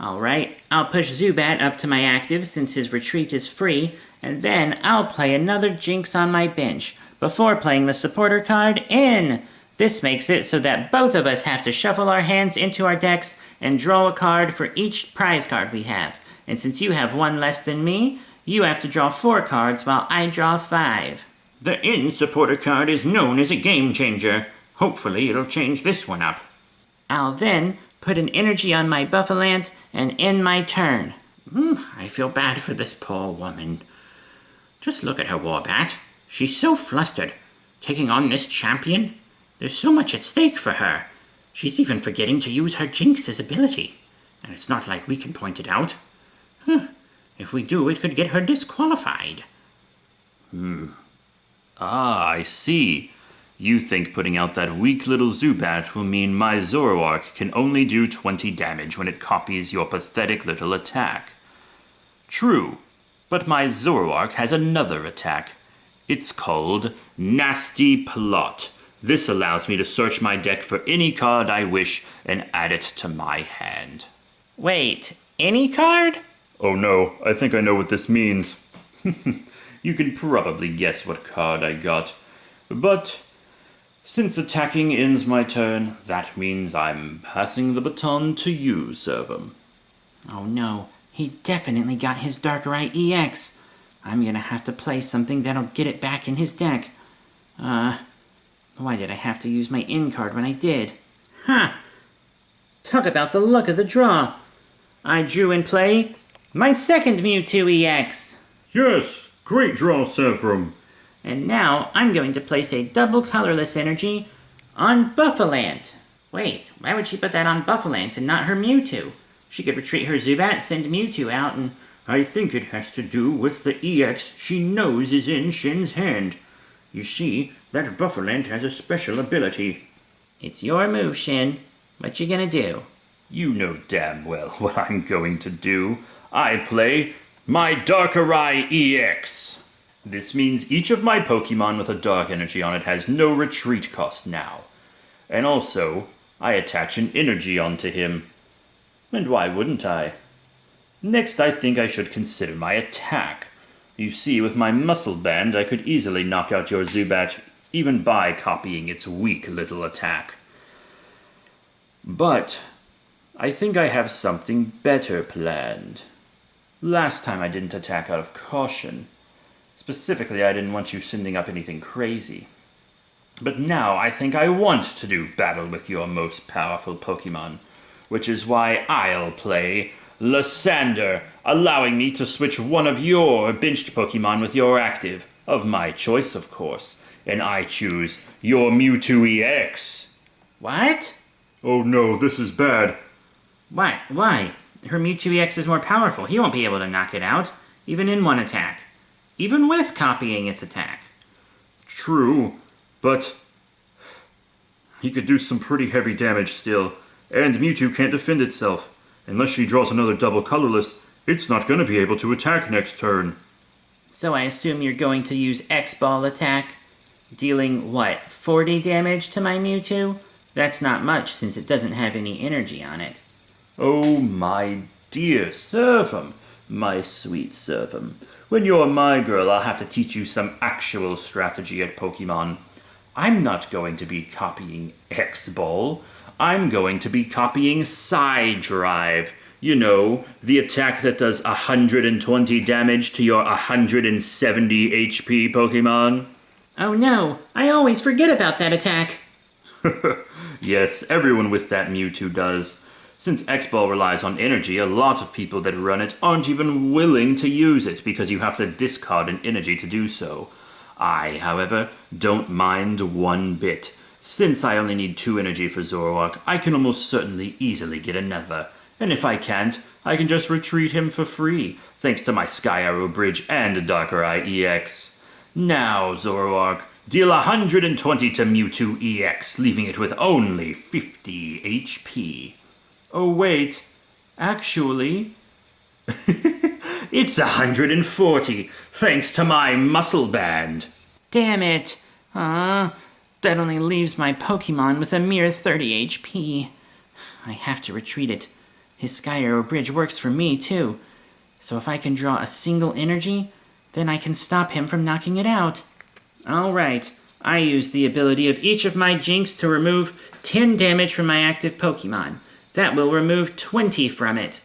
Alright, I'll push Zubat up to my active since his retreat is free, and then I'll play another Jinx on my bench before playing the supporter card in. This makes it so that both of us have to shuffle our hands into our decks and draw a card for each prize card we have. And since you have 1 less than me, you have to draw 4 cards while I draw 5. The in supporter card is known as a game changer. Hopefully it'll change this one up. I'll then put an energy on my Buffalant and end my turn. I feel bad for this poor woman. Just look at her, Warbat. She's so flustered. Taking on this champion? There's so much at stake for her. She's even forgetting to use her Jinx's ability. And it's not like we can point it out. If we do, it could get her disqualified. Ah, I see. You think putting out that weak little Zubat will mean my Zoroark can only do 20 damage when it copies your pathetic little attack. True, but my Zoroark has another attack. It's called Nasty Plot. This allows me to search my deck for any card I wish and add it to my hand. Wait, Any card? Oh no, I think I know what this means. You can probably guess what card I got. But since attacking ends my turn, that means I'm passing the baton to you, Servum. Oh no, he definitely got his Darkrai EX. I'm gonna have to play something that'll get it back in his deck. Why did I have to use my in card when I did? Huh. Talk about the luck of the draw. I drew and play my second Mewtwo EX. Yes, great draw, Servum. And now I'm going to place a double colorless energy on Buffalant. Wait, why would she put that on Buffalant and not her Mewtwo? She could retreat her Zubat, send Mewtwo out, and I think it has to do with the EX she knows is in Shin's hand. You see, that Buffalant has a special ability. it's your move, Shin. What you gonna do? You know damn well what I'm going to do. I play my Darkrai EX. This means each of my Pokemon with a dark energy on it has no retreat cost now. And also, I attach an energy onto him. And why wouldn't I? Next, I think I should consider my attack. You see, with my Muscle Band, I could easily knock out your Zubat, even by copying its weak little attack. But I think I have something better planned. Last time I didn't attack out of caution. Specifically, I didn't want you sending up anything crazy. But now I think I want to do battle with your most powerful Pokemon, which is why I'll play Lysander, allowing me to switch one of your benched Pokemon with your active, of my choice, of course, and I choose your Mewtwo EX. What? Oh no, this is bad. Why? Her Mewtwo EX is more powerful. He won't be able to knock it out, even in one attack. Even with copying its attack. True, but he could do some pretty heavy damage still, and Mewtwo can't defend itself. Unless she draws another double colorless, it's not going to be able to attack next turn. So I assume you're going to use X-Ball attack, dealing, 40 damage to my Mewtwo? That's not much, since it doesn't have any energy on it. Oh, my dear Servum, my sweet Servum. When you're my girl, I'll have to teach you some actual strategy at Pokemon. I'm not going to be copying X-Ball. I'm going to be copying Psy Drive. You know, the attack that does 120 damage to your 170 HP Pokemon. Oh no, I always forget about that attack. Yes, everyone with that Mewtwo does. Since X-Ball relies on energy, a lot of people that run it aren't even willing to use it because you have to discard an energy to do so. I, however, don't mind one bit. Since I only need 2 energy for Zoroark, I can almost certainly easily get another. And if I can't, I can just retreat him for free, thanks to my Sky Arrow Bridge and Darkrai EX. Now, Zoroark, deal 120 to Mewtwo EX, leaving it with only 50 HP. Oh wait, actually, it's 140, thanks to my Muscle Band. Damn it. That only leaves my Pokemon with a mere 30 HP. I have to retreat it. His Sky Arrow Bridge works for me, too. So if I can draw a single energy, then I can stop him from knocking it out. Alright, I use the ability of each of my Jinx to remove 10 damage from my active Pokemon. That will remove 20 from it.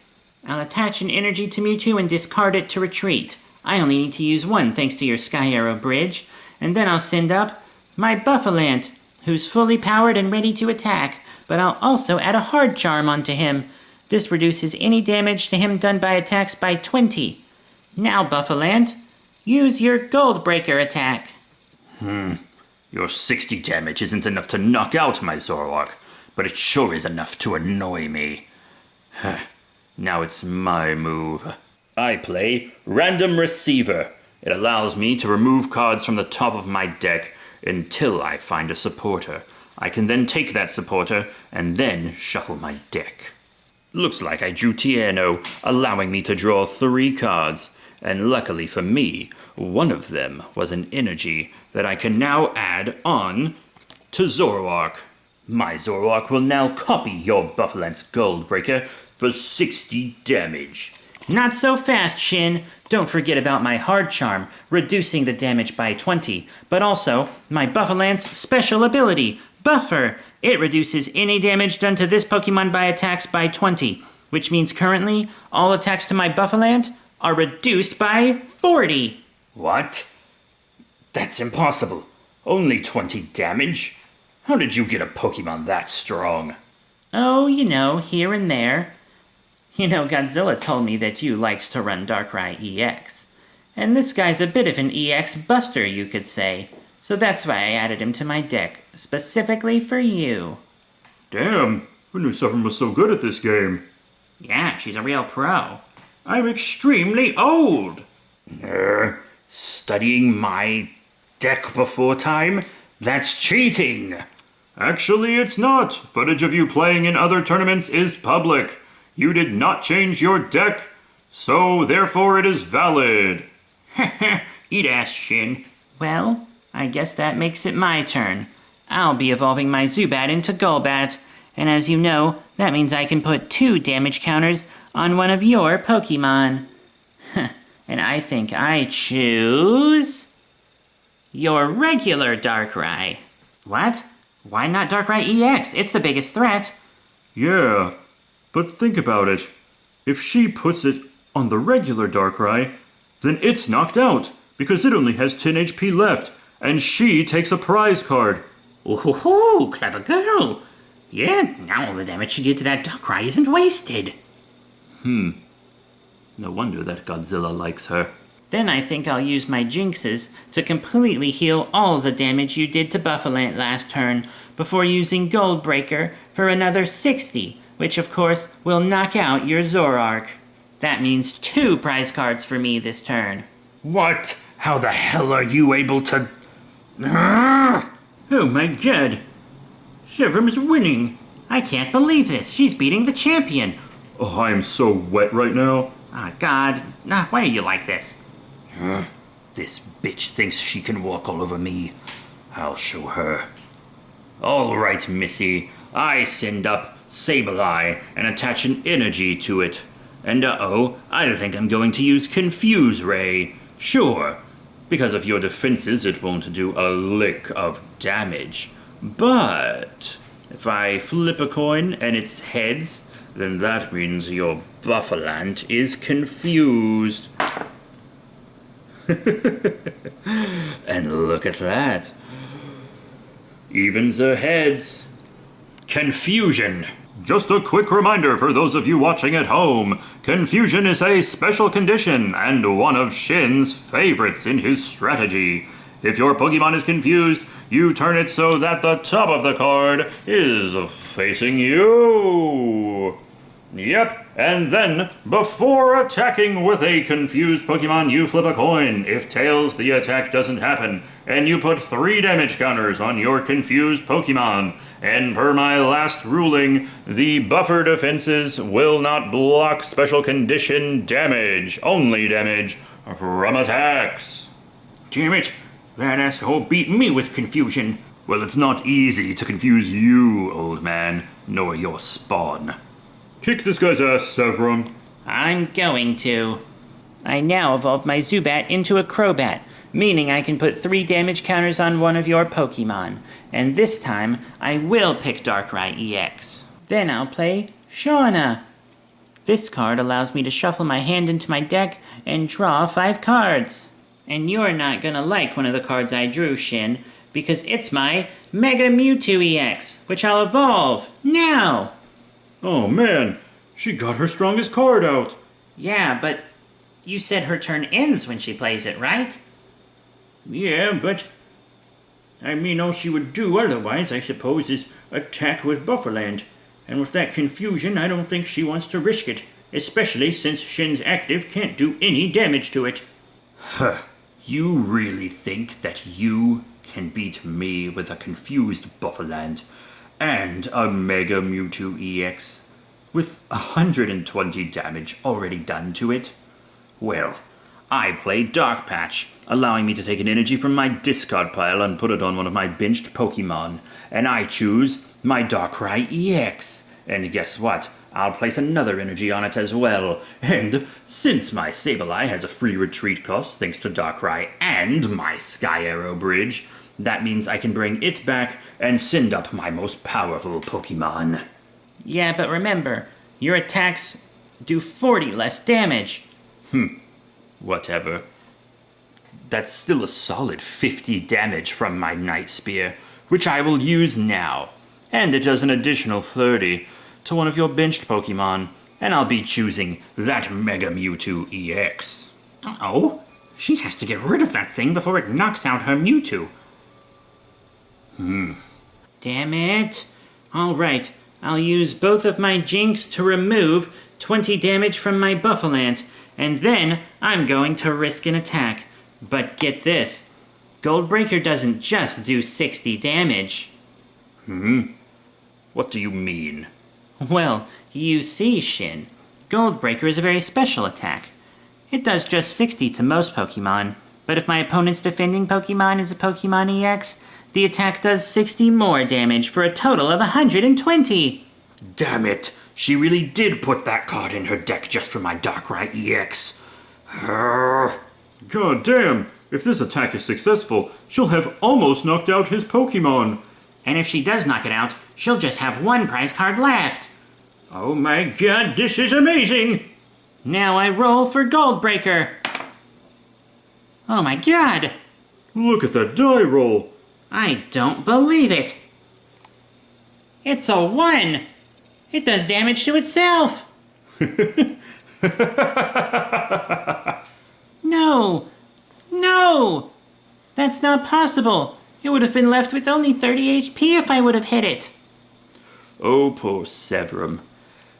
I'll attach an energy to Mewtwo and discard it to retreat. I only need to use 1 thanks to your Sky Arrow Bridge. And then I'll send up my Buffalant, who's fully powered and ready to attack, but I'll also add a Hard Charm onto him. This reduces any damage to him done by attacks by 20. Now, Buffalant, use your Gold Breaker attack. Your 60 damage isn't enough to knock out my Zoroark, but it sure is enough to annoy me. Now it's my move. I play Random Receiver. It allows me to remove cards from the top of my deck until I find a supporter. I can then take that supporter and then shuffle my deck. Looks like I drew Tierno, allowing me to draw 3 cards, and luckily for me, one of them was an energy that I can now add on to Zoroark. My Zoroark will now copy your Buffalant's Goldbreaker for 60 damage. Not so fast, Shin. Don't forget about my Hard Charm, reducing the damage by 20, but also my Buffalant's special ability, Buffer. It reduces any damage done to this Pokemon by attacks by 20, which means currently all attacks to my Buffalant are reduced by 40. What? That's impossible. Only 20 damage? How did you get a Pokemon that strong? Oh, here and there. Godzilla told me that you liked to run Darkrai EX. And this guy's a bit of an EX buster, you could say. So that's why I added him to my deck, specifically for you. Damn, I knew Severin was so good at this game. Yeah, she's a real pro. I'm extremely old. Studying my deck before time? That's cheating. Actually, it's not. Footage of you playing in other tournaments is public. You did not change your deck, so therefore it is valid. Eat ass, Shin. Well, I guess that makes it my turn. I'll be evolving my Zubat into Golbat, and as you know, that means I can put 2 damage counters on one of your Pokemon. And I think I choose your regular Darkrai. What? Why not Darkrai EX? It's the biggest threat. Yeah, but think about it. If she puts it on the regular Darkrai, then it's knocked out, because it only has 10 HP left, and she takes a prize card. Ooh, clever girl. Yeah, now all the damage she did to that Darkrai isn't wasted. No wonder that Godzilla likes her. Then I think I'll use my Jinxes to completely heal all the damage you did to Buffalant last turn, before using Goldbreaker for another 60, which of course will knock out your Zoroark. That means 2 prize cards for me this turn. What? How the hell are you able to... Oh my god. Severim's winning. I can't believe this. She's beating the champion. Oh, I'm so wet right now. Ah, God. Why are you like this? This bitch thinks she can walk all over me. I'll show her. All right, Missy. I send up Sableye and attach an energy to it. And I think I'm going to use Confuse Ray. Sure, because of your defenses it won't do a lick of damage. But if I flip a coin and it's heads, then that means your Buffalant is confused. And look at that. Evens or heads. Confusion. Just a quick reminder for those of you watching at home. Confusion is a special condition and one of Shin's favorites in his strategy. If your Pokemon is confused, you turn it so that the top of the card is facing you. Yep, and then, before attacking with a confused Pokemon, you flip a coin. If tails, the attack doesn't happen, and you put 3 damage counters on your confused Pokemon. And per my last ruling, the buffer defenses will not block special condition damage, only damage from attacks. Damn it, that asshole beat me with confusion. Well, it's not easy to confuse you, old man, nor your spawn. Kick this guy's ass, Severin. I'm going to. I now evolved my Zubat into a Crobat, meaning I can put 3 damage counters on one of your Pokemon. And this time, I will pick Darkrai EX. Then I'll play Shauna. This card allows me to shuffle my hand into my deck and draw 5 cards. And you're not gonna like one of the cards I drew, Shin, because it's my Mega Mewtwo EX, which I'll evolve now. Oh man, she got her strongest card out. Yeah, but you said her turn ends when she plays it, right? Yeah, but I mean, all she would do otherwise, I suppose, is attack with Buffaland. And with that confusion, I don't think she wants to risk it, especially since Shin's active can't do any damage to it. Huh. You really think that you can beat me with a confused Buffaland and a Mega Mewtwo EX with 120 damage already done to it? Well, I play Dark Patch, allowing me to take an energy from my discard pile and put it on one of my benched Pokemon, and I choose my Darkrai EX. And guess what? I'll place another energy on it as well. And since my Sableye has a free retreat cost thanks to Darkrai and my Sky Arrow Bridge, that means I can bring it back and send up my most powerful Pokemon. Yeah, but remember, your attacks do 40 less damage. Whatever. That's still a solid 50 damage from my Night Spear, which I will use now. And it does an additional 30 to one of your benched Pokemon, and I'll be choosing that Mega Mewtwo EX. Oh, she has to get rid of that thing before it knocks out her Mewtwo. Damn it. All right, I'll use both of my Jinx to remove 20 damage from my Buffalant, and then I'm going to risk an attack. But get this, Goldbreaker doesn't just do 60 damage. What do you mean? Well, you see, Shin, Goldbreaker is a very special attack. It does just 60 to most Pokemon, but if my opponent's defending Pokemon is a Pokemon EX, the attack does 60 more damage for a total of 120. Damn it, she really did put that card in her deck just for my Darkrai EX. God damn! If this attack is successful, she'll have almost knocked out his Pokemon. And if she does knock it out, she'll just have one prize card left. Oh my god, this is amazing! Now I roll for Goldbreaker. Oh my god! Look at that die roll! I don't believe it. It's a 1. It does damage to itself. No. No. That's not possible. It would have been left with only 30 HP if I would have hit it. Oh, poor Severum.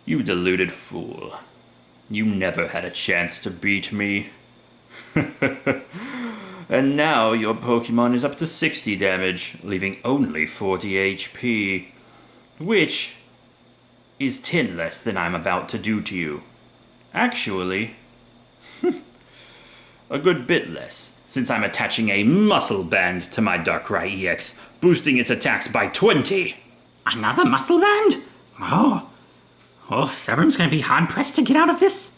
You deluded fool. You never had a chance to beat me. And now your Pokemon is up to 60 damage, leaving only 40 HP. Which is 10 less than I'm about to do to you. Actually, a good bit less, since I'm attaching a Muscle Band to my Darkrai EX, boosting its attacks by 20. Another muscle band? Oh, Severum's gonna be hard-pressed to get out of this?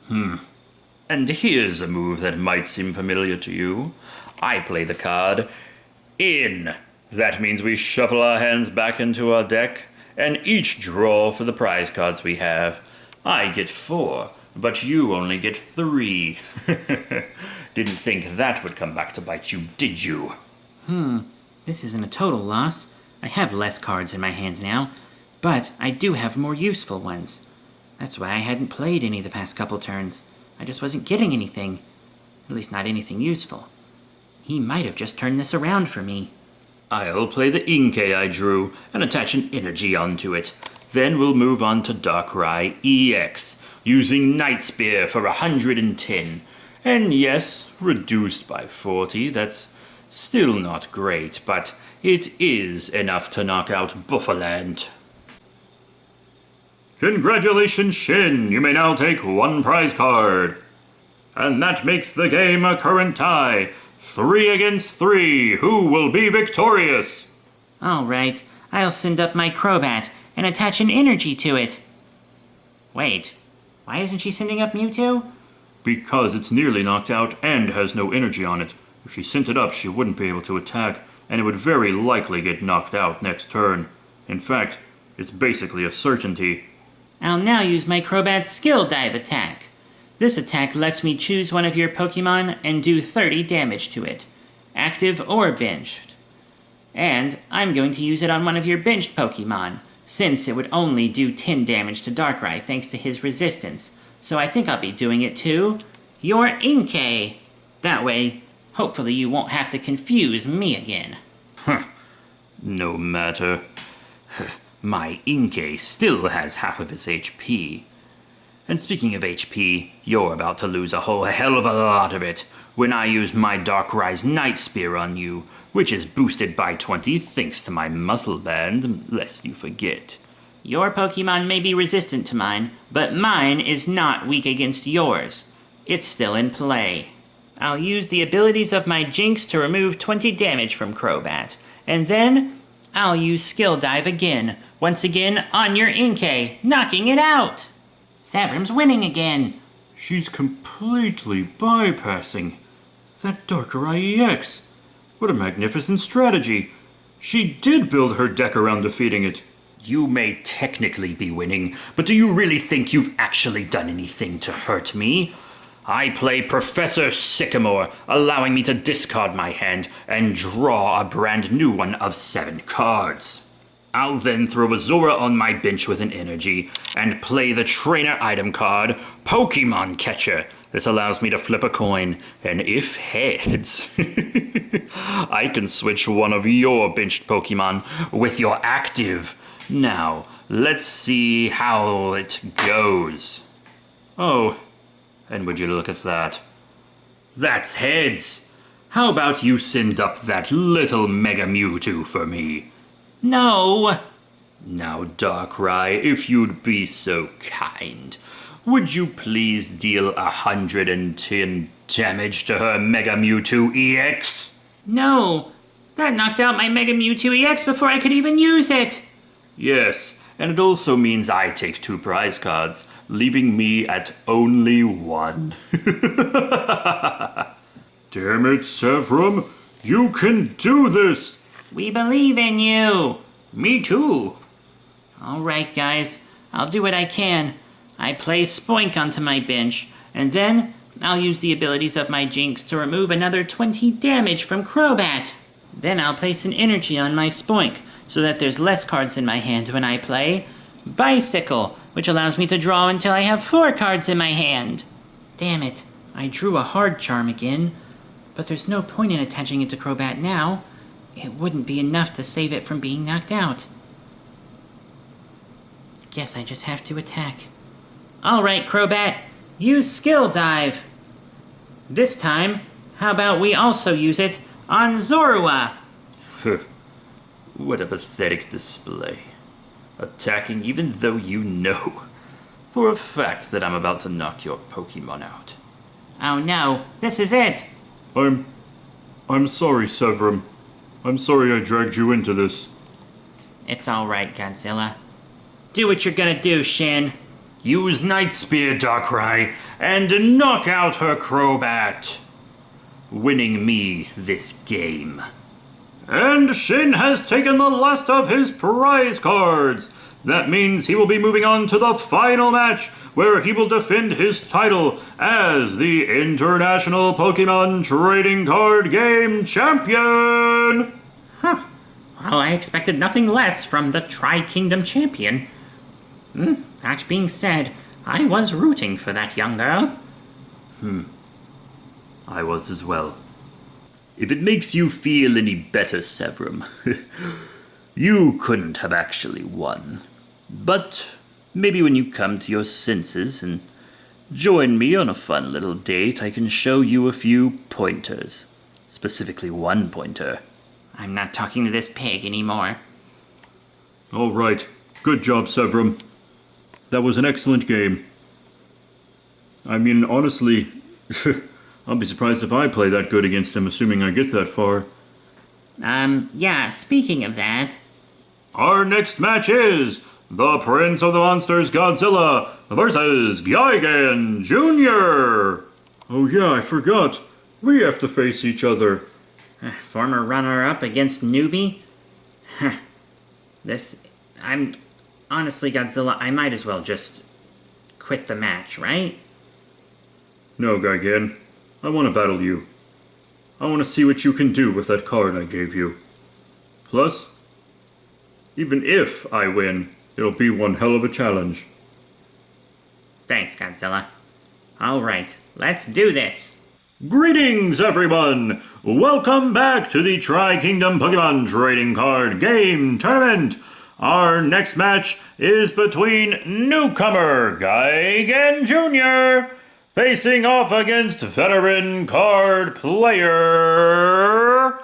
And here's a move that might seem familiar to you. I play the card in. That means we shuffle our hands back into our deck, and each draw for the prize cards we have. I get 4, but you only get 3. Didn't think that would come back to bite you, did you? This isn't a total loss. I have less cards in my hand now, but I do have more useful ones. That's why I hadn't played any the past couple turns. I just wasn't getting anything. At least not anything useful. He might have just turned this around for me. I'll play the Inkay I drew and attach an energy onto it. Then we'll move on to Darkrai EX, using Night Spear for 110. And yes, reduced by 40, that's still not great, but it is enough to knock out Buffalant. Congratulations, Shin! You may now take 1 prize card. And that makes the game a current tie. 3 against 3. Who will be victorious? All right, I'll send up my Crobat and attach an energy to it. Wait, why isn't she sending up Mewtwo? Because it's nearly knocked out and has no energy on it. If she sent it up, she wouldn't be able to attack, and it would very likely get knocked out next turn. In fact, it's basically a certainty. I'll now use my Crobat's Skill Dive attack. This attack lets me choose one of your Pokemon and do 30 damage to it, active or benched. And I'm going to use it on one of your benched Pokemon, since it would only do 10 damage to Darkrai thanks to his resistance. So I think I'll be doing it to your Inkay. That way, hopefully you won't have to confuse me again. No matter. My Inkay still has half of its HP. And speaking of HP, you're about to lose a whole hell of a lot of it when I use my Darkrai's Night Spear on you, which is boosted by 20 thanks to my Muscle Band, lest you forget. Your Pokemon may be resistant to mine, but mine is not weak against yours. It's still in play. I'll use the abilities of my Jinx to remove 20 damage from Crobat, and then I'll use Skill Dive again. Once again on your Inkay, knocking it out. Severum's winning again. She's completely bypassing that Darkrai EX. What a magnificent strategy. She did build her deck around defeating it. You may technically be winning, but do you really think you've actually done anything to hurt me? I play Professor Sycamore, allowing me to discard my hand and draw a brand new one of 7 cards. I'll then throw a Zora on my bench with an energy and play the trainer item card, Pokémon Catcher. This allows me to flip a coin, and if heads, I can switch one of your benched Pokemon with your active. Now, let's see how it goes. Oh, and would you look at that? That's heads. How about you send up that little Mega Mewtwo for me? No. Now, Darkrai, if you'd be so kind, would you please deal 110 damage to her Mega Mewtwo EX? No. That knocked out my Mega Mewtwo EX before I could even use it. Yes, and it also means I take 2 prize cards, leaving me at only 1. Damn it, Severum. You can do this. We believe in you. Me too. All right, guys. I'll do what I can. I play Spoink onto my bench, and then I'll use the abilities of my Jinx to remove another 20 damage from Crobat. Then I'll place an energy on my Spoink, so that there's less cards in my hand when I play Bicycle, which allows me to draw until I have 4 cards in my hand. Damn it, I drew a hard charm again, but there's no point in attaching it to Crobat now. It wouldn't be enough to save it from being knocked out. Guess I just have to attack. Alright, Crobat, use Skill Dive. This time, how about we also use it on Zorua? What a pathetic display. Attacking even though you know for a fact that I'm about to knock your Pokemon out. Oh no, this is it. I'm sorry, Severum. I'm sorry I dragged you into this. It's alright, Godzilla. Do what you're gonna do, Shin. Use Night Spear, Darkrai, and knock out her Crobat, winning me this game. And Shin has taken the last of his prize cards. That means he will be moving on to the final match, where he will defend his title as the International Pokemon Trading Card Game Champion. Well, I expected nothing less from the Tri-Kingdom champion. That being said, I was rooting for that young girl. I was as well. If it makes you feel any better, Severum, you couldn't have actually won. But maybe when you come to your senses and join me on a fun little date, I can show you a few pointers. Specifically 1 pointer. I'm not talking to this pig anymore. All right. Good job, Severum. That was an excellent game. I mean, honestly, I'll be surprised if I play that good against him, assuming I get that far. Yeah, speaking of that... Our next match is the Prince of the Monsters Godzilla versus Gigan Jr. Oh yeah, I forgot. We have to face each other. Former runner-up against newbie? Honestly, Godzilla, I might as well just quit the match, right? No, Gigan. I want to battle you. I want to see what you can do with that card I gave you. Plus, even if I win, it'll be one hell of a challenge. Thanks, Godzilla. Alright, let's do this. Greetings, everyone! Welcome back to the Tri-Kingdom Pokemon Trading Card Game Tournament! Our next match is between newcomer Gigan Jr. facing off against veteran card player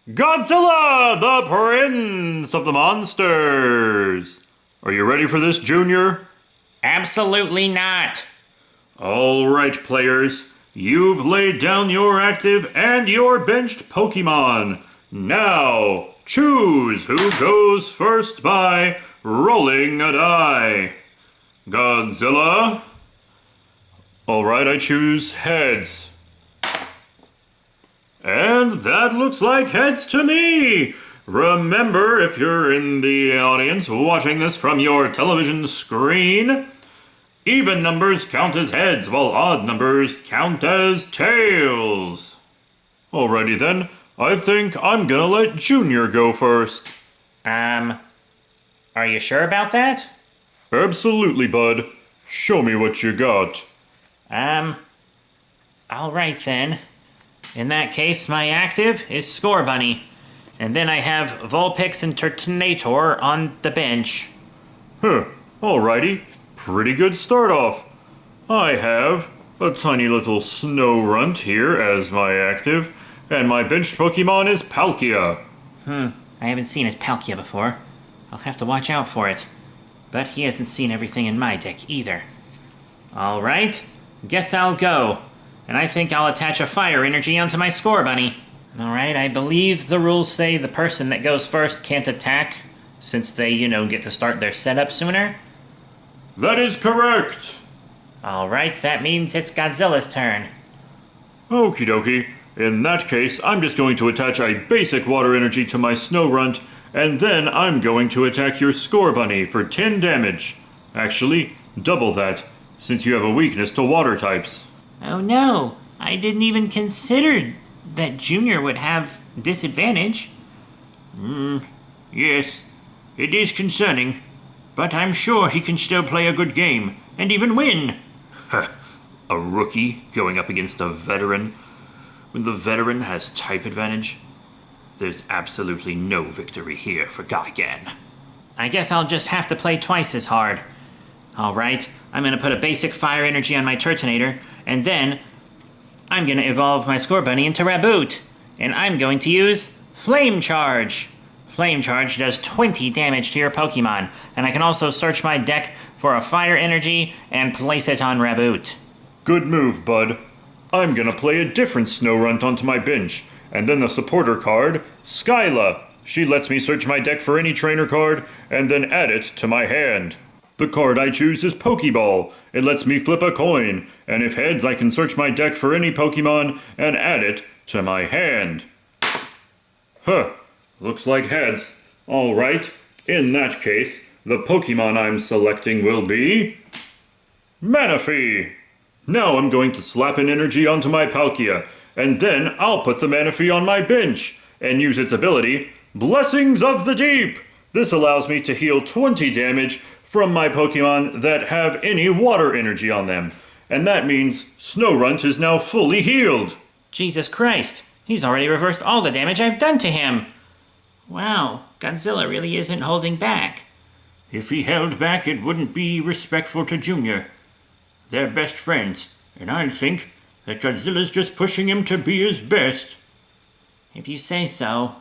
Godzilla, the Prince of the Monsters. Are you ready for this, Junior? Absolutely not. All right, players. You've laid down your active and your benched Pokemon. Now, choose who goes first by rolling a die. Godzilla? Alright, I choose heads. And that looks like heads to me! Remember, if you're in the audience watching this from your television screen, even numbers count as heads, while odd numbers count as tails. Alrighty then, I think I'm gonna let Junior go first. Are you sure about that? Absolutely, bud. Show me what you got. Alright then. In that case, my active is Score Bunny. And then I have Vulpix and Turtonator on the bench. Alrighty. Pretty good start off. I have a tiny little Snorunt here as my active, and my benched Pokemon is Palkia. I haven't seen his Palkia before. I'll have to watch out for it. But he hasn't seen everything in my deck either. Alright, guess I'll go. And I think I'll attach a Fire Energy onto my Score Bunny. Alright, I believe the rules say the person that goes first can't attack, since they, get to start their setup sooner. That is correct. Alright, that means it's Godzilla's turn. Okie dokie. In that case, I'm just going to attach a basic water energy to my Snorunt, and then I'm going to attack your Score Bunny for 10 damage. Actually, double that, since you have a weakness to water types. Oh no, I didn't even consider that Junior would have disadvantage. Yes, it is concerning, but I'm sure he can still play a good game, and even win. A rookie going up against a veteran? When the veteran has type advantage? There's absolutely no victory here for Gigan. I guess I'll just have to play twice as hard. Alright, I'm gonna put a basic Fire Energy on my Turtonator, and then I'm gonna evolve my Score Bunny into Raboot, and I'm going to use Flame Charge. Flame Charge does 20 damage to your Pokemon, and I can also search my deck for a Fire Energy and place it on Raboot. Good move, bud. I'm gonna play a different Snorunt onto my bench, and then the supporter card, Skyla. She lets me search my deck for any trainer card, and then add it to my hand. The card I choose is Pokeball. It lets me flip a coin, and if heads, I can search my deck for any Pokemon and add it to my hand. Looks like heads. Alright, in that case, the Pokemon I'm selecting will be Manaphy. Now I'm going to slap an energy onto my Palkia, and then I'll put the Manaphy on my bench, and use its ability, Blessings of the Deep. This allows me to heal 20 damage from my Pokemon that have any water energy on them. And that means Snorunt is now fully healed. Jesus Christ, he's already reversed all the damage I've done to him. Wow, Godzilla really isn't holding back. If he held back, it wouldn't be respectful to Junior. They're best friends, and I think that Godzilla's just pushing him to be his best. If you say so.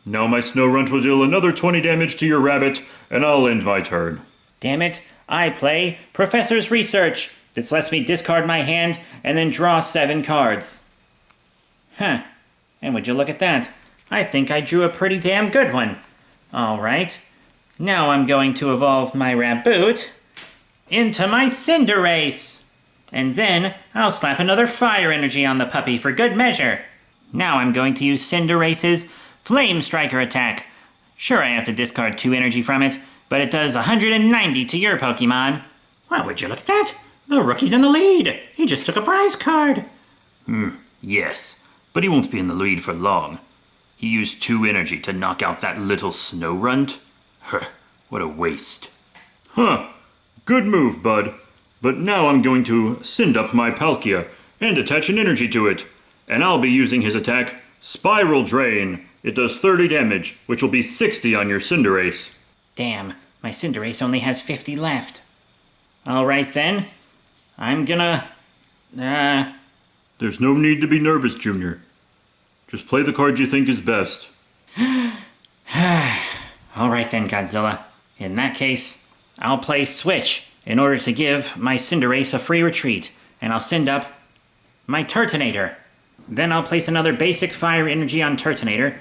Now my Snorunt will deal another 20 damage to your rabbit, and I'll end my turn. Damn it, I play Professor's Research. This lets me discard my hand and then draw 7 cards. And would you look at that? I think I drew a pretty damn good one. Alright, now I'm going to evolve my Raboot into my Cinderace. And then I'll slap another Fire Energy on the puppy for good measure. Now I'm going to use Cinderace's Flame Striker attack. Sure, I have to discard 2 energy from it, but it does 190 to your Pokemon. Well, would you look at that? The rookie's in the lead. He just took a prize card. Yes, but he won't be in the lead for long. He used 2 energy to knock out that little Snorunt. What a waste. Good move, bud. But now I'm going to send up my Palkia and attach an energy to it. And I'll be using his attack, Spiral Drain. It does 30 damage, which will be 60 on your Cinderace. Damn, my Cinderace only has 50 left. Alright then, I'm gonna... There's no need to be nervous, Junior. Just play the card you think is best. Alright then, Godzilla. In that case, I'll play Switch in order to give my Cinderace a free retreat, and I'll send up my Turtonator. Then I'll place another basic Fire Energy on Turtonator,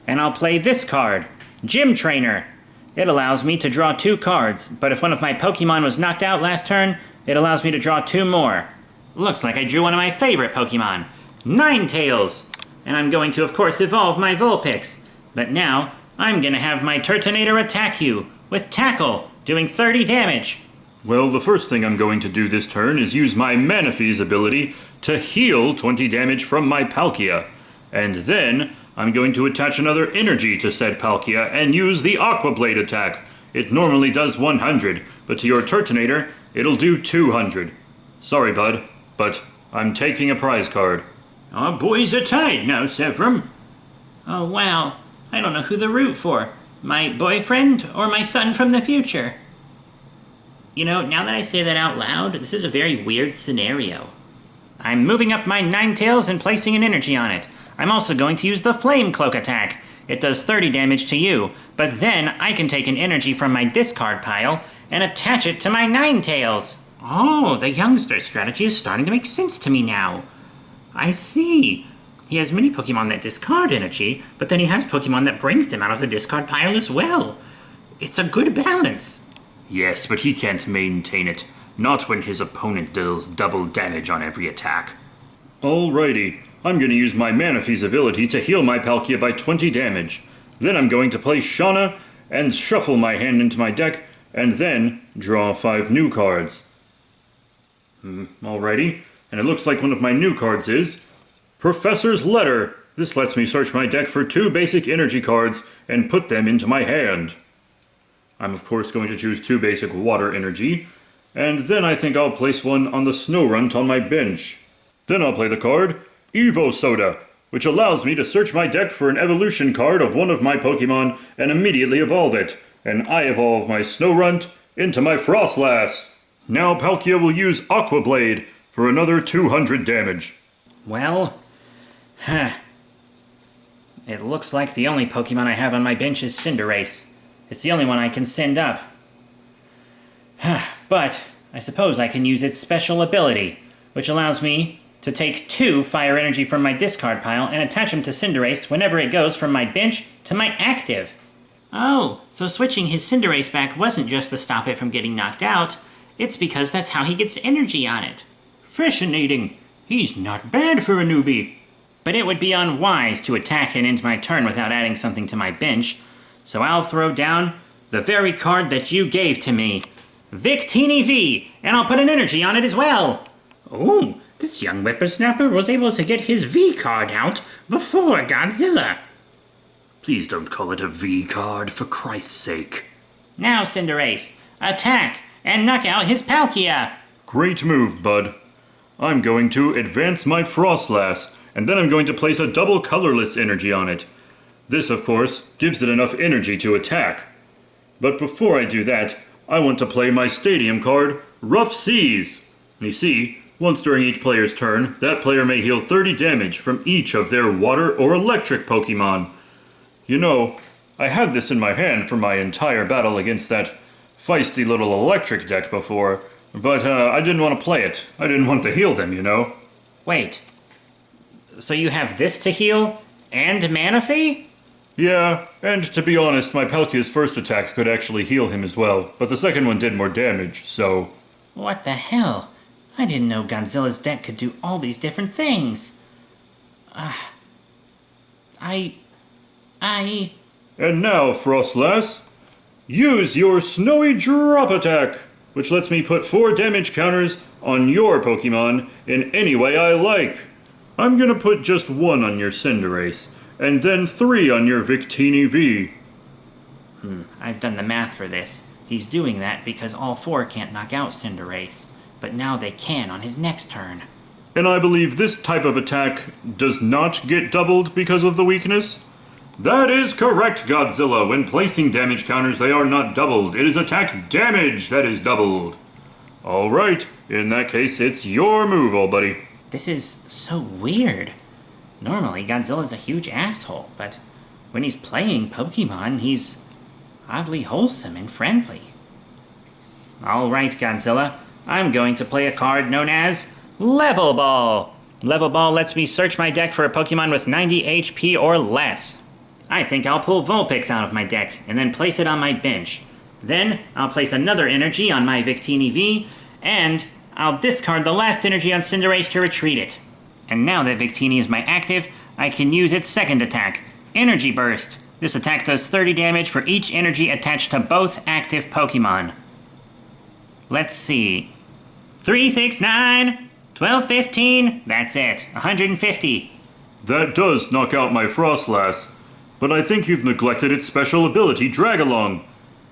And I'll play this card, Gym Trainer. It allows me to draw 2 cards, but if one of my Pokemon was knocked out last turn, it allows me to draw 2 more. Looks like I drew one of my favorite Pokemon, Ninetales. And I'm going to, of course, evolve my Vulpix. But now, I'm going to have my Turtonator attack you with Tackle, doing 30 damage. Well, the first thing I'm going to do this turn is use my Manaphy's ability to heal 20 damage from my Palkia. And then, I'm going to attach another energy to said Palkia and use the Aqua Blade attack. It normally does 100, but to your Turtonator, it'll do 200. Sorry, bud, but I'm taking a prize card. Our boys are tied now, Sevram. Oh, wow. I don't know who to root for. My boyfriend or my son from the future? You know, now that I say that out loud, this is a very weird scenario. I'm moving up my Ninetales and placing an energy on it. I'm also going to use the Flame Cloak attack. It does 30 damage to you, but then I can take an energy from my discard pile and attach it to my Ninetales. Oh, the youngster strategy is starting to make sense to me now. I see. He has many Pokemon that discard energy, but then he has Pokemon that brings them out of the discard pile as well. It's a good balance. Yes, but he can't maintain it. Not when his opponent deals double damage on every attack. Alrighty, I'm going to use my Manaphy's ability to heal my Palkia by 20 damage. Then I'm going to play Shauna and shuffle my hand into my deck, and then draw 5 new cards. Alrighty, and it looks like one of my new cards is Professor's Letter. This lets me search my deck for 2 basic energy cards and put them into my hand. I'm of course going to choose 2 basic water energy, and then I think I'll place one on the Snorunt on my bench. Then I'll play the card Evo Soda, which allows me to search my deck for an evolution card of one of my Pokemon and immediately evolve it, and I evolve my Snorunt into my Frostlass. Now Palkia will use Aqua Blade for another 200 damage. Well, it looks like the only Pokemon I have on my bench is Cinderace. It's the only one I can send up. But I suppose I can use its special ability, which allows me to take 2 fire energy from my discard pile and attach them to Cinderace whenever it goes from my bench to my active. Oh, so switching his Cinderace back wasn't just to stop it from getting knocked out, it's because that's how he gets energy on it. Fascinating. He's not bad for a newbie. But it would be unwise to attack it into my turn without adding something to my bench, so I'll throw down the very card that you gave to me, Victini V, and I'll put an energy on it as well. Oh, this young whippersnapper was able to get his V card out before Godzilla. Please don't call it a V card, for Christ's sake. Now, Cinderace, attack and knock out his Palkia. Great move, bud. I'm going to advance my Frostlass, and then I'm going to place a double colorless energy on it. This, of course, gives it enough energy to attack. But before I do that, I want to play my stadium card, Rough Seas. You see, once during each player's turn, that player may heal 30 damage from each of their water or electric Pokemon. You know, I had this in my hand for my entire battle against that feisty little electric deck before, but I didn't want to play it. I didn't want to heal them, you know. Wait, so you have this to heal and Manaphy? Yeah, and to be honest, my Palkia's first attack could actually heal him as well, but the second one did more damage, so... What the hell? I didn't know Godzilla's deck could do all these different things. And now, Frostlass, use your Snowy Drop attack, which lets me put 4 damage counters on your Pokemon in any way I like. I'm gonna put just 1 on your Cinderace, and then 3 on your Victini V. I've done the math for this. He's doing that because all 4 can't knock out Cinderace, but now they can on his next turn. And I believe this type of attack does not get doubled because of the weakness? That is correct, Godzilla. When placing damage counters, they are not doubled. It is attack damage that is doubled. Alright, in that case, it's your move, old buddy. This is so weird. Normally, Godzilla's a huge asshole, but when he's playing Pokemon, he's oddly wholesome and friendly. Alright, Godzilla, I'm going to play a card known as Level Ball. Level Ball lets me search my deck for a Pokemon with 90 HP or less. I think I'll pull Vulpix out of my deck and then place it on my bench. Then I'll place another energy on my Victini V, and I'll discard the last energy on Cinderace to retreat it. And now that Victini is my active, I can use its second attack, Energy Burst. This attack does 30 damage for each energy attached to both active Pokemon. Let's see. 3, 6, 9, 12, 15. That's it. 150. That does knock out my Frostlass, but I think you've neglected its special ability, Drag-Along.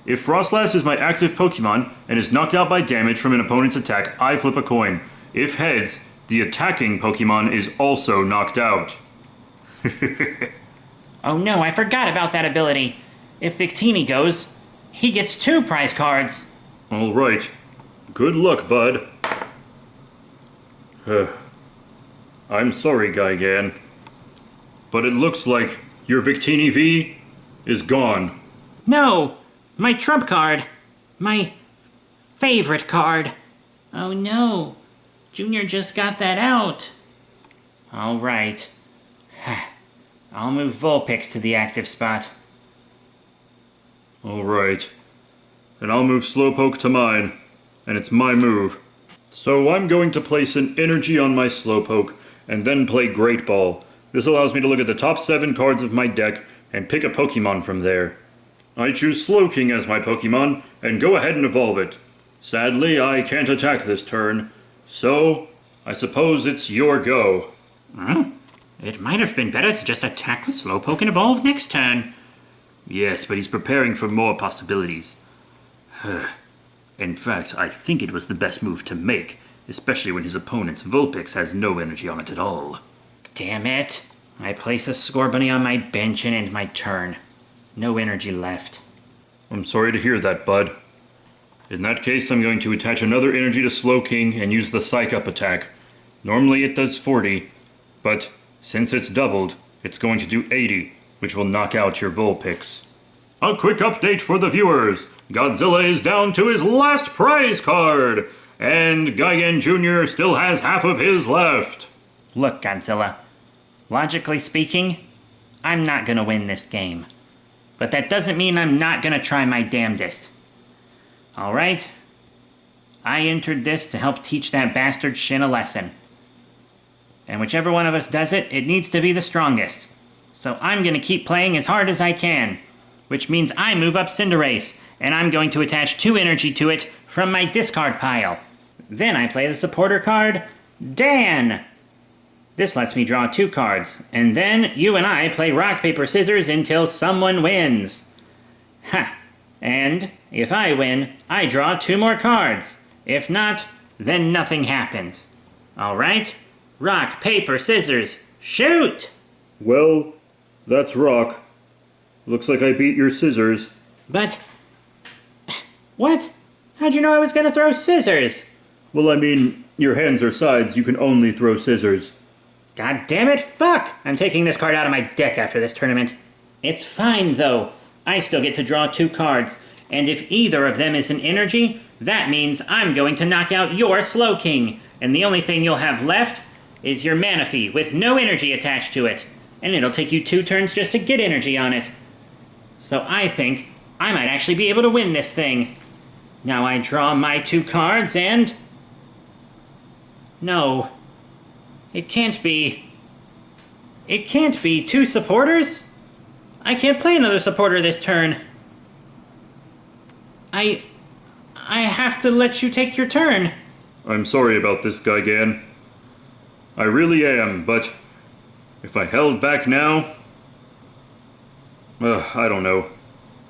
If Frostlass is my active Pokemon and is knocked out by damage from an opponent's attack, I flip a coin. If heads, the attacking Pokemon is also knocked out. Oh no, I forgot about that ability. If Victini goes, he gets 2 prize cards. All right. Good luck, bud. I'm sorry, Gigan, but it looks like your Victini V is gone. No! My trump card! My favorite card! Oh no! Junior just got that out! Alright. I'll move Vulpix to the active spot. All right. And I'll move Slowpoke to mine, and it's my move. So I'm going to place an energy on my Slowpoke, and then play Great Ball. This allows me to look at the top 7 cards of my deck and pick a Pokemon from there. I choose Slowking as my Pokemon, and go ahead and evolve it. Sadly, I can't attack this turn, so I suppose it's your go. It might have been better to just attack with Slowpoke and evolve next turn. Yes, but he's preparing for more possibilities. In fact, I think it was the best move to make, especially when his opponent's Vulpix has no energy on it at all. Damn it. I place a Scorbunny on my bench and end my turn. No energy left. I'm sorry to hear that, bud. In that case, I'm going to attach another energy to Slowking and use the Psych Up attack. Normally it does 40, but since it's doubled, it's going to do 80, which will knock out your Vulpix. A quick update for the viewers. Godzilla is down to his last prize card, and Gigan Jr. still has half of his left. Look, Godzilla. Logically speaking, I'm not gonna win this game. But that doesn't mean I'm not gonna try my damnedest. Alright? I entered this to help teach that bastard Shin a lesson. And whichever one of us does it, it needs to be the strongest. So I'm gonna keep playing as hard as I can. Which means I move up Cinderace, and I'm going to attach 2 energy to it from my discard pile. Then I play the supporter card, Dan! This lets me draw 2 cards, and then you and I play rock, paper, scissors until someone wins. Ha! And if I win, I draw 2 more cards. If not, then nothing happens. Alright? Rock, paper, scissors, shoot! Well, that's rock. Looks like I beat your scissors. But... What? How'd you know I was gonna throw scissors? Well, I mean, your hands are sides, you can only throw scissors. God damn it, fuck! I'm taking this card out of my deck after this tournament. It's fine, though. I still get to draw 2 cards, and if either of them is an energy, that means I'm going to knock out your Slowking, and the only thing you'll have left is your Manaphy with no energy attached to it, and it'll take you 2 turns just to get energy on it. So I think I might actually be able to win this thing. Now I draw my 2 cards and... No. It can't be... It can't be 2 supporters? I can't play another supporter this turn. I have to let you take your turn. I'm sorry about this, Gigan. I really am, but if I held back now... I don't know.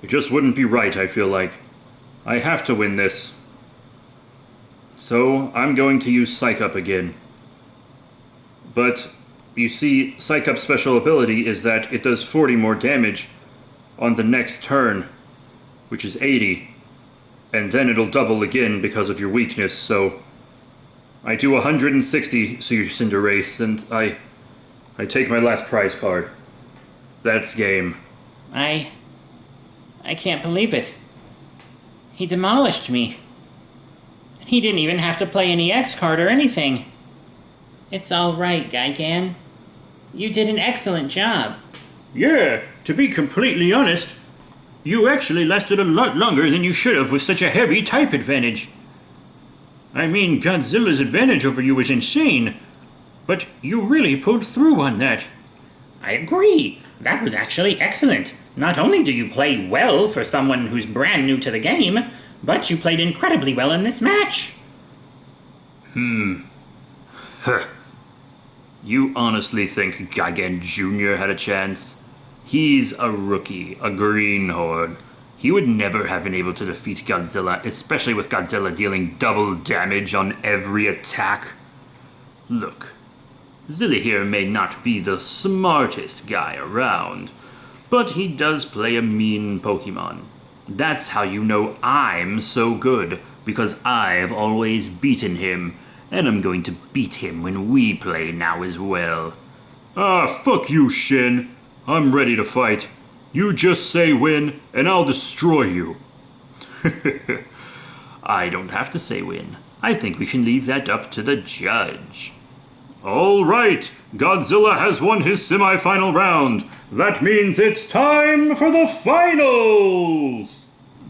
It just wouldn't be right, I feel like. I have to win this. So, I'm going to use Psych Up again. But, you see, Psych Up's special ability is that it does 40 more damage on the next turn, which is 80. And then it'll double again because of your weakness, so... I do 160, so you Cinderace, and I take my last prize card. That's game. I can't believe it. He demolished me. He didn't even have to play an EX card or anything. It's all right, Gigan. You did an excellent job. Yeah, to be completely honest, you actually lasted a lot longer than you should have with such a heavy type advantage. I mean, Godzilla's advantage over you is insane, but you really pulled through on that. I agree. That was actually excellent. Not only do you play well for someone who's brand new to the game, but you played incredibly well in this match. You honestly think Gigan Jr. had a chance? He's a rookie, a greenhorn. He would never have been able to defeat Godzilla, especially with Godzilla dealing double damage on every attack. Look, Zilla here may not be the smartest guy around, but he does play a mean Pokemon. That's how you know I'm so good, because I've always beaten him, and I'm going to beat him when we play now as well. Ah, fuck you, Shin. I'm ready to fight. You just say when, and I'll destroy you. I don't have to say when. I think we can leave that up to the judge. All right, Godzilla has won his semifinal round. That means it's time for the finals!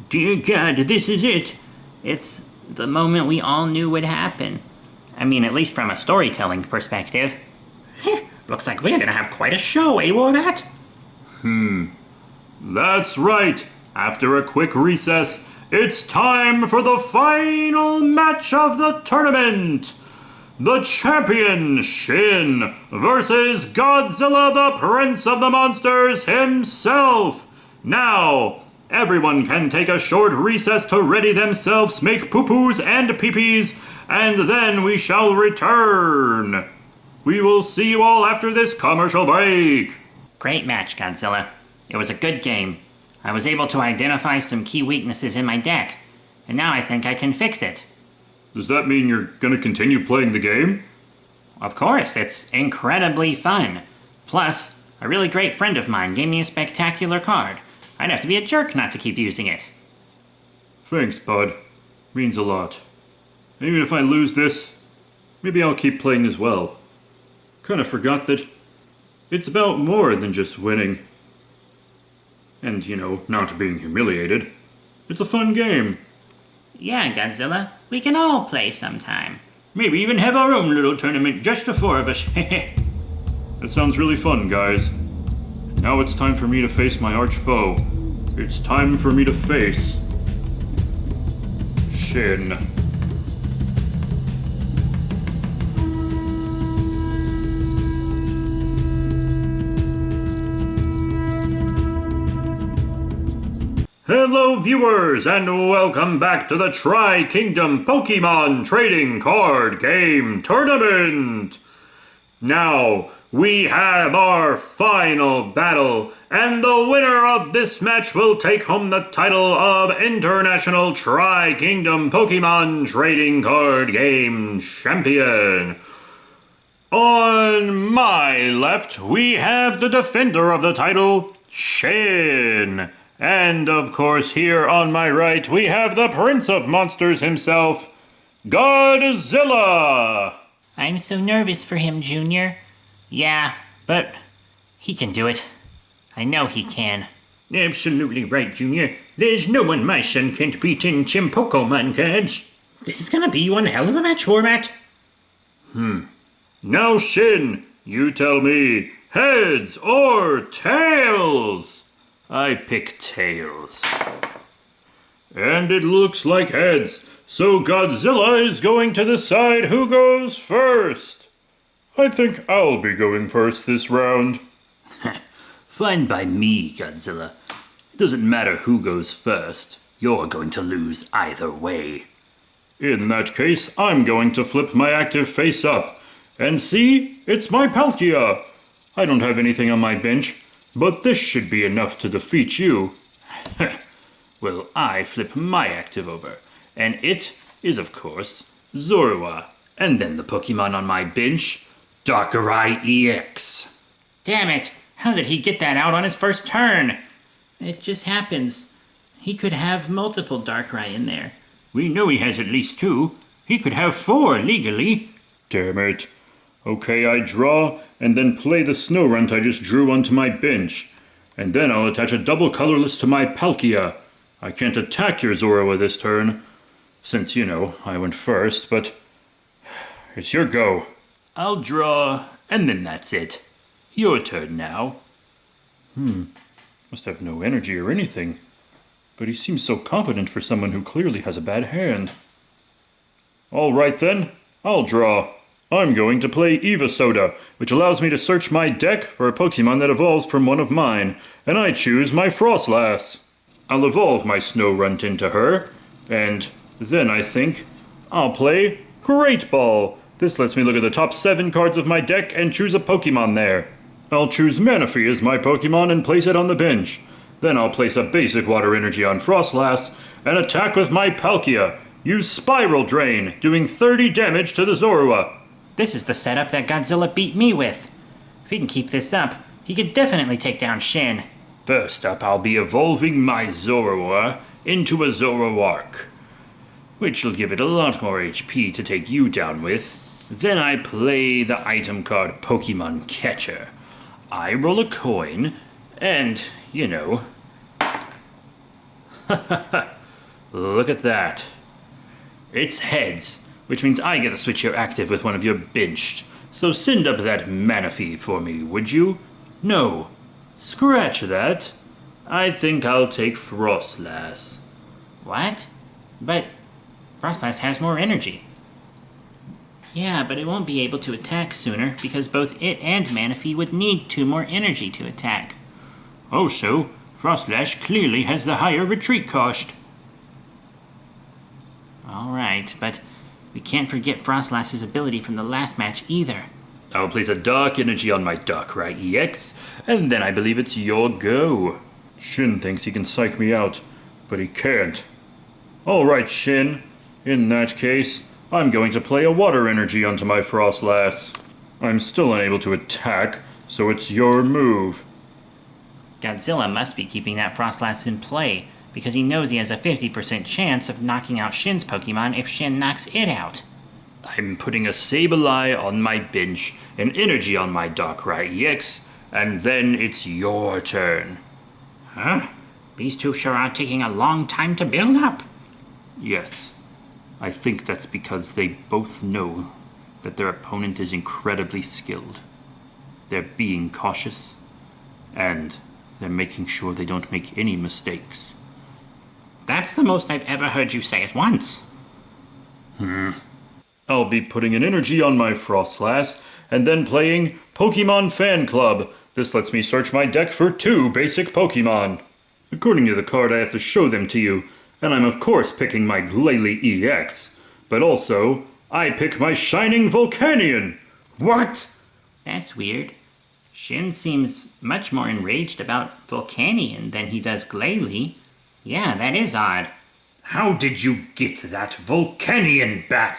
Dear God, this is it. It's the moment we all knew would happen. I mean, at least from a storytelling perspective. Looks like we're gonna have quite a show, eh, Warbot? That's right. After a quick recess, it's time for the final match of the tournament. The champion, Shin, versus Godzilla, the Prince of the Monsters himself. Now, everyone can take a short recess to ready themselves, make poo-poos and pee-pees, and then we shall return. We will see you all after this commercial break. Great match, Godzilla. It was a good game. I was able to identify some key weaknesses in my deck, and now I think I can fix it. Does that mean you're going to continue playing the game? Of course, it's incredibly fun. Plus, a really great friend of mine gave me a spectacular card. I'd have to be a jerk not to keep using it. Thanks, bud. Means a lot. Even if I lose this, maybe I'll keep playing as well. Kinda forgot that it's about more than just winning. And, not being humiliated. It's a fun game. Yeah, Godzilla, we can all play sometime. Maybe even have our own little tournament, just the four of us. That sounds really fun, guys. Now it's time for me to face my arch foe. It's time for me to face Shin. Hello viewers, and welcome back to the Tri-Kingdom Pokémon Trading Card Game Tournament! Now, we have our final battle, and the winner of this match will take home the title of International Tri-Kingdom Pokémon Trading Card Game Champion. On my left, we have the defender of the title, Shin. And, of course, here on my right, we have the Prince of Monsters himself, Godzilla! I'm so nervous for him, Junior. Yeah, but he can do it. I know he can. Absolutely right, Junior. There's no one my son can't beat in Chimpokemon cards. This is gonna be one hell of a match, Warbot. Now, Shin, you tell me, heads or tails? I pick tails. And it looks like heads, so Godzilla is going to decide who goes first. I think I'll be going first this round. Fine by me, Godzilla. It doesn't matter who goes first. You're going to lose either way. In that case, I'm going to flip my active face up. And see, it's my Palkia. I don't have anything on my bench, but this should be enough to defeat you. Well, I flip my active over, and it is, of course, Zorua. And then the Pokemon on my bench, Darkrai EX. Damn it! How did he get that out on his first turn? It just happens. He could have multiple Darkrai in there. We know he has at least two. He could have 4 legally. Damn it. Okay, I draw, and then play the Snorunt I just drew onto my bench. And then I'll attach a double colorless to my Palkia. I can't attack your Zorua this turn, since, I went first, but it's your go. I'll draw, and then that's it. Your turn now. Must have no energy or anything. But he seems so confident for someone who clearly has a bad hand. All right then, I'll draw. I'm going to play Evosoda, which allows me to search my deck for a Pokemon that evolves from one of mine, and I choose my Frostlass. I'll evolve my Snorunt into her, and then I think I'll play Great Ball. This lets me look at the top 7 cards of my deck and choose a Pokemon there. I'll choose Manaphy as my Pokemon and place it on the bench. Then I'll place a basic water energy on Frostlass and attack with my Palkia. Use Spiral Drain, doing 30 damage to the Zorua. This is the setup that Godzilla beat me with. If he can keep this up, he could definitely take down Shin. First up, I'll be evolving my Zorua into a Zoroark, which will give it a lot more HP to take you down with. Then I play the item card Pokemon Catcher. I roll a coin, and, look at that. It's heads, which means I get to switch your active with one of your benched. So send up that Manaphy for me, would you? No. Scratch that. I think I'll take Frostlass. What? But Frostlass has more energy. Yeah, but it won't be able to attack sooner because both it and Manaphy would need 2 more energy to attack. Also, Frostlass clearly has the higher retreat cost. Alright, but we can't forget Frostlass's ability from the last match either. I'll place a Dark Energy on my Darkrai EX, and then I believe it's your go. Shin thinks he can psych me out, but he can't. All right, Shin. In that case, I'm going to play a water energy onto my Frostlass. I'm still unable to attack, so it's your move. Godzilla must be keeping that Frostlass in play, because he knows he has a 50% chance of knocking out Shin's Pokemon if Shin knocks it out. I'm putting a Sableye on my bench, an energy on my Darkrai EX, and then it's your turn. Huh? These two sure are taking a long time to build up. Yes. I think that's because they both know that their opponent is incredibly skilled. They're being cautious, and they're making sure they don't make any mistakes. That's the most I've ever heard you say at once. I'll be putting an energy on my Frostlass, and then playing Pokemon Fan Club. This lets me search my deck for 2 basic Pokemon. According to the card, I have to show them to you, and I'm of course picking my Glalie EX. But also, I pick my Shining Volcanion. What? That's weird. Shin seems much more enraged about Volcanion than he does Glalie. Yeah, that is odd. How did you get that Volcanion back?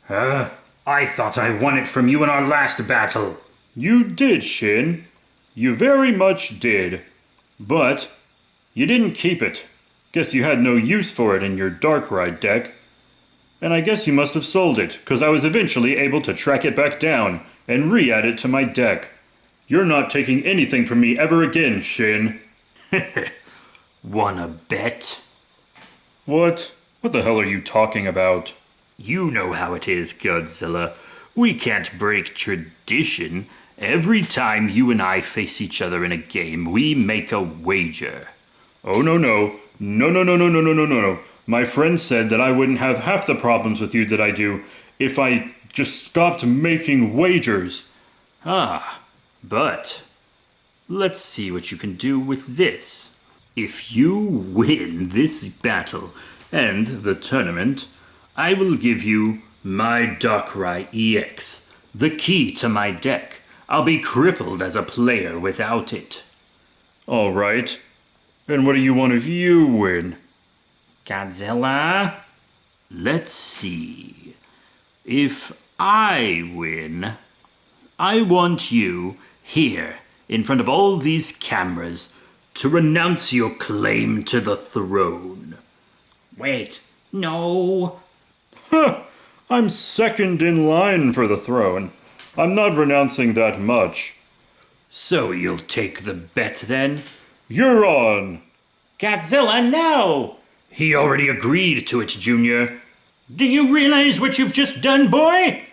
I thought I won it from you in our last battle. You did, Shin. You very much did. But you didn't keep it. Guess you had no use for it in your Darkrai deck. And I guess you must have sold it, because I was eventually able to track it back down and re-add it to my deck. You're not taking anything from me ever again, Shin. Wanna bet? What? What the hell are you talking about? You know how it is, Godzilla. We can't break tradition. Every time you and I face each other in a game, we make a wager. Oh, no. No. My friend said that I wouldn't have half the problems with you that I do if I just stopped making wagers. But let's see what you can do with this. If you win this battle and the tournament, I will give you my Darkrai EX, the key to my deck. I'll be crippled as a player without it. All right. And what do you want if you win? Godzilla? Let's see. If I win, I want you here, in front of all these cameras, to renounce your claim to the throne. Wait, no. I'm second in line for the throne. I'm not renouncing that much. So you'll take the bet then? You're on! Godzilla, no! He already agreed to it, Junior. Do you realize what you've just done, boy?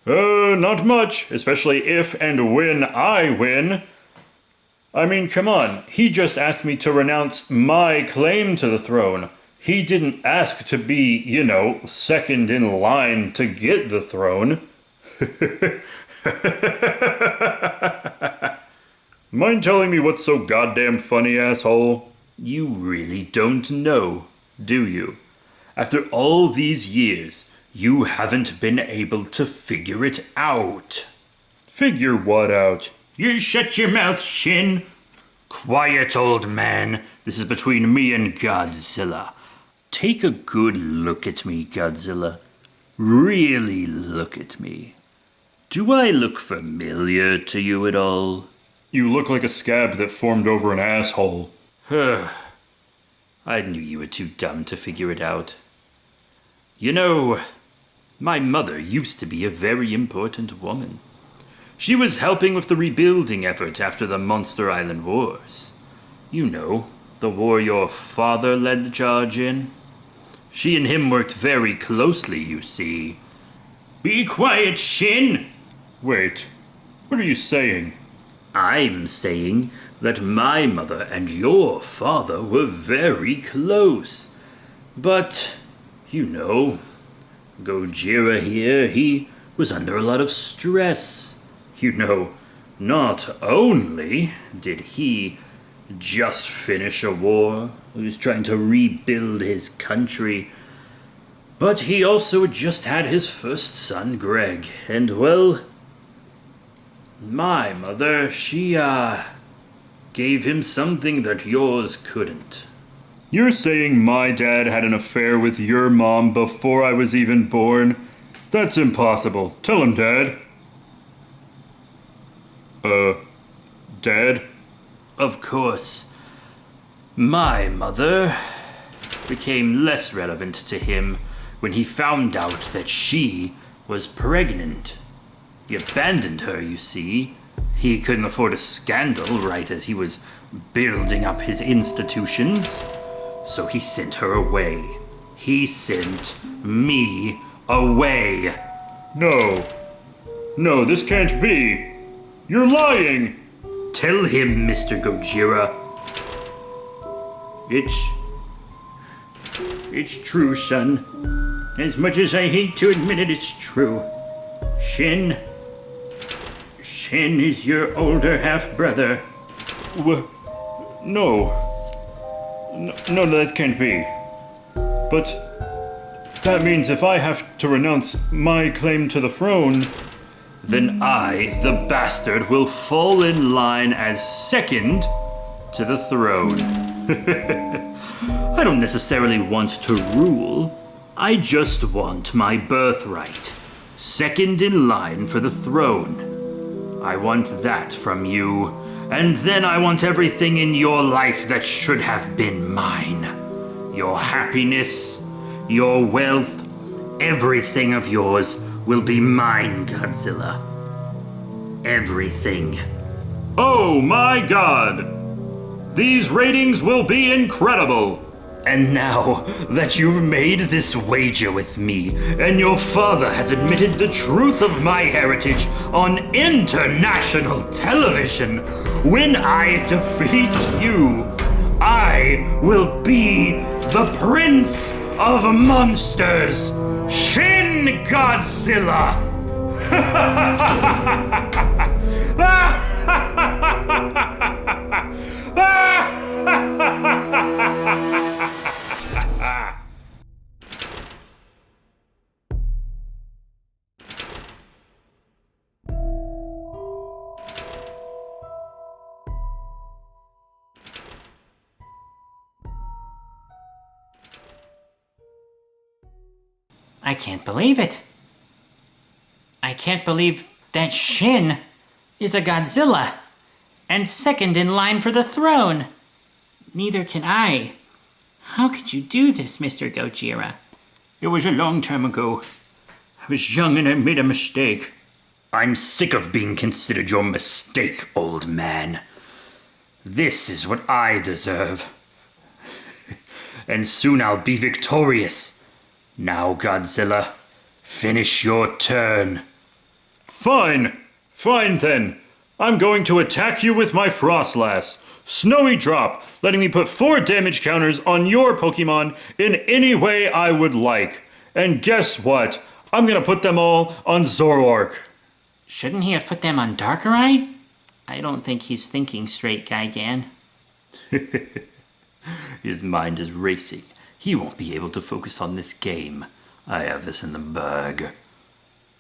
Not much, especially if and when I win. I mean, come on, he just asked me to renounce my claim to the throne. He didn't ask to be, you know, second in line to get the throne. Mind telling me what's so goddamn funny, asshole? You really don't know, do you? After all these years, you haven't been able to figure it out. Figure what out? You shut your mouth, Shin. Quiet, old man. This is between me and Godzilla. Take a good look at me, Godzilla. Really look at me. Do I look familiar to you at all? You look like a scab that formed over an asshole. I knew you were too dumb to figure it out. You know, my mother used to be a very important woman. She was helping with the rebuilding effort after the Monster Island Wars. You know, the war your father led the charge in. She and him worked very closely, you see. Be quiet, Shin. Wait, what are you saying? I'm saying that my mother and your father were very close. But, you know, Gojira here, he was under a lot of stress. You know, not only did he just finish a war, he was trying to rebuild his country, but he also just had his first son, Greg, and well, my mother, she, gave him something that yours couldn't. You're saying my dad had an affair with your mom before I was even born? That's impossible. Tell him, Dad. Dad? Of course. My mother became less relevant to him when he found out that she was pregnant. He abandoned her, you see. He couldn't afford a scandal right as he was building up his institutions. So he sent her away. He sent me away. No. No, this can't be. You're lying. Tell him, Mr. Gojira. It's true, son. As much as I hate to admit it, it's true. Shin is your older half-brother. No, that can't be. But that means if I have to renounce my claim to the throne, then I, the bastard, will fall in line as second to the throne. I don't necessarily want to rule. I just want my birthright. Second in line for the throne. I want that from you. And then I want everything in your life that should have been mine. Your happiness, your wealth, everything of yours will be mine, Godzilla. Everything. oh my god! These ratings will be incredible! And now that you've made this wager with me, and your father has admitted the truth of my heritage on international television, when I defeat you, I will be the Prince of Monsters, Shin Godzilla! I can't believe it. I can't believe that Shin is a Godzilla and second in line for the throne. Neither can I. How could you do this, Mr. Gojira? It was a long time ago. I was young and I made a mistake. I'm sick of being considered your mistake, old man. This is what I deserve. And soon I'll be victorious. Now, Godzilla, finish your turn. Fine. Fine then. I'm going to attack you with my Frostlass. Snowy Drop, letting me put 4 damage counters on your Pokemon in any way I would like. And guess what? I'm gonna put them all on Zoroark. Shouldn't he have put them on Darkrai? I don't think he's thinking straight, Gigan. His mind is racing. He won't be able to focus on this game. I have this in the bag.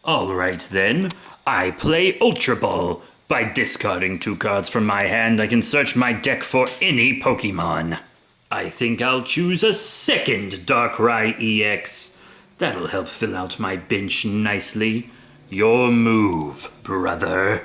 Alright then, I play Ultra Ball. By discarding 2 cards from my hand, I can search my deck for any Pokemon. I think I'll choose a second Darkrai EX. That'll help fill out my bench nicely. Your move, brother.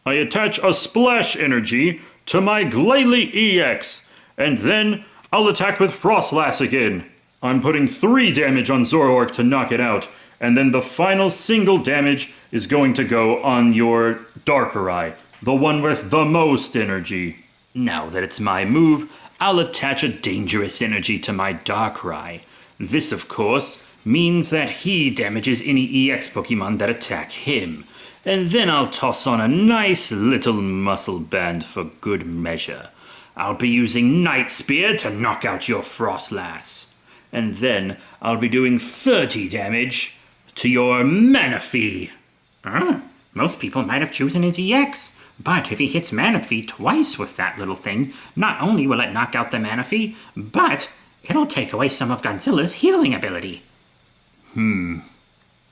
I attach a Splash Energy to my Glalie EX, and then I'll attack with Frostlass again. I'm putting 3 damage on Zoroark to knock it out, and then the final single damage is going to go on your Darkrai, the one with the most energy. Now that it's my move, I'll attach a dangerous energy to my Darkrai. This, of course, means that he damages any EX Pokemon that attack him. And then I'll toss on a nice little muscle band for good measure. I'll be using Night Spear to knock out your Frostlass. And then I'll be doing 30 damage to your Manaphy. Most people might have chosen his EX, but if he hits Manaphy twice with that little thing, not only will it knock out the Manaphy, but it'll take away some of Godzilla's healing ability.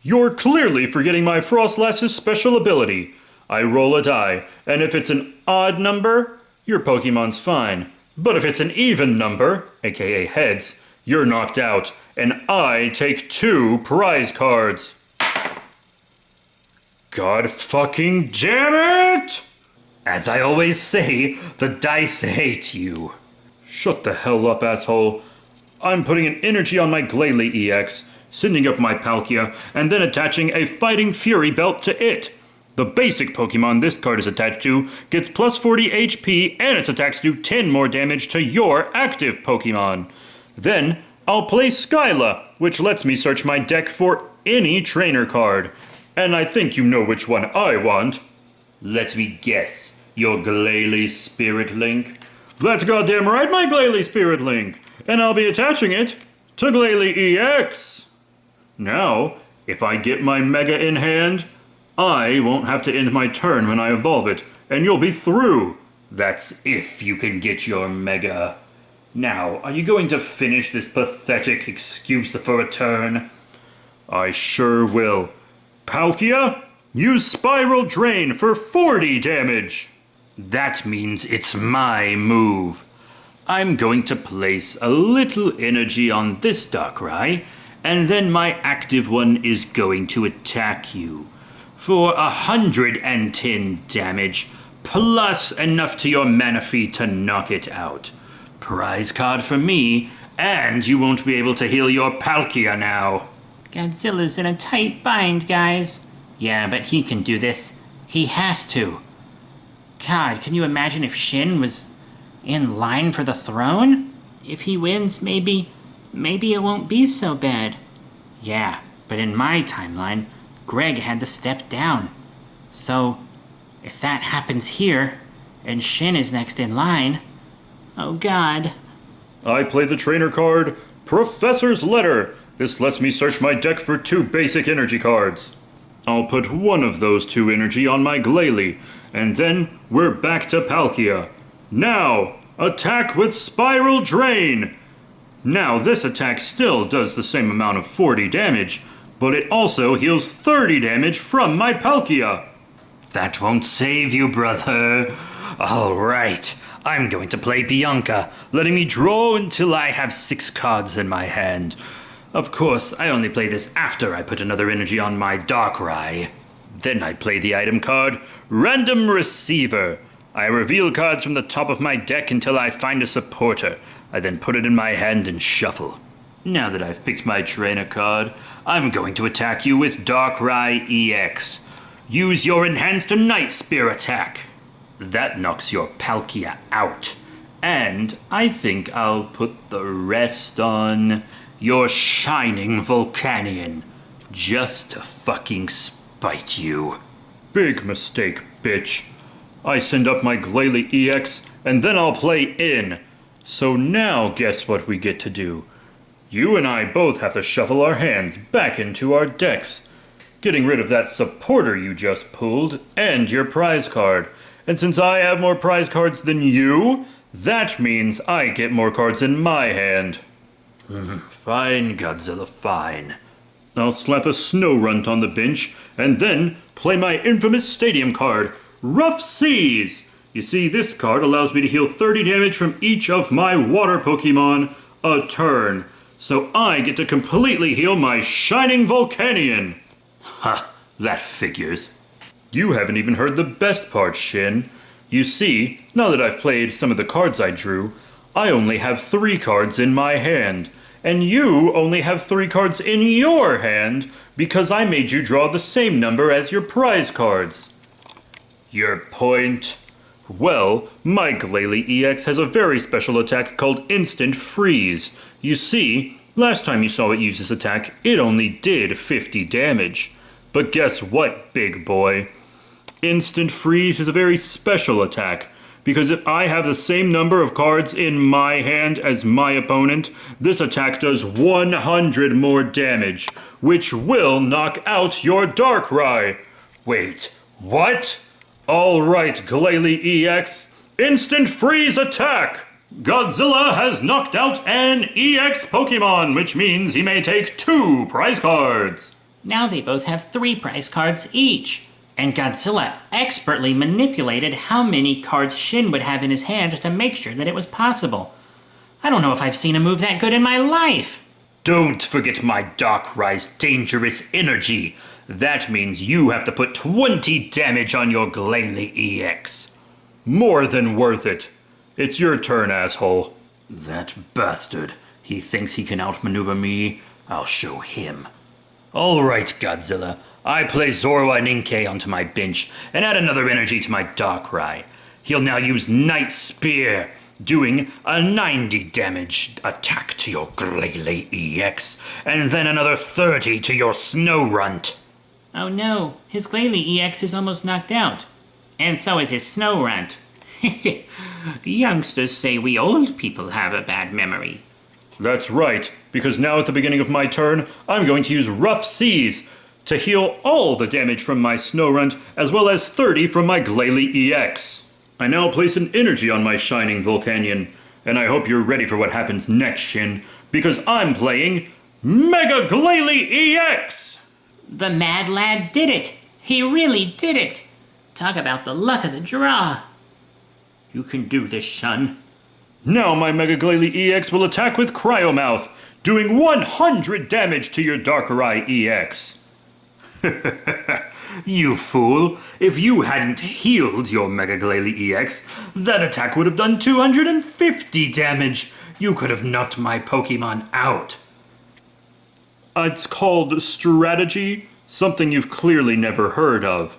You're clearly forgetting my Frostlass's special ability. I roll a die, and if it's an odd number, your Pokemon's fine. But if it's an even number, aka heads, you're knocked out, and I take 2 prize cards. God fucking damn it! As I always say, the dice hate you. Shut the hell up, asshole. I'm putting an energy on my Glalie EX, sending up my Palkia, and then attaching a Fighting Fury belt to it. The basic Pokemon this card is attached to gets plus 40 HP and its attacks do 10 more damage to your active Pokemon. Then, I'll play Skyla, which lets me search my deck for any trainer card. And I think you know which one I want. Let me guess, your Glalie Spirit Link? That's goddamn right, my Glalie Spirit Link. And I'll be attaching it to Glalie EX. Now, if I get my Mega in hand, I won't have to end my turn when I evolve it, and you'll be through. That's if you can get your Mega. Now, are you going to finish this pathetic excuse for a turn? I sure will. Palkia, use Spiral Drain for 40 damage. That means it's my move. I'm going to place a little energy on this Darkrai, and then my active one is going to attack you for 110 damage, plus enough to your Manaphy to knock it out. Prize card for me, and you won't be able to heal your Palkia now. Godzilla's in a tight bind, guys. Yeah, but he can do this. He has to. God, can you imagine if Shin was in line for the throne? If he wins, maybe it won't be so bad. Yeah, but in my timeline, Greg had to step down. So, if that happens here, and Shin is next in line, oh God. I play the trainer card, Professor's Letter. This lets me search my deck for 2 basic energy cards. I'll put one of those 2 energy on my Glalie, and then we're back to Palkia. Now, attack with Spiral Drain. Now, this attack still does the same amount of 40 damage, but it also heals 30 damage from my Palkia. That won't save you, brother. All right, I'm going to play Bianca, letting me draw until I have 6 cards in my hand. Of course, I only play this after I put another energy on my Darkrai. Then I play the item card, Random Receiver. I reveal cards from the top of my deck until I find a supporter. I then put it in my hand and shuffle. Now that I've picked my trainer card, I'm going to attack you with Darkrai EX. use your enhanced Night Spear attack. That knocks your Palkia out. And I think I'll put the rest on your Shining Volcanion. Just to fucking spite you. Big mistake, bitch. I send up my Glalie EX, and then I'll play in. So now guess what we get to do? You and I both have to shuffle our hands back into our decks, getting rid of that supporter you just pulled, and your prize card. And since I have more prize cards than you, that means I get more cards in my hand. Fine, Godzilla, fine. I'll slap a snow runt on the bench, and then play my infamous stadium card, Rough Seas. You see, this card allows me to heal 30 damage from each of my water Pokemon a turn. So I get to completely heal my Shining Volcanion. Ha, that figures. You haven't even heard the best part, Shin. You see, now that I've played some of the cards I drew, I only have 3 cards in my hand. And you only have 3 cards in your hand because I made you draw the same number as your prize cards. Your point? Well, my Glalie EX has a very special attack called Instant Freeze. You see, last time you saw it use this attack, it only did 50 damage. But guess what, big boy? Instant Freeze is a very special attack, because if I have the same number of cards in my hand as my opponent, this attack does 100 more damage, which will knock out your Darkrai. Wait, what? Alright, Glalie EX, Instant Freeze attack! Godzilla has knocked out an EX Pokemon, which means he may take 2 prize cards. Now they both have 3 prize cards each. And Godzilla expertly manipulated how many cards Shin would have in his hand to make sure that it was possible. I don't know if I've seen a move that good in my life. Don't forget my Darkrai's dangerous energy. That means you have to put 20 damage on your Glalie EX. More than worth it. It's your turn, asshole. That bastard. He thinks he can outmaneuver me. I'll show him. Alright, Godzilla. I play Zorua and Inkay onto my bench and add another energy to my Darkrai. He'll now use Night Spear, doing a 90 damage attack to your Glalie EX, and then another 30 to your Snow Runt. Oh no, his Glalie EX is almost knocked out. And so is his Snow Runt. Youngsters say we old people have a bad memory. That's right, because now at the beginning of my turn, I'm going to use Rough Seas to heal all the damage from my Snorunt, as well as 30 from my Glalie EX. I now place an energy on my Shining Volcanion, and I hope you're ready for what happens next, Shin, because I'm playing Mega Glalie EX! The mad lad did it! He really did it! Talk about the luck of the draw. You can do this, son. Now my Mega Glalie EX will attack with Cryomouth, doing 100 damage to your Darkrai EX. You fool! If you hadn't healed your Mega Glalie EX, that attack would have done 250 damage. You could have knocked my Pokemon out. It's called strategy, something you've clearly never heard of.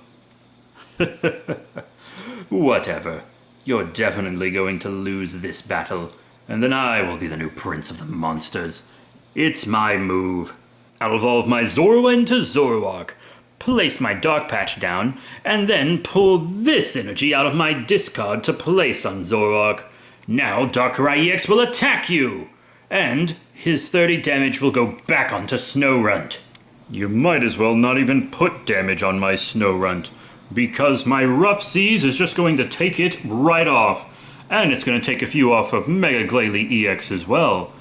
Whatever. You're definitely going to lose this battle, and then I will be the new prince of the monsters. It's my move. I'll evolve my Zorua into Zoroark, place my Dark Patch down, and then pull this energy out of my discard to place on Zoroark. Now Darkrai EX will attack you, and his 30 damage will go back onto Snorunt. You might as well not even put damage on my Snorunt, because my Rough Seas is just going to take it right off, and it's going to take a few off of Mega Glalie EX as well.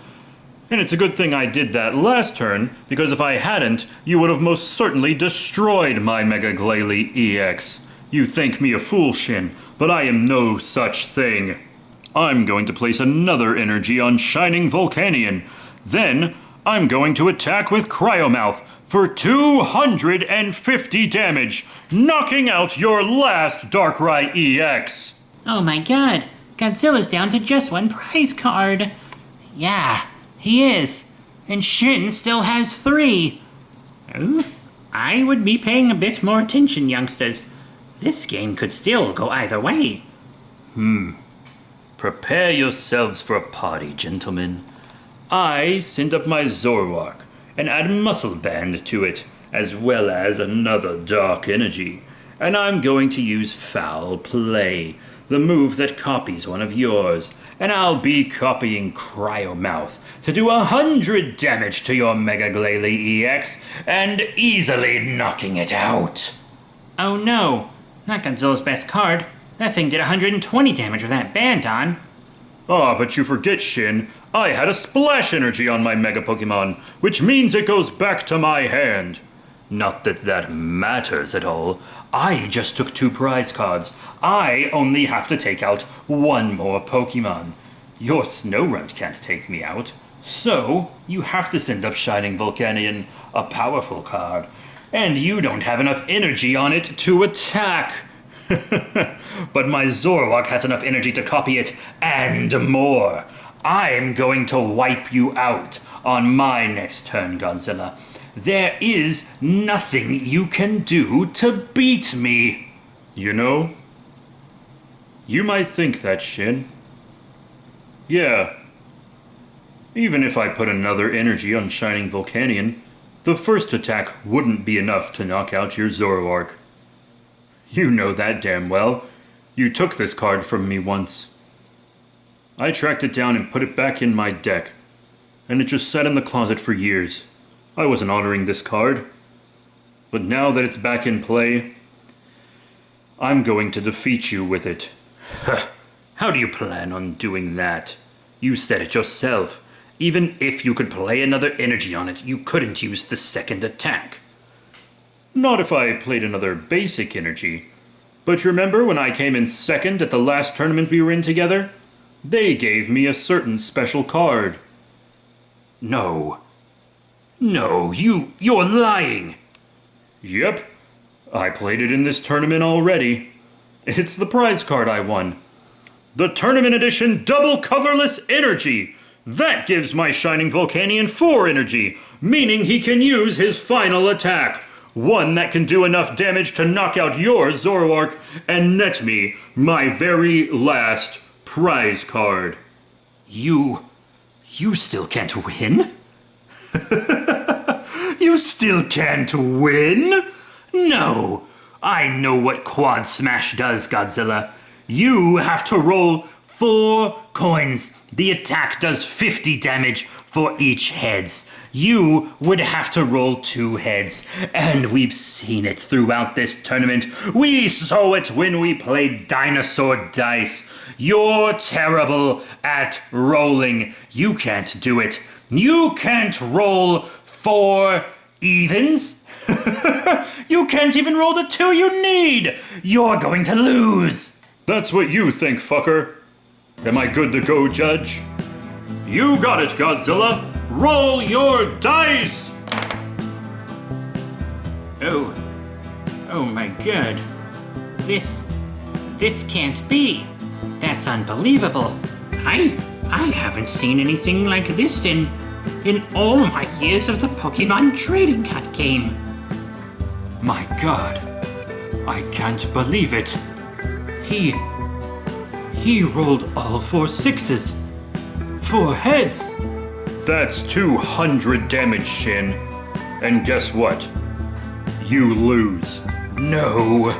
And it's a good thing I did that last turn, because if I hadn't, you would have most certainly destroyed my Mega Glalie EX. You think me a fool, Shin, but I am no such thing. I'm going to place another energy on Shining Volcanion. Then, I'm going to attack with Cryomouth for 250 damage, knocking out your last Darkrai EX. Oh my god, Godzilla's down to just 1 prize card. Yeah, he is. And Shin still has 3. Ooh, I would be paying a bit more attention, youngsters. This game could still go either way. Prepare yourselves for a party, gentlemen. I send up my Zoroark and add Muscle Band to it, as well as another Dark Energy. And I'm going to use Foul Play, the move that copies one of yours. And I'll be copying Cryo Mouth to do 100 damage to your Mega Glalie EX and easily knocking it out. Oh no, not Godzilla's best card. That thing did 120 damage with that band on. Ah, but you forget, Shin. I had a Splash Energy on my Mega Pokemon, which means it goes back to my hand. Not that that matters at all. I just took 2 prize cards. I only have to take out 1 more Pokemon. Your Snorunt can't take me out. So, you have to send up Shining Volcanion, a powerful card. And you don't have enough energy on it to attack. But my Zoroark has enough energy to copy it, and more. I'm going to wipe you out on my next turn, Godzilla. There is nothing you can do to beat me. You know, you might think that, Shin. Yeah. Even if I put another energy on Shining Volcanion, the first attack wouldn't be enough to knock out your Zoroark. You know that damn well. You took this card from me once. I tracked it down and put it back in my deck, and it just sat in the closet for years. I wasn't honoring this card. But now that it's back in play, I'm going to defeat you with it. How do you plan on doing that? You said it yourself. Even if you could play another energy on it, you couldn't use the second attack. Not if I played another basic energy. But remember when I came in second at the last tournament we were in together? They gave me a certain special card. No. No, you're lying. Yep. I played it in this tournament already. It's the prize card I won. The Tournament Edition Double Colorless Energy. That gives my Shining Volcanion 4 energy, meaning he can use his final attack. One that can do enough damage to knock out your Zoroark and net me my very last prize card. You still can't win? You still can't win? No. I know what Quad Smash does, Godzilla. You have to roll 4 coins. The attack does 50 damage for each heads. You would have to roll 2 heads, and we've seen it throughout this tournament. We saw it when we played Dinosaur Dice. You're terrible at rolling. You can't do it. You can't roll 4 evens. You can't even roll the 2 you need. You're going to lose. That's what you think, fucker. Am I good to go, Judge? You got it, Godzilla. Roll your dice! Oh my god. This can't be. That's unbelievable. I haven't seen anything like this in all my years of the Pokemon trading card game. My God, I can't believe it. He rolled all 4 6s. 4 heads. That's 200 damage, Shin. And guess what? You lose. No.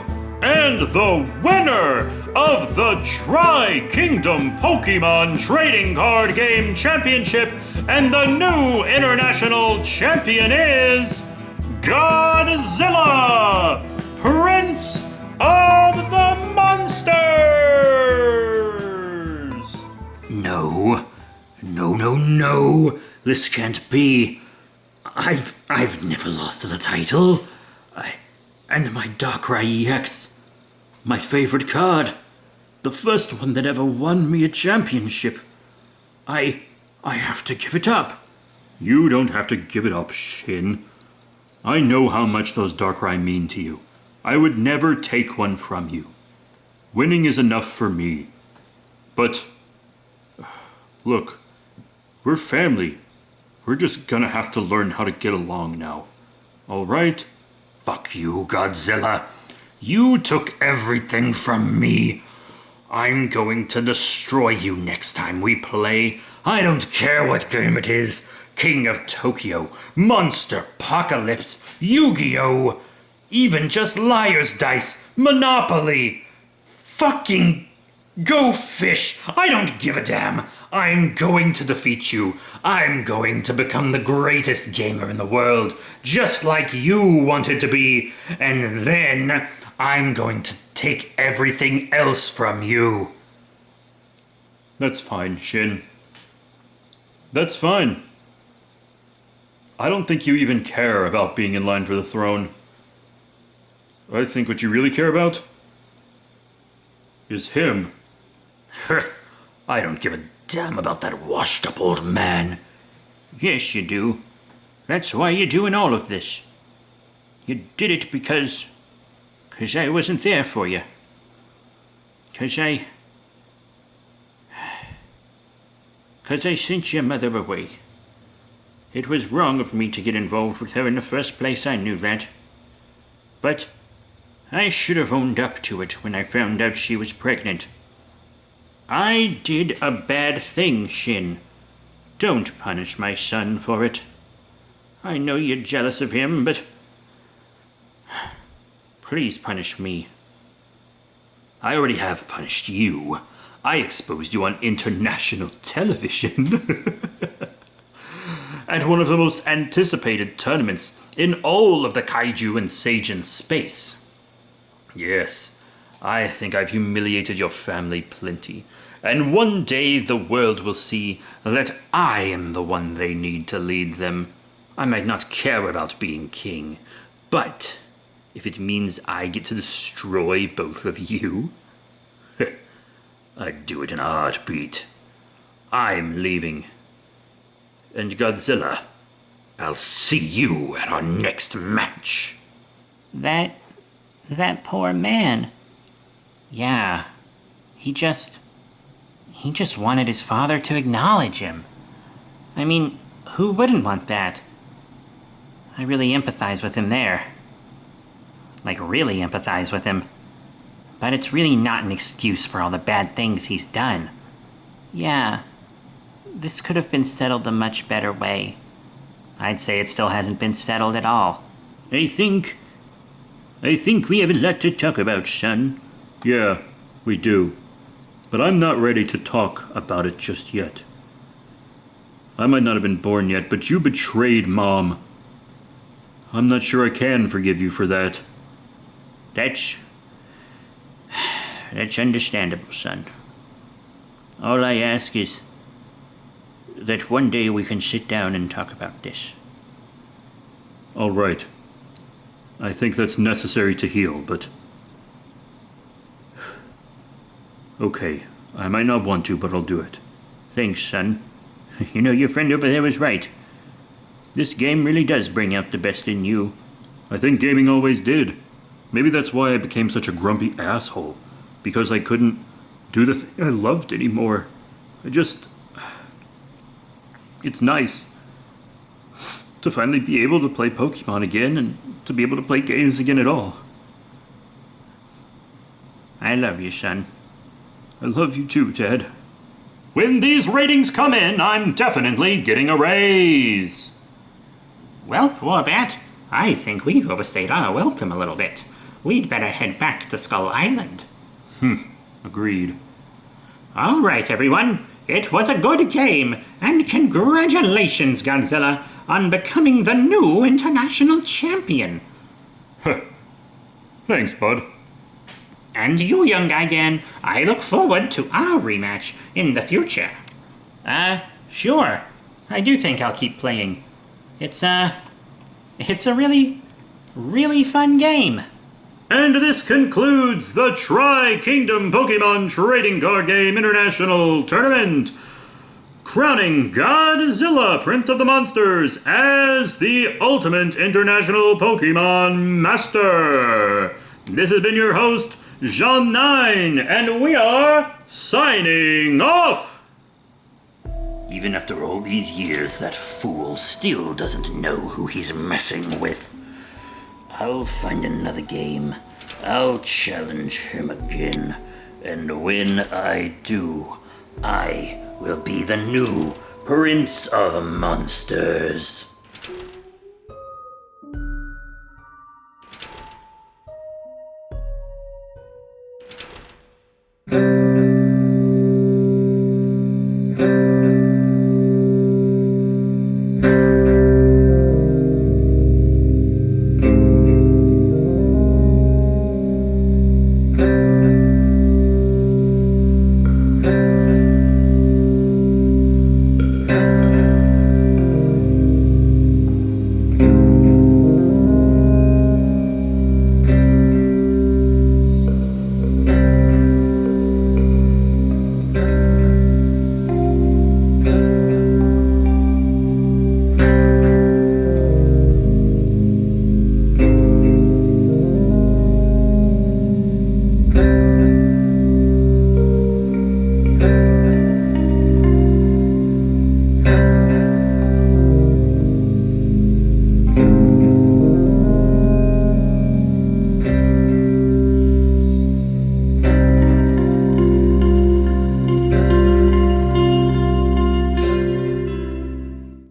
And the winner of the Tri-Kingdom Pokemon Trading Card Game Championship and the new international champion is Godzilla, Prince of the Monsters! No. No. This can't be. I've never lost the title. And my Darkrai EX. My favorite card. The first one that ever won me a championship. I have to give it up. You don't have to give it up, Shin. I know how much those Darkrai mean to you. I would never take one from you. Winning is enough for me. But, look, we're family. We're just gonna have to learn how to get along now. All right? Fuck you, Godzilla. You took everything from me. I'm going to destroy you next time we play. I don't care what game it is. King of Tokyo, Monster Apocalypse, Yu-Gi-Oh! Even just Liar's Dice, Monopoly. Fucking Go Fish. I don't give a damn. I'm going to defeat you. I'm going to become the greatest gamer in the world, just like you wanted to be. And then I'm going to take everything else from you. That's fine, Shin. That's fine. I don't think you even care about being in line for the throne. I think what you really care about is him. I don't give a damn about that washed-up old man. Yes, you do. That's why you're doing all of this. You did it because I wasn't there for you. Because I sent your mother away. It was wrong of me to get involved with her in the first place, I knew that. But I should have owned up to it when I found out she was pregnant. I did a bad thing, Shin. Don't punish my son for it. I know you're jealous of him, but please punish me. I already have punished you. I exposed you on international television. At one of the most anticipated tournaments in all of the Kaiju and Seijin space. Yes, I think I've humiliated your family plenty. And one day the world will see that I am the one they need to lead them. I might not care about being king, but if it means I get to destroy both of you, I'd do it in a heartbeat. I'm leaving. And Godzilla, I'll see you at our next match. That poor man. Yeah, he just wanted his father to acknowledge him. I mean, who wouldn't want that? I really empathize with him there. Like, really empathize with him. But it's really not an excuse for all the bad things he's done. Yeah, this could have been settled a much better way. I'd say it still hasn't been settled at all. I think we have a lot to talk about, son. Yeah, we do. But I'm not ready to talk about it just yet. I might not have been born yet, but you betrayed Mom. I'm not sure I can forgive you for that. That's understandable, son. All I ask is that one day we can sit down and talk about this. All right. I think that's necessary to heal, but... Okay, I might not want to, but I'll do it. Thanks, son. You know, your friend over there was right. This game really does bring out the best in you. I think gaming always did. Maybe that's why I became such a grumpy asshole. Because I couldn't do the thing I loved anymore. It's nice to finally be able to play Pokemon again and to be able to play games again at all. I love you, son. I love you too, Ted. When these ratings come in, I'm definitely getting a raise. Well, Warbat, I think we've overstayed our welcome a little bit. We'd better head back to Skull Island. Agreed. All right, everyone. It was a good game, and congratulations, Godzilla, on becoming the new international champion. Thanks, bud. And you, young Gigan, I look forward to our rematch in the future. Sure. I do think I'll keep playing. It's a really, really fun game. And this concludes the Tri-Kingdom Pokemon Trading Card Game International Tournament, crowning Godzilla, Prince of the Monsters, as the ultimate international Pokemon Master. This has been your host, Jean9, and we are signing off! Even after all these years, that fool still doesn't know who he's messing with. I'll find another game. I'll challenge him again. And when I do, I will be the new Prince of Monsters.